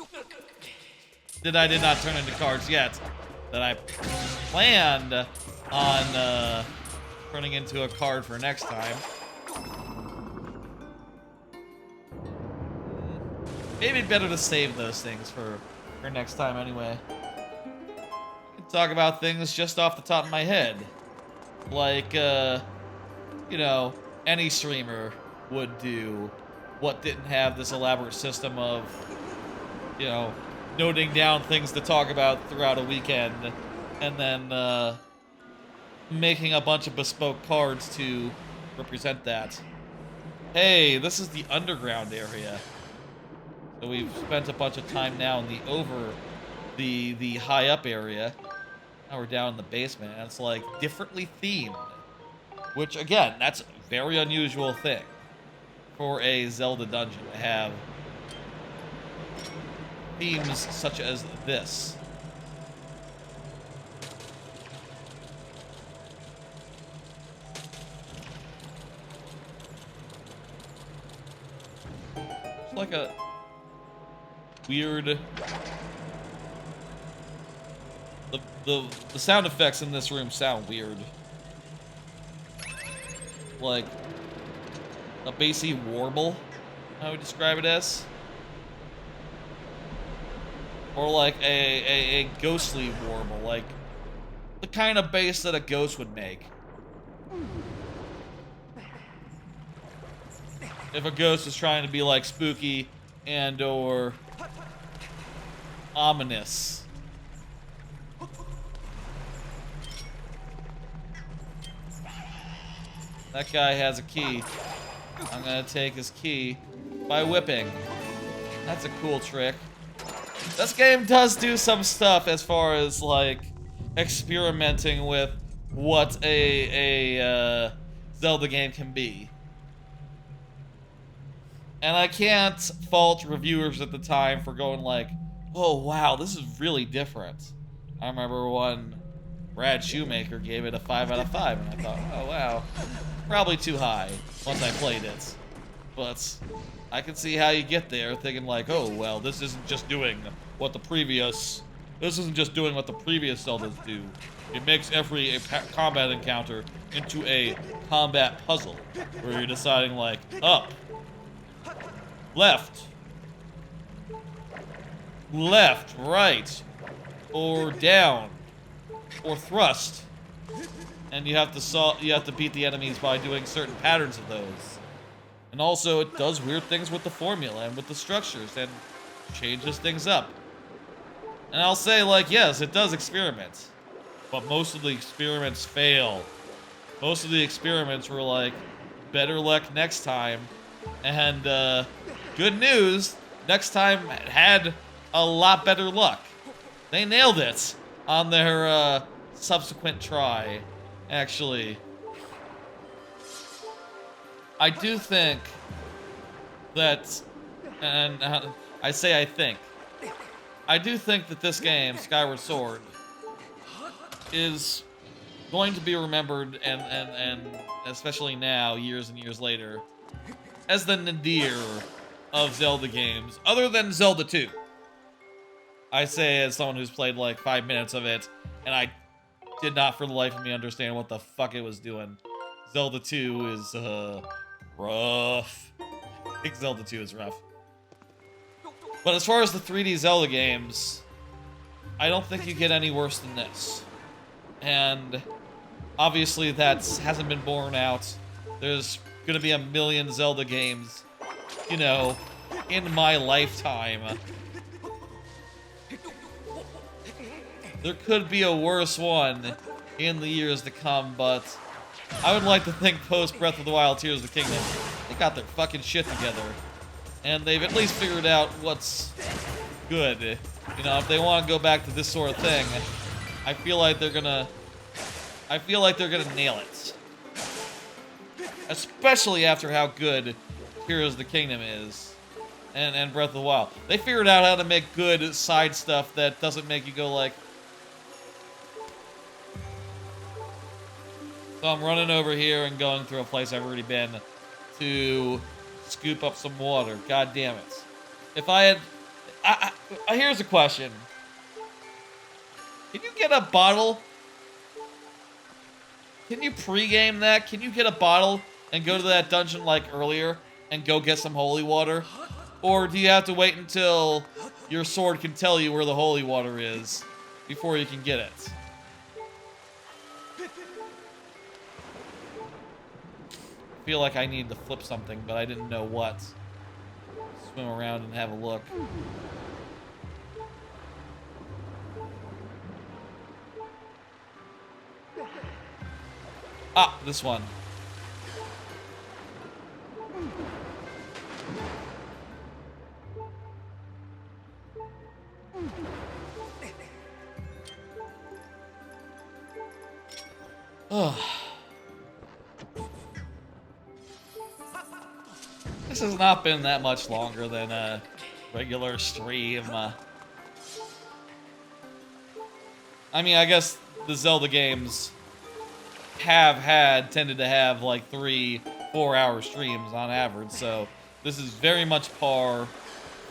That I did not turn into cards yet. That I planned on turning into a card for next time. Maybe better to save those things for next time anyway. I can talk about things just off the top of my head. Like, you know, any streamer would do what didn't have this elaborate system of, you know, noting down things to talk about throughout a weekend and then making a bunch of bespoke cards to represent that. Hey, this is the underground area. So we've spent a bunch of time now in the the high up area. Now we're down in the basement, and it's like differently themed. Which again, that's a very unusual thing for a Zelda dungeon to have themes such as this. It's like a weird... The sound effects in this room sound weird. Like a bassy warble, I would describe it as. Or like a ghostly warble, like the kind of bass that a ghost would make. If a ghost is trying to be like spooky and or ominous. That guy has a key. I'm gonna take his key by whipping. That's a cool trick. This game does do some stuff as far as like experimenting with what a Zelda game can be. And I can't fault reviewers at the time for going like, oh wow, this is really different. I remember when Brad Shoemaker gave it a 5 out of 5, and I thought, oh wow, probably too high once I played it. But I can see how you get there thinking like, oh well, this isn't just doing what the previous Zeldas do. It makes every combat encounter into a combat puzzle where you're deciding like up, left, right, or down, or thrust, and you have to beat the enemies by doing certain patterns of those. And also, it does weird things with the formula and with the structures and changes things up. And I'll say, like, yes, it does experiment, but most of the experiments fail. Most of the experiments were like, better luck next time. And good news, next time had a lot better luck. They nailed it on their subsequent try, actually. I do think that, and I say I think, I do think that this game, Skyward Sword, is going to be remembered, and especially now, years and years later, as the nadir of Zelda games, other than Zelda 2. I say as someone who's played like 5 minutes of it, and I did not for the life of me understand what the fuck it was doing. Zelda 2 is rough. I think Zelda 2 is rough. But as far as the 3D Zelda games, I don't think you get any worse than this. And obviously that hasn't been borne out. There's gonna be a million Zelda games, you know, in my lifetime. There could be a worse one in the years to come, but I would like to think post Breath of the Wild Tears of the Kingdom, they got their fucking shit together. And they've at least figured out what's good. You know, if they want to go back to this sort of thing, I feel like they're gonna nail it. Especially after how good Tears of the Kingdom is. And Breath of the Wild. They figured out how to make good side stuff that doesn't make you go like... So I'm running over here and going through a place I've already been to scoop up some water. God damn it. If I had... here's a question. Can you get a bottle? Can you pre-game that? Can you get a bottle and go to that dungeon like earlier and go get some holy water? Or do you have to wait until your sword can tell you where the holy water is before you can get it? I feel like I need to flip something, but I didn't know what. Swim around and have a look. Ah, this one. This has not been that much longer than a regular stream. I mean, I guess the Zelda games tended to have like 3-4 hour streams on average, so this is very much par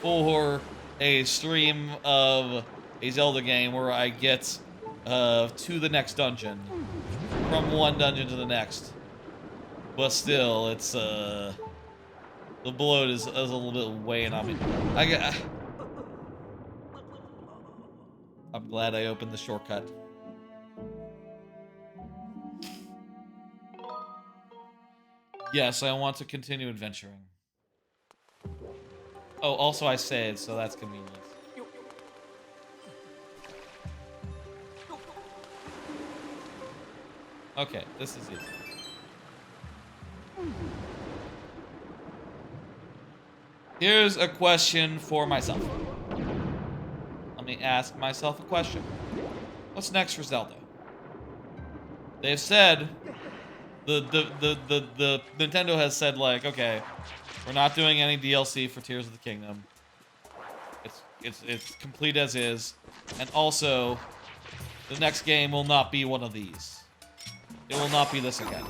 for a stream of a Zelda game where I get to the next dungeon, from one dungeon to the next. But still, it's the bloat is a little bit weighing on me. I'm glad I opened the shortcut. Yes, I want to continue adventuring. Oh, also I saved, so that's convenient. Okay, this is easy. Here's a question for myself. Let me ask myself a question. What's next for Zelda? They've said, the Nintendo has said, like, okay, we're not doing any DLC for Tears of the Kingdom. It's complete as is, and also, the next game will not be one of these. It will not be this again.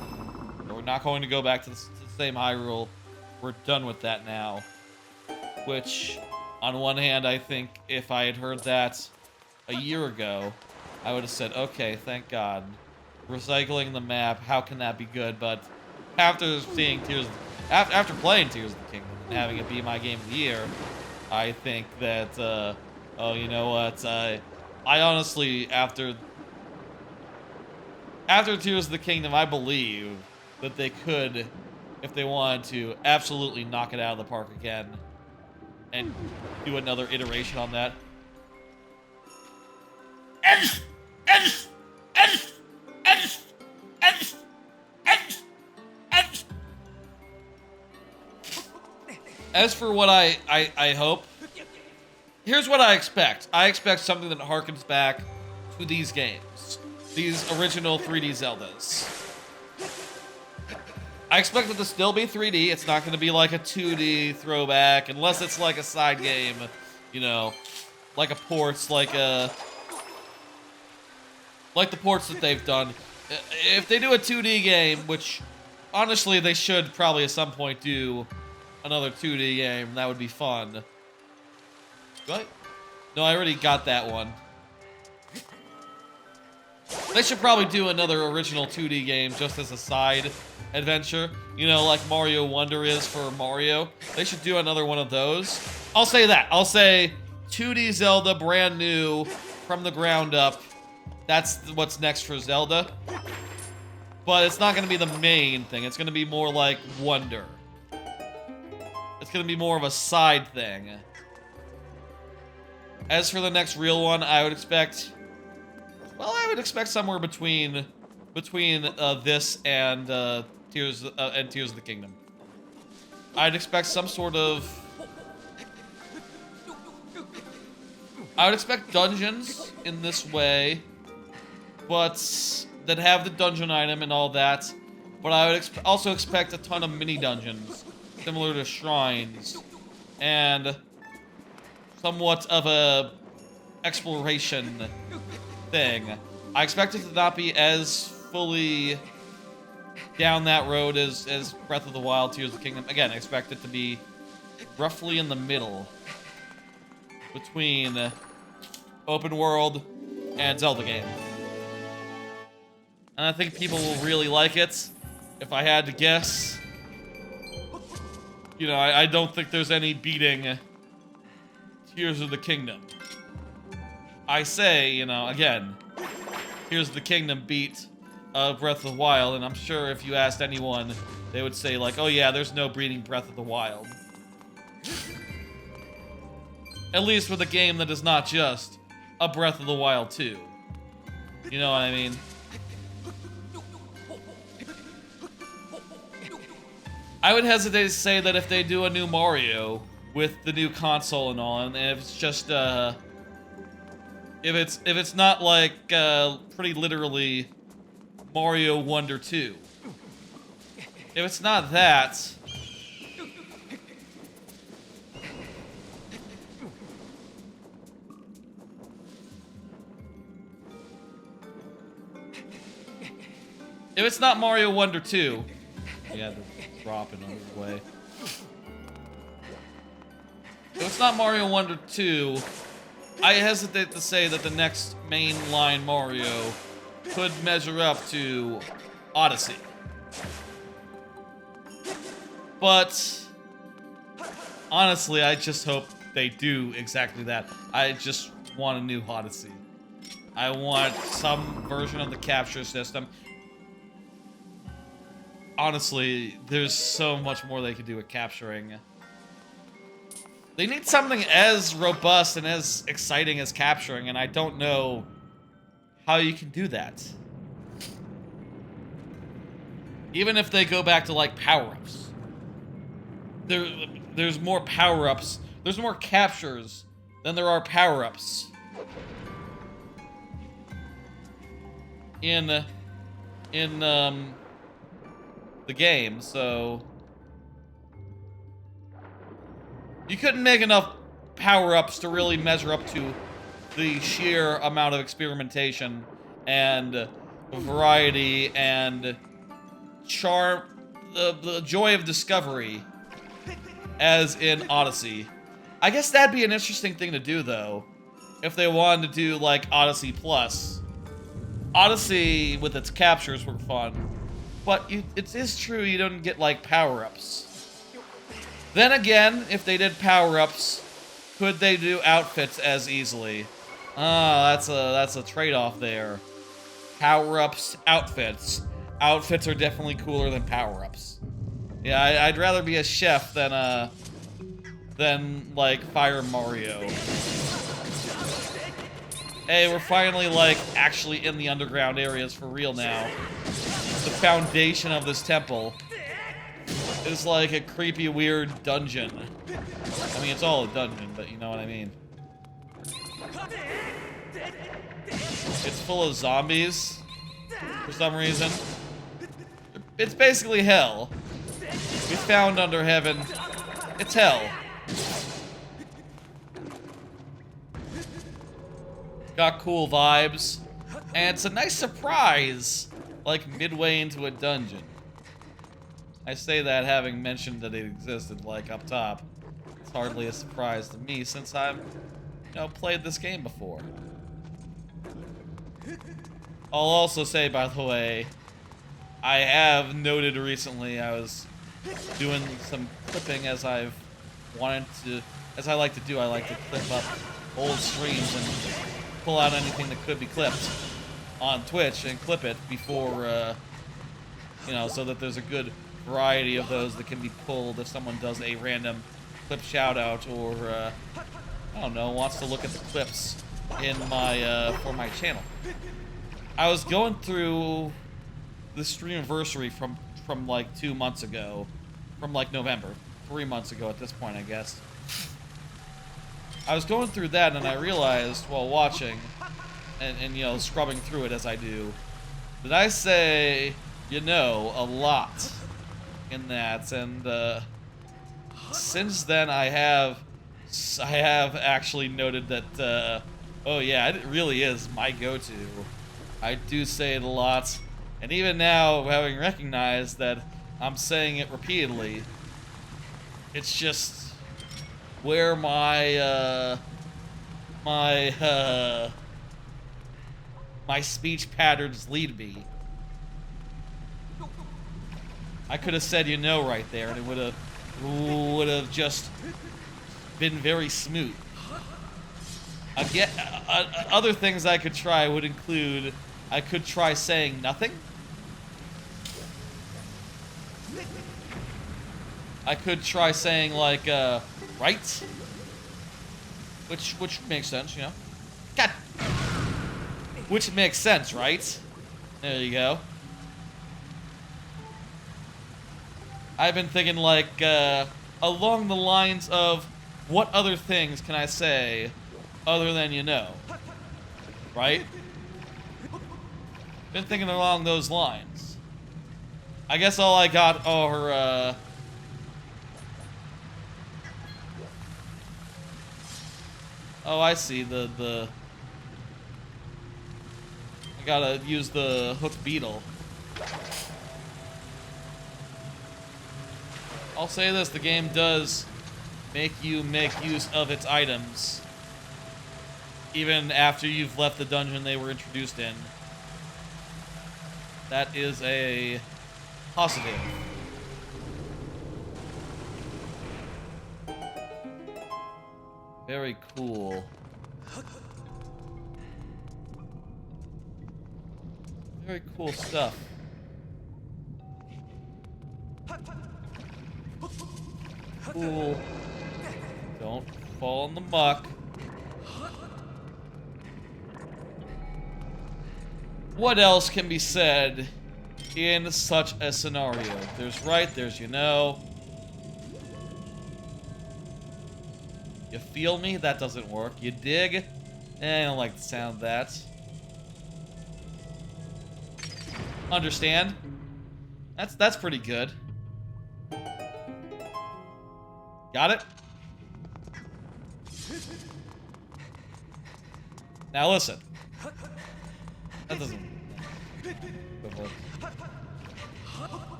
We're not going to go back to the same Hyrule. We're done with that now. Which, on one hand, I think if I had heard that a year ago, I would have said, okay, thank God. Recycling the map, how can that be good? But after seeing after playing Tears of the Kingdom and having it be my game of the year, I think that, oh, you know what? I honestly, after Tears of the Kingdom, I believe that they could, if they wanted to, absolutely knock it out of the park again and do another iteration on that. As for what I hope, here's what I expect. I expect something that harkens back to these games. These original 3D Zeldas. I expect it to still be 3D. It's not going to be like a 2D throwback, unless it's like a side game, you know, like a ports, like the ports that they've done. If they do a 2D game, which honestly they should probably at some point do another 2D game, that would be fun. What? No, I already got that one. They should probably do another original 2D game just as a side adventure. You know, like Mario Wonder is for Mario. They should do another one of those. I'll say that. I'll say 2D Zelda, brand new, from the ground up. That's what's next for Zelda. But it's not going to be the main thing. It's going to be more like Wonder. It's going to be more of a side thing. As for the next real one, I would expect... Well, I would expect somewhere between this and Tears of the Kingdom. I'd expect some sort of... I would expect dungeons in this way, but that have the dungeon item and all that. But I would also expect a ton of mini dungeons, similar to shrines, and somewhat of a exploration thing. I expect it to not be as fully down that road as Breath of the Wild, Tears of the Kingdom. Again, I expect it to be roughly in the middle between open world and Zelda game. And I think people will really like it. If I had to guess, you know, I don't think there's any beating Tears of the Kingdom. I say, you know, again, Tears of the Kingdom beat Breath of the Wild, and I'm sure if you asked anyone, they would say, like, oh yeah, there's no beating Breath of the Wild. At least with a game that is not just a Breath of the Wild 2. You know what I mean? I would hesitate to say that if they do a new Mario with the new console and all, and if it's just, if it's not like, pretty literally Mario Wonder 2. If it's not that, if it's not Mario Wonder 2, I had to drop it on the way. If it's not Mario Wonder 2, I hesitate to say that the next mainline Mario could measure up to Odyssey. But honestly, I just hope they do exactly that. I just want a new Odyssey. I want some version of the capture system. Honestly, there's so much more they could do with capturing. They need something as robust and as exciting as capturing, and I don't know how you can do that. Even if they go back to, like, power-ups. There's more power-ups. There's more captures than there are power-ups. In the game, so you couldn't make enough power-ups to really measure up to the sheer amount of experimentation and variety and charm, the joy of discovery as in Odyssey. I guess that'd be an interesting thing to do, though, if they wanted to do, like, Odyssey Plus. Odyssey, with its captures, were fun. But it is true you don't get, like, power-ups. Then again, if they did power-ups, could they do outfits as easily? Ah, that's a trade-off there. Power-ups, outfits. Outfits are definitely cooler than power-ups. Yeah, I'd rather be a chef than like, Fire Mario. Hey, we're finally, like, actually in the underground areas for real now. The foundation of this temple is like a creepy, weird dungeon. I mean, it's all a dungeon, but you know what I mean. It's full of zombies, for some reason. It's basically hell. We found under heaven. It's hell. Got cool vibes. And it's a nice surprise, like midway into a dungeon. I say that having mentioned that it existed, like, up top. It's hardly a surprise to me since I've, you know, played this game before. I'll also say, by the way, I have noted recently I was doing some clipping as I like to do. I like to clip up old streams and pull out anything that could be clipped on Twitch and clip it before, you know, so that there's a good variety of those that can be pulled if someone does a random clip shout out or, I don't know, wants to look at the clips in my, for my channel. I was going through the streamiversary from like 2 months ago, from like November, 3 months ago at this point, I guess. I was going through that and I realized while watching and you know, scrubbing through it as I do, that I say, you know, a lot in that, and since then I have actually noted that, oh yeah, it really is my go-to. I do say it a lot. And even now, having recognized that I'm saying it repeatedly, it's just where my speech patterns lead me. I could have said, you know, right there, and it would have just been very smooth. Again, other things I could try would include, I could try saying nothing. I could try saying, like, right? Which makes sense, you know? God! Which makes sense, right? There you go. I've been thinking, like, along the lines of, what other things can I say other than you know? Right? Been thinking along those lines. I guess all I got are, oh, I see, I gotta use the hook beetle. I'll say this, the game does make you make use of its items even after you've left the dungeon they were introduced in. That is a positive. Very cool. Very cool stuff. Cool. Don't fall in the muck. What else can be said in such a scenario? There's right, there's you know. You feel me? That doesn't work. You dig? I don't like the sound of that. Understand? That's pretty good. Got it? Now listen. That doesn't...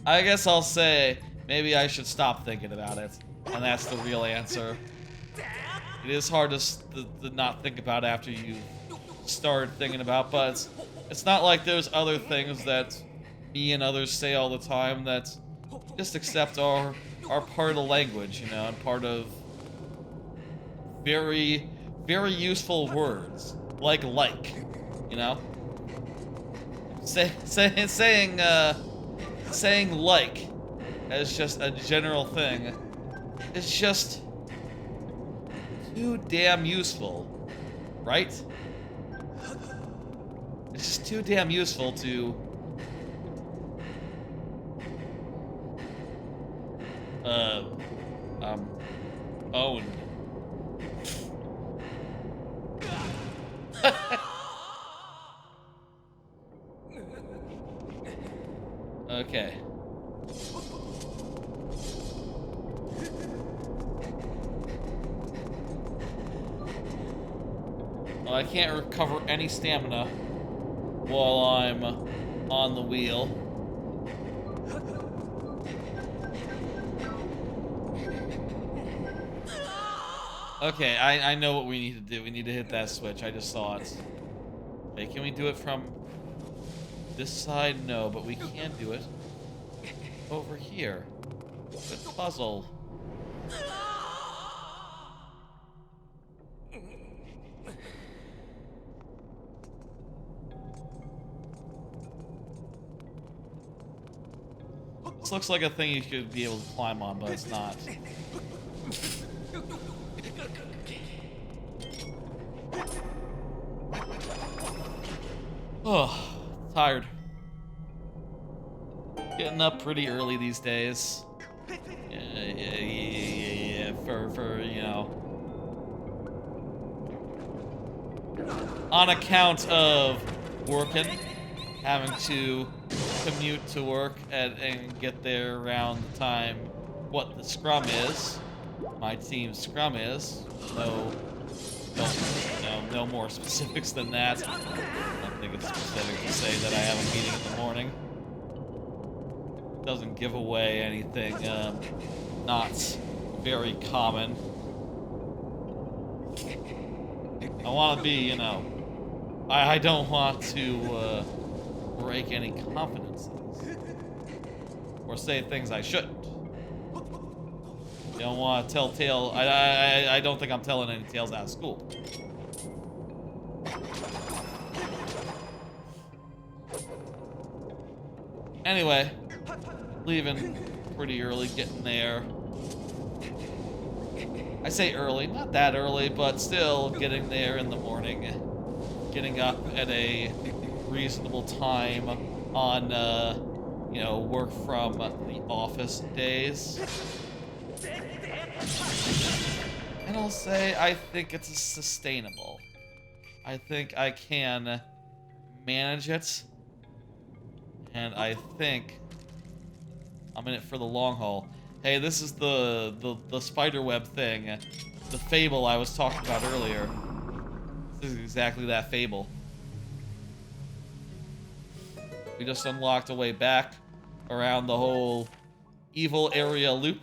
I guess I'll say maybe I should stop thinking about it. And that's the real answer. It is hard to not think about after you start thinking about, but it's not like there's other things that me and others say all the time that just accept are part of the language, you know, and part of very, very useful words, like, you know? Saying like as just a general thing is just too damn useful, right? It's just too damn useful to own. Okay. Well, I can't recover any stamina while I'm on the wheel. Okay, I know what we need to do. We need to hit that switch. I just saw it. Okay, can we do it from this side? No, but we can do it over here. Good puzzle. This looks like a thing you could be able to climb on, but it's not. Oh, tired. Getting up pretty early these days. Yeah, for you know, on account of working, having to commute to work and get there around the time what the scrum is. My team's scrum is. No more specifics than that. I don't think it's specific to say that I have a meeting in the morning. Doesn't give away anything not very common. I want to be, you know, I don't want to break any confidences or say things I shouldn't. You don't want to tell tale. I don't think I'm telling any tales out of school. Anyway, leaving pretty early, getting there. I say early, not that early, but still getting there in the morning. Getting up at a reasonable time on, you know, work from the office days. And I'll say I think it's sustainable. I think I can manage it. And I think I'm in it for the long haul. Hey, this is the spider web thing. The fable I was talking about earlier. This is exactly that fable. We just unlocked a way back around the whole evil area loop.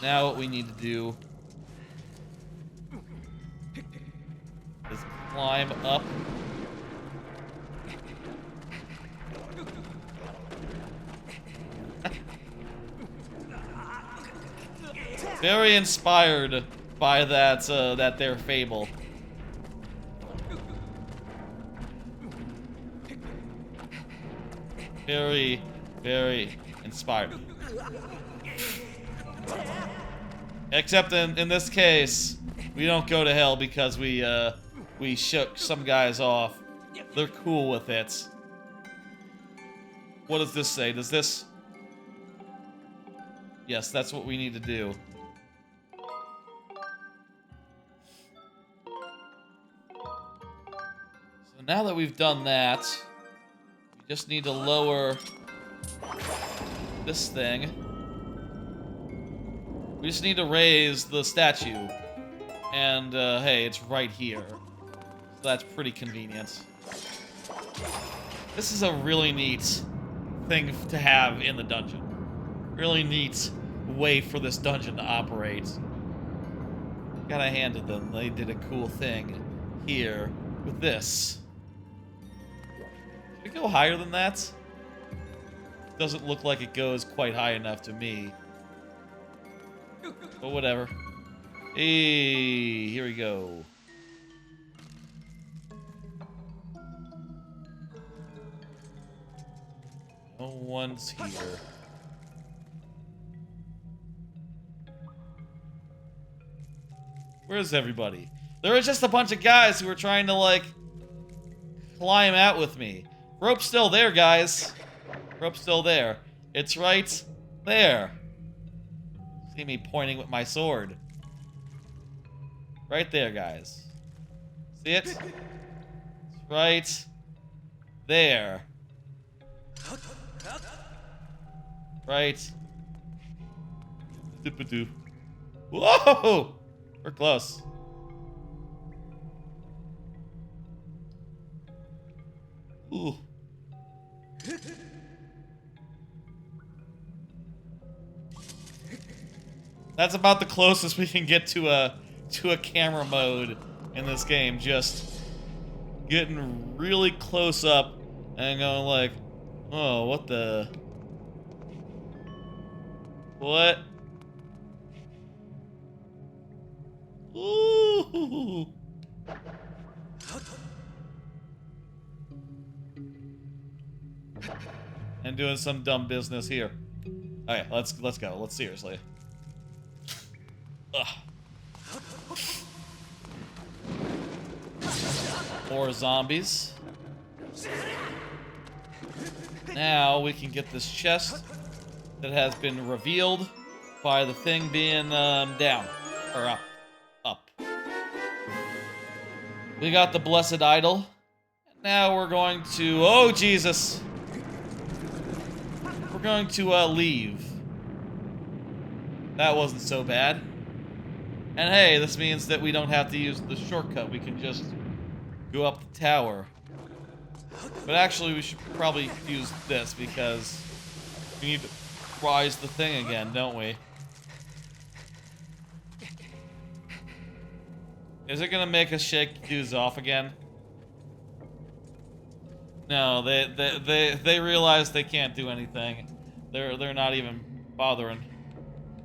Now what we need to do is climb up. Very inspired by that their fable. Very, very inspired. Except in this case, we don't go to hell because we shook some guys off. They're cool with it. What does this say? Does this... Yes, that's what we need to do. So now that we've done that, we just need to lower this thing. We just need to raise the statue. And, hey, it's right here. So that's pretty convenient. This is a really neat thing to have in the dungeon. Really neat way for this dungeon to operate. Gotta hand it them. They did a cool thing here with this. Should it go higher than that? Doesn't look like it goes quite high enough to me. But whatever. Hey, here we go. No one's here. Where's everybody? There was just a bunch of guys who were trying to, like, climb out with me. Rope's still there, guys. Rope's still there. It's right there. See me pointing with my sword. Right there, guys. See it? It's right there. Right. Whoa! We're close. Ooh. That's about the closest we can get to a camera mode in this game. Just getting really close up and going like, oh, what the... What? Ooh. And doing some dumb business here. Okay, let's go. Let's seriously. Ugh. More zombies. Now we can get this chest that has been revealed by the thing being down or up. We got the blessed idol. Now we're going to... Oh, Jesus! We're going to leave. That wasn't so bad. And hey, this means that we don't have to use the shortcut. We can just go up the tower. But actually, we should probably use this because we need to rise the thing again, don't we? Is it gonna make us shake dudes off again? No, they realize they can't do anything. They're not even bothering.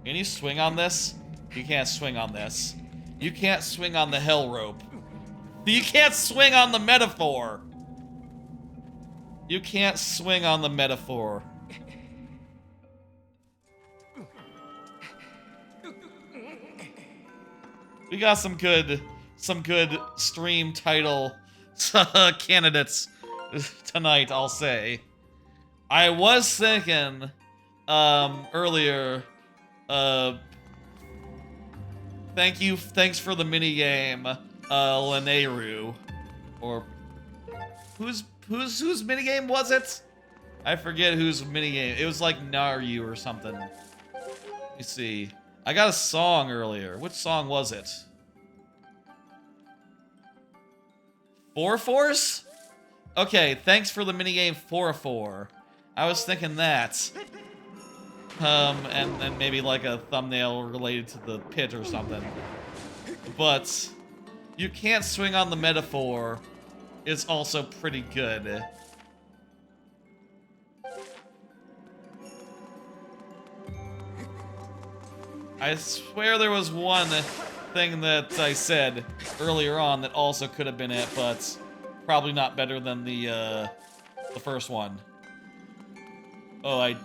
Can you swing on this? You can't swing on this. You can't swing on the hell rope. You can't swing on the metaphor. You can't swing on the metaphor. We got some good stream title candidates tonight, I'll say. I was thinking earlier, thanks for the minigame. Laneru. Or whose minigame was it? I forget whose minigame. It was like Naru or something. Let me see. I got a song earlier. Which song was it? Four Force? Okay, thanks for the minigame 4-4. I was thinking that. And then maybe like a thumbnail related to the pit or something. But you can't swing on the metaphor is also pretty good. I swear there was one thing that I said earlier on that also could have been it, but probably not better than the first one. Oh, I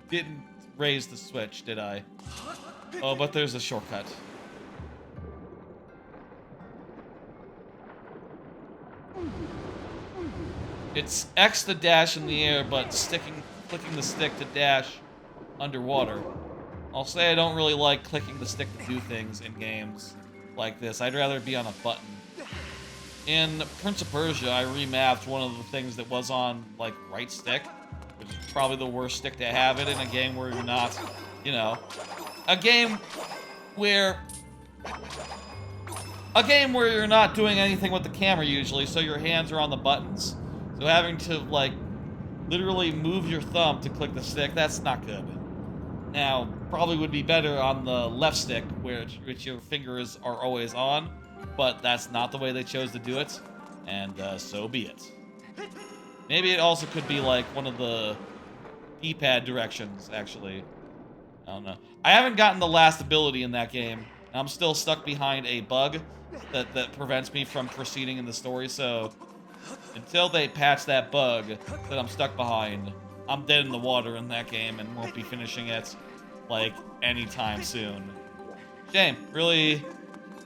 didn't raise the switch, did I? Oh, but there's a shortcut. It's X to dash in the air, but clicking the stick to dash underwater. I'll say I don't really like clicking the stick to do things in games like this. I'd rather be on a button. In Prince of Persia, I remapped one of the things that was on, like, right stick, which is probably the worst stick to have it in a game where you're not, you know, a game where you're not doing anything with the camera usually, so your hands are on the buttons. So having to, like, literally move your thumb to click the stick, that's not good. Now, probably would be better on the left stick, which your fingers are always on, but that's not the way they chose to do it, and so be it. Maybe it also could be like one of the D-pad directions, actually. I don't know. I haven't gotten the last ability in that game. I'm still stuck behind a bug that prevents me from proceeding in the story, so until they patch that bug that I'm stuck behind, I'm dead in the water in that game and won't be finishing it, like, anytime soon. Shame. Really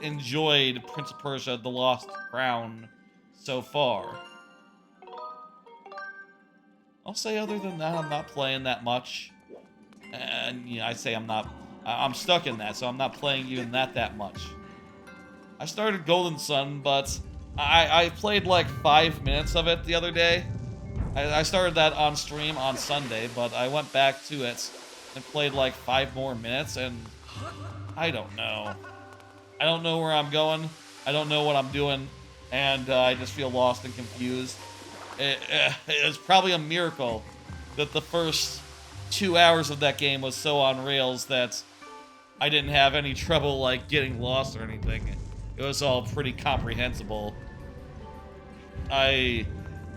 enjoyed Prince of Persia: The Lost Crown so far. I'll say other than that, I'm not playing that much. And, you know, I say I'm stuck in that, so I'm not playing even that much. I started Golden Sun, but I played like 5 minutes of it the other day. I started that on stream on Sunday, but I went back to it and played like 5 more minutes, and I don't know. I don't know where I'm going. I don't know what I'm doing, and I just feel lost and confused. It's probably a miracle that the first 2 hours of that game was so on rails that I didn't have any trouble, like, getting lost or anything. It was all pretty comprehensible.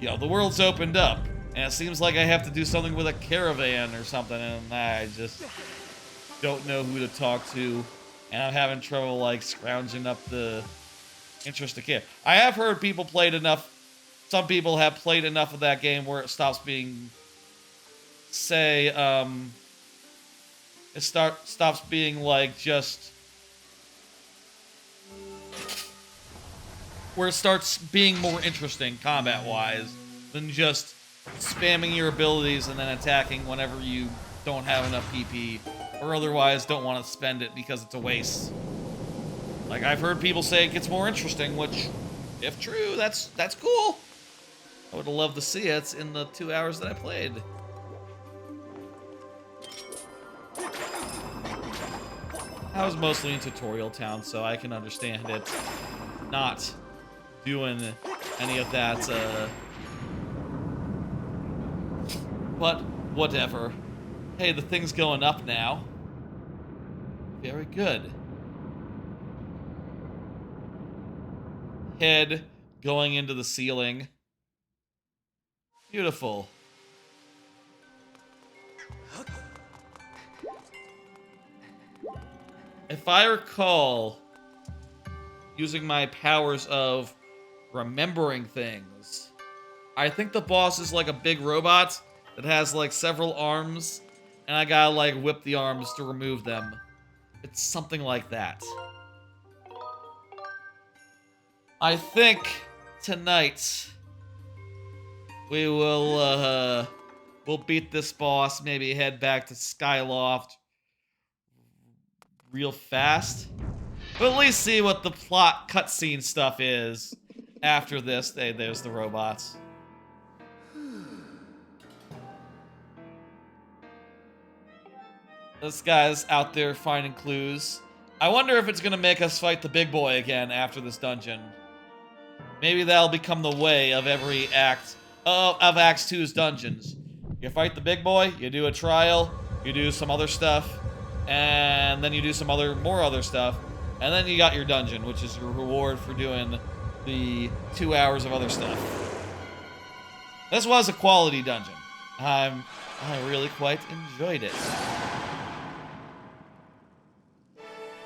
You know, the world's opened up, and it seems like I have to do something with a caravan or something, and I just don't know who to talk to, and I'm having trouble, like, scrounging up the interest to care. I have heard people played enough, some people have played enough of that game where it stops being, say, it stops being, like, just, where it starts being more interesting combat-wise than just spamming your abilities and then attacking whenever you don't have enough PP, or otherwise don't want to spend it because it's a waste. Like, I've heard people say it gets more interesting, which, if true, that's cool. I would have loved to see it in the 2 hours that I played. I was mostly in Tutorial Town, so I can understand it not doing any of that, but whatever. Hey, the thing's going up now. Very good. Head going into the ceiling. Beautiful. If I recall, using my powers of remembering things, I think the boss is like a big robot that has like several arms, and I gotta like whip the arms to remove them. It's something like that. I think tonight we'll beat this boss, maybe head back to Skyloft, real fast. But at least see what the plot cutscene stuff is after this. There's the robots. This guy's out there finding clues. I wonder if it's gonna make us fight the big boy again after this dungeon. Maybe that'll become the way of every act of Acts 2's dungeons. You fight the big boy, you do a trial, you do some other stuff, and then you do some more other stuff, and then you got your dungeon, which is your reward for doing the 2 hours of other stuff. This was a quality dungeon. I really quite enjoyed it.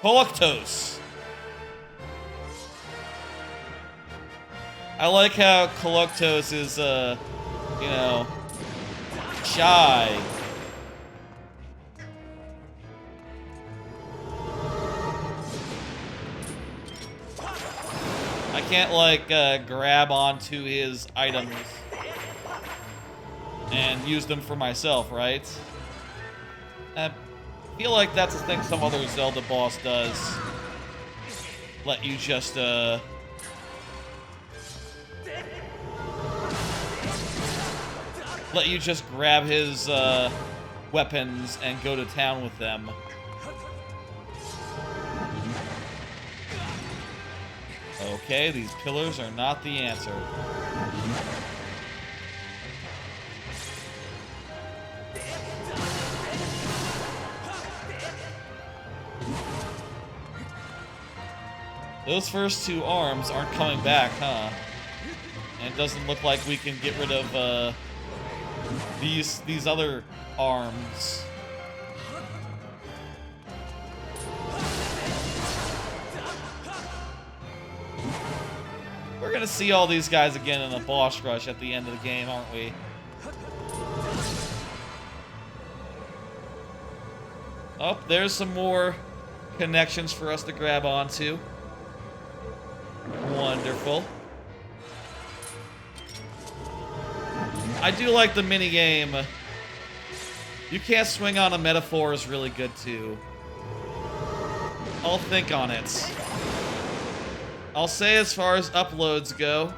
Koloktos. I like how Koloktos is, you know, shy. I can't, like, grab onto his items and use them for myself, right? I feel like that's a thing some other Zelda boss does. Let you just, let you just grab his, weapons and go to town with them. Okay, these pillars are not the answer. Those first two arms aren't coming back, huh? And it doesn't look like we can get rid of, these other arms. We're gonna see all these guys again in a boss rush at the end of the game, aren't we? Oh, there's some more connections for us to grab onto. Wonderful. I do like the minigame. You can't swing on a metaphor is really good too. I'll think on it. I'll say as far as uploads go,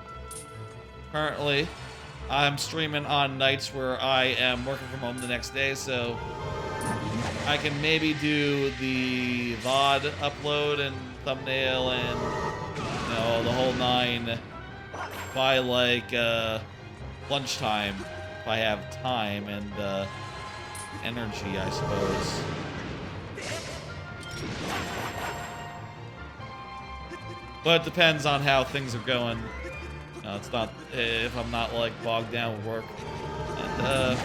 currently, I'm streaming on nights where I am working from home the next day, so I can maybe do the VOD upload and thumbnail and, you know, the whole nine by, like, lunchtime, if I have time and, energy, I suppose. But it depends on how things are going. It's not, if I'm not, like, bogged down with work. And,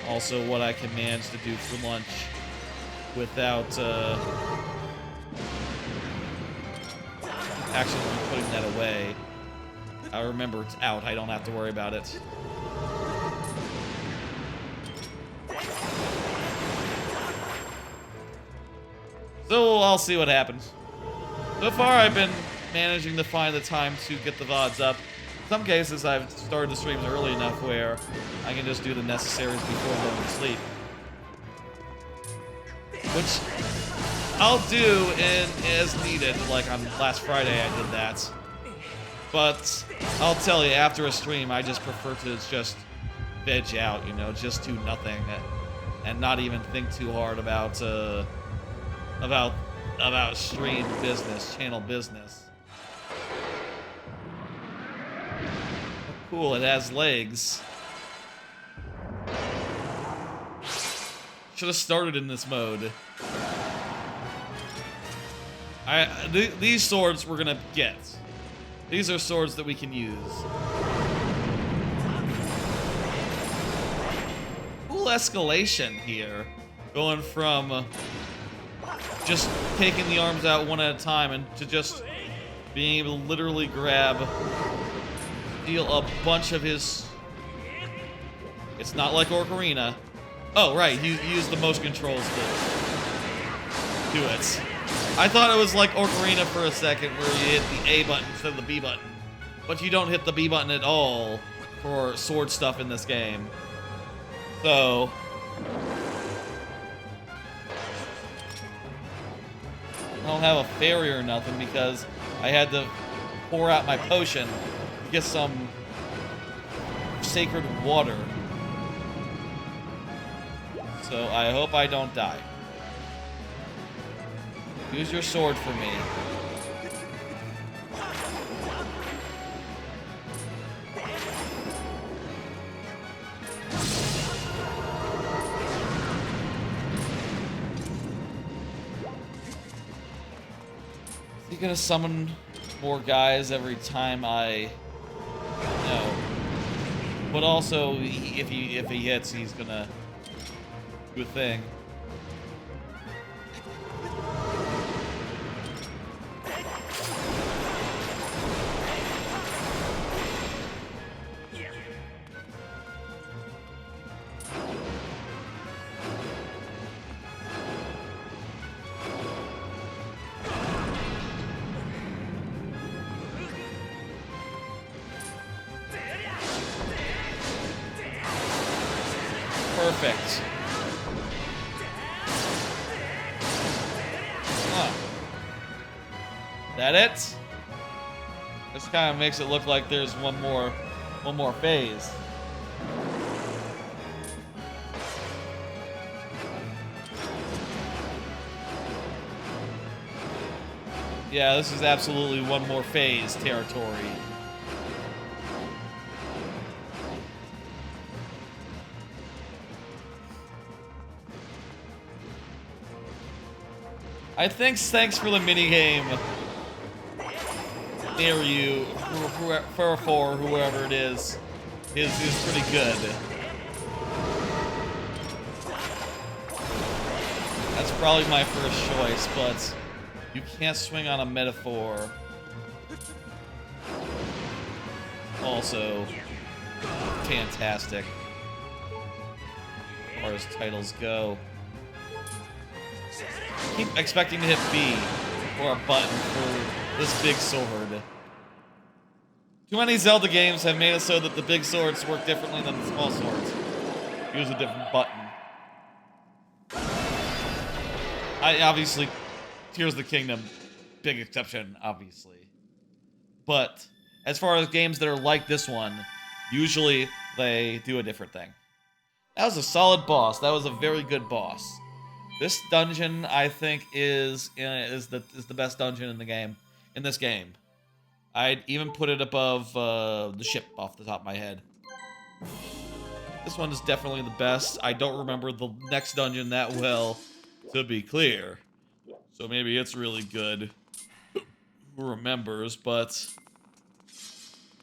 also what I can manage to do for lunch without, actually putting that away. I remember it's out, I don't have to worry about it. So I'll see what happens. So far I've been managing to find the time to get the VODs up. In some cases I've started the streams early enough where I can just do the necessaries before going to sleep. Which I'll do as needed, like on last Friday I did that. But I'll tell you, after a stream I just prefer to just veg out, you know, just do nothing and not even think too hard about stream business, channel business. Oh, cool, it has legs. Should have started in this mode. These swords we're gonna get. These are swords that we can use. Cool escalation here. Going from just taking the arms out one at a time and to just being able to literally steal a bunch of his... It's not like Ocarina. Oh, right, you use the motion controls to do it. I thought it was like Ocarina for a second where you hit the A button instead of the B button. But you don't hit the B button at all for sword stuff in this game. So... I don't have a fairy or nothing because I had to pour out my potion to get some sacred water. So I hope I don't die. Use your sword for me. Is he gonna summon more guys every time I... No. But also, if he hits, he's gonna do a thing. Perfect. Huh. That it? This kind of makes it look like there's one more phase. Yeah, this is absolutely one more phase territory. I think thanks for the minigame near you, for whoever it is pretty good. That's probably my first choice, but you can't swing on a metaphor. Also, fantastic as far as titles go. Keep expecting to hit B or a button for this big sword. Too many Zelda games have made it so that the big swords work differently than the small swords. Use a different button. Obviously, Tears of the Kingdom, big exception, obviously. But as far as games that are like this one, usually they do a different thing. That was a solid boss. That was a very good boss. This dungeon, I think, is the best dungeon in the game. In this game, I'd even put it above the ship off the top of my head. This one is definitely the best. I don't remember the next dungeon that well, to be clear. So maybe it's really good. Who remembers? But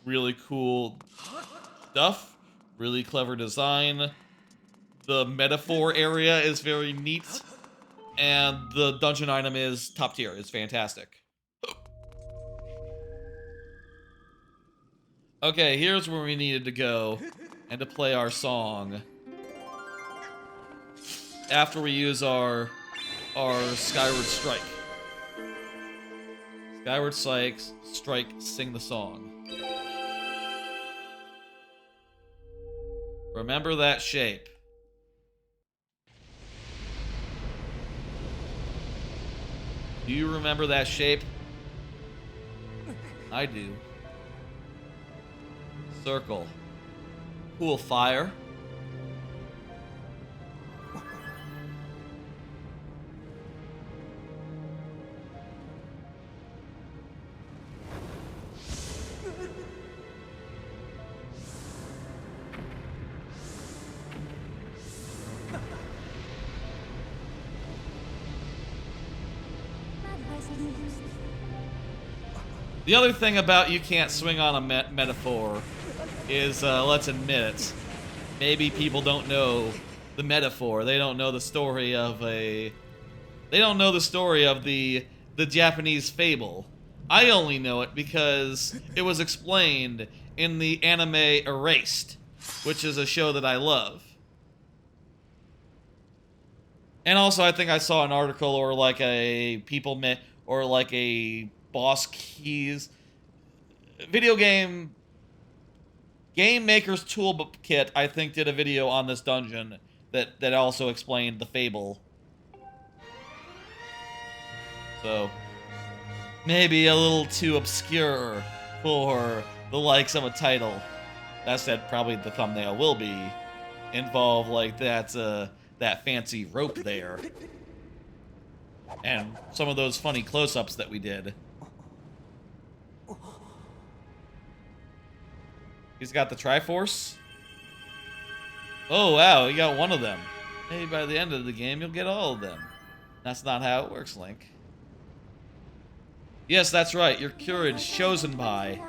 really cool stuff. Really clever design. The metaphor area is very neat. And the dungeon item is top tier. It's fantastic. Okay, here's where we needed to go and to play our song. After we use our Skyward Strike. Skyward Strike, sing the song. Remember that shape. Do you remember that shape? I do. Circle. Cool fire. The other thing about you can't swing on a metaphor is, let's admit it, maybe people don't know the metaphor. They don't know the story of They don't know the story of the Japanese fable. I only know it because it was explained in the anime Erased, which is a show that I love. And also, I think I saw an article or like a Boss Keys video game maker's toolkit. I think did a video on this dungeon that also explained the fable. So, maybe a little too obscure for the likes of a title. That said, probably the thumbnail will be involve like that fancy rope there. And some of those funny close-ups that we did. He's got the Triforce. Oh, wow, he got one of them. Maybe by the end of the game, you'll get all of them. That's not how it works, Link. Yes, that's right. Your courage chosen by.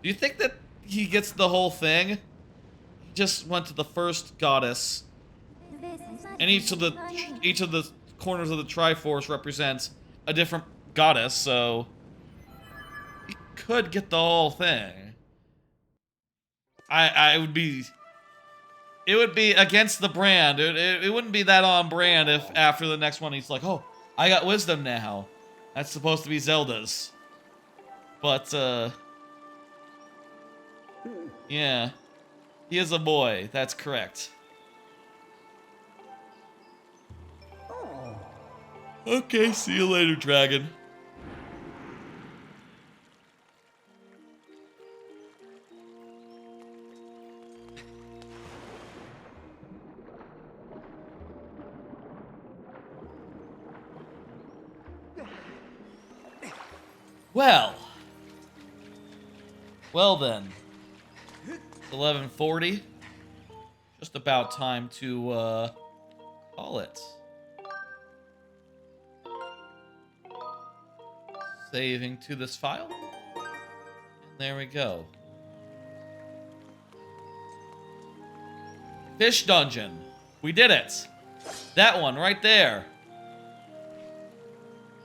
Do you think that he gets the whole thing? He just went to the first goddess. And each of the corners of the Triforce represents a different goddess, so he could get the whole thing. It would be against the brand. It wouldn't be that on brand if after the next one he's like, oh, I got wisdom now. That's supposed to be Zelda's. But, yeah. He is a boy. That's correct. Okay, see you later, dragon. Well then, it's 11:40. Just about time to call it. Saving to this file. And there we go. Fish dungeon. We did it. That one right there.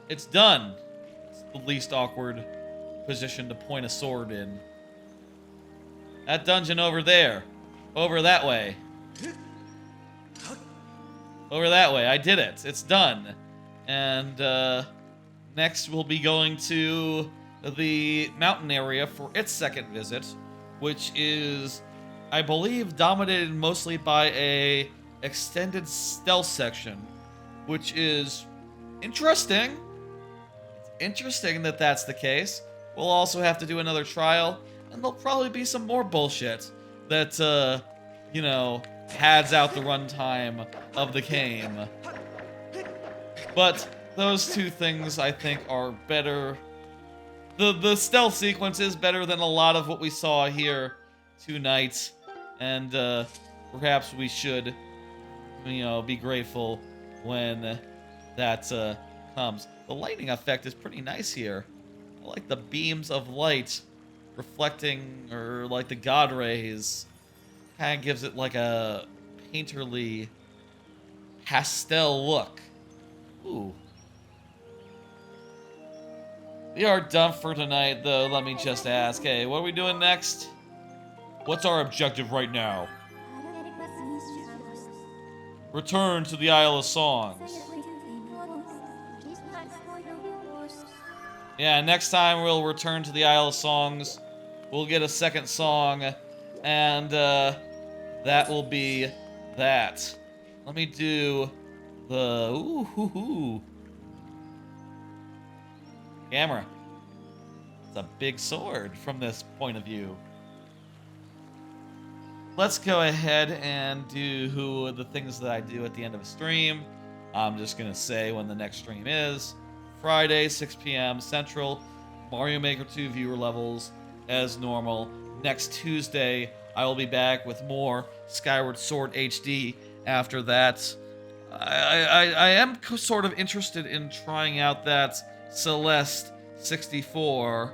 It's done. It's the least awkward position to point a sword in. That dungeon over there. Over that way. Over that way. I did it. It's done. And next we'll be going to the mountain area for its second visit, which is, I believe, dominated mostly by a extended stealth section, which is interesting. It's interesting that that's the case. We'll also have to do another trial, and there'll probably be some more bullshit that, you know, pads out the runtime of the game. But those two things, I think, are better. The stealth sequence is better than a lot of what we saw here tonight, and perhaps we should, you know, be grateful when that comes. The lighting effect is pretty nice here. I like the beams of light reflecting, or like the god rays. Kind of gives it like a painterly pastel look. Ooh. We are done for tonight, though. Let me just ask, hey, what are we doing next? What's our objective right now? Return to the Isle of Songs. Yeah, next time we'll return to the Isle of Songs. We'll get a second song, and that will be that. Let me do the ooh. Camera. It's a big sword from this point of view. Let's go ahead and do the things that I do at the end of a stream. I'm just gonna say when the next stream is. Friday, 6 p.m. Central. Mario Maker 2 viewer levels as normal. Next Tuesday, I will be back with more Skyward Sword HD. After that, I am sort of interested in trying out that Celeste 64.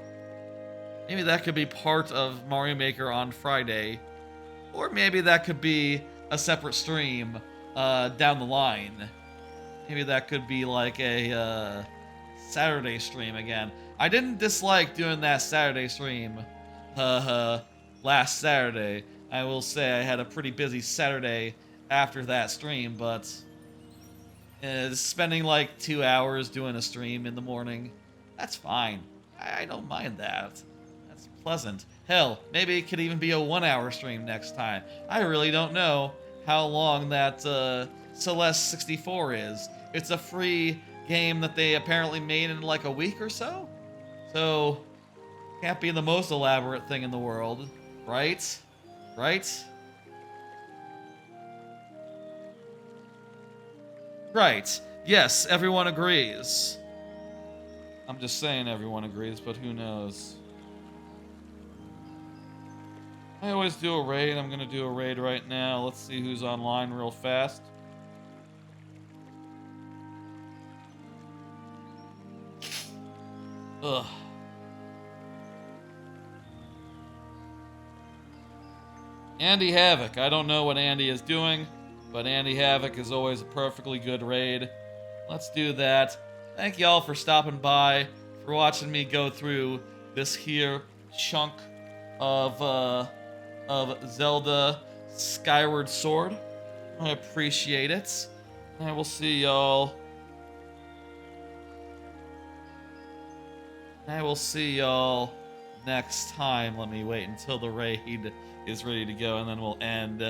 Maybe that could be part of Mario Maker on Friday. Or maybe that could be a separate stream down the line. Maybe that could be like a Saturday stream again. I didn't dislike doing that Saturday stream last Saturday. I will say I had a pretty busy Saturday after that stream, but spending like 2 hours doing a stream in the morning, that's fine. I don't mind that. That's pleasant. Hell, maybe it could even be a 1 hour stream next time. I really don't know how long that Celeste 64 is. It's a free game that they apparently made in like a week or so. So, can't be the most elaborate thing in the world, right? Right? Right. Yes, everyone agrees. I'm just saying everyone agrees, but who knows? I always do a raid. I'm gonna do a raid right now. Let's see who's online real fast. Ugh. Andy Havoc. I don't know what Andy is doing, but Andy Havoc is always a perfectly good raid. Let's do that. Thank y'all for stopping by, for watching me go through this here chunk of Zelda Skyward Sword. I appreciate it. I will see y'all. I will see y'all next time. Let me wait until the raid is ready to go, and then we'll end.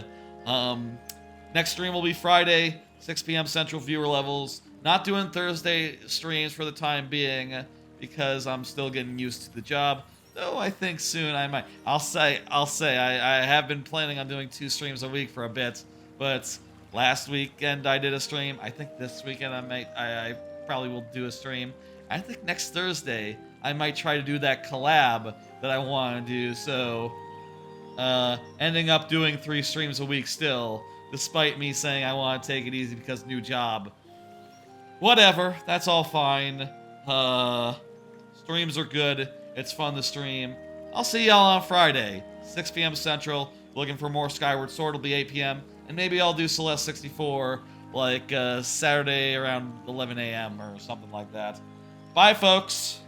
Next stream will be Friday, 6 p.m. Central viewer levels. Not doing Thursday streams for the time being because I'm still getting used to the job. Though I think soon I might. I'll say I have been planning on doing 2 streams a week for a bit, but last weekend I did a stream. I think this weekend I probably will do a stream. I think next Thursday I might try to do that collab that I want to do. So ending up doing 3 streams a week still, despite me saying I want to take it easy because new job. Whatever, that's all fine. Streams are good. It's fun to stream. I'll see y'all on Friday, 6 p.m. Central. Looking for more Skyward Sword will be 8 p.m. And maybe I'll do Celeste 64 like Saturday around 11 a.m. or something like that. Bye, folks.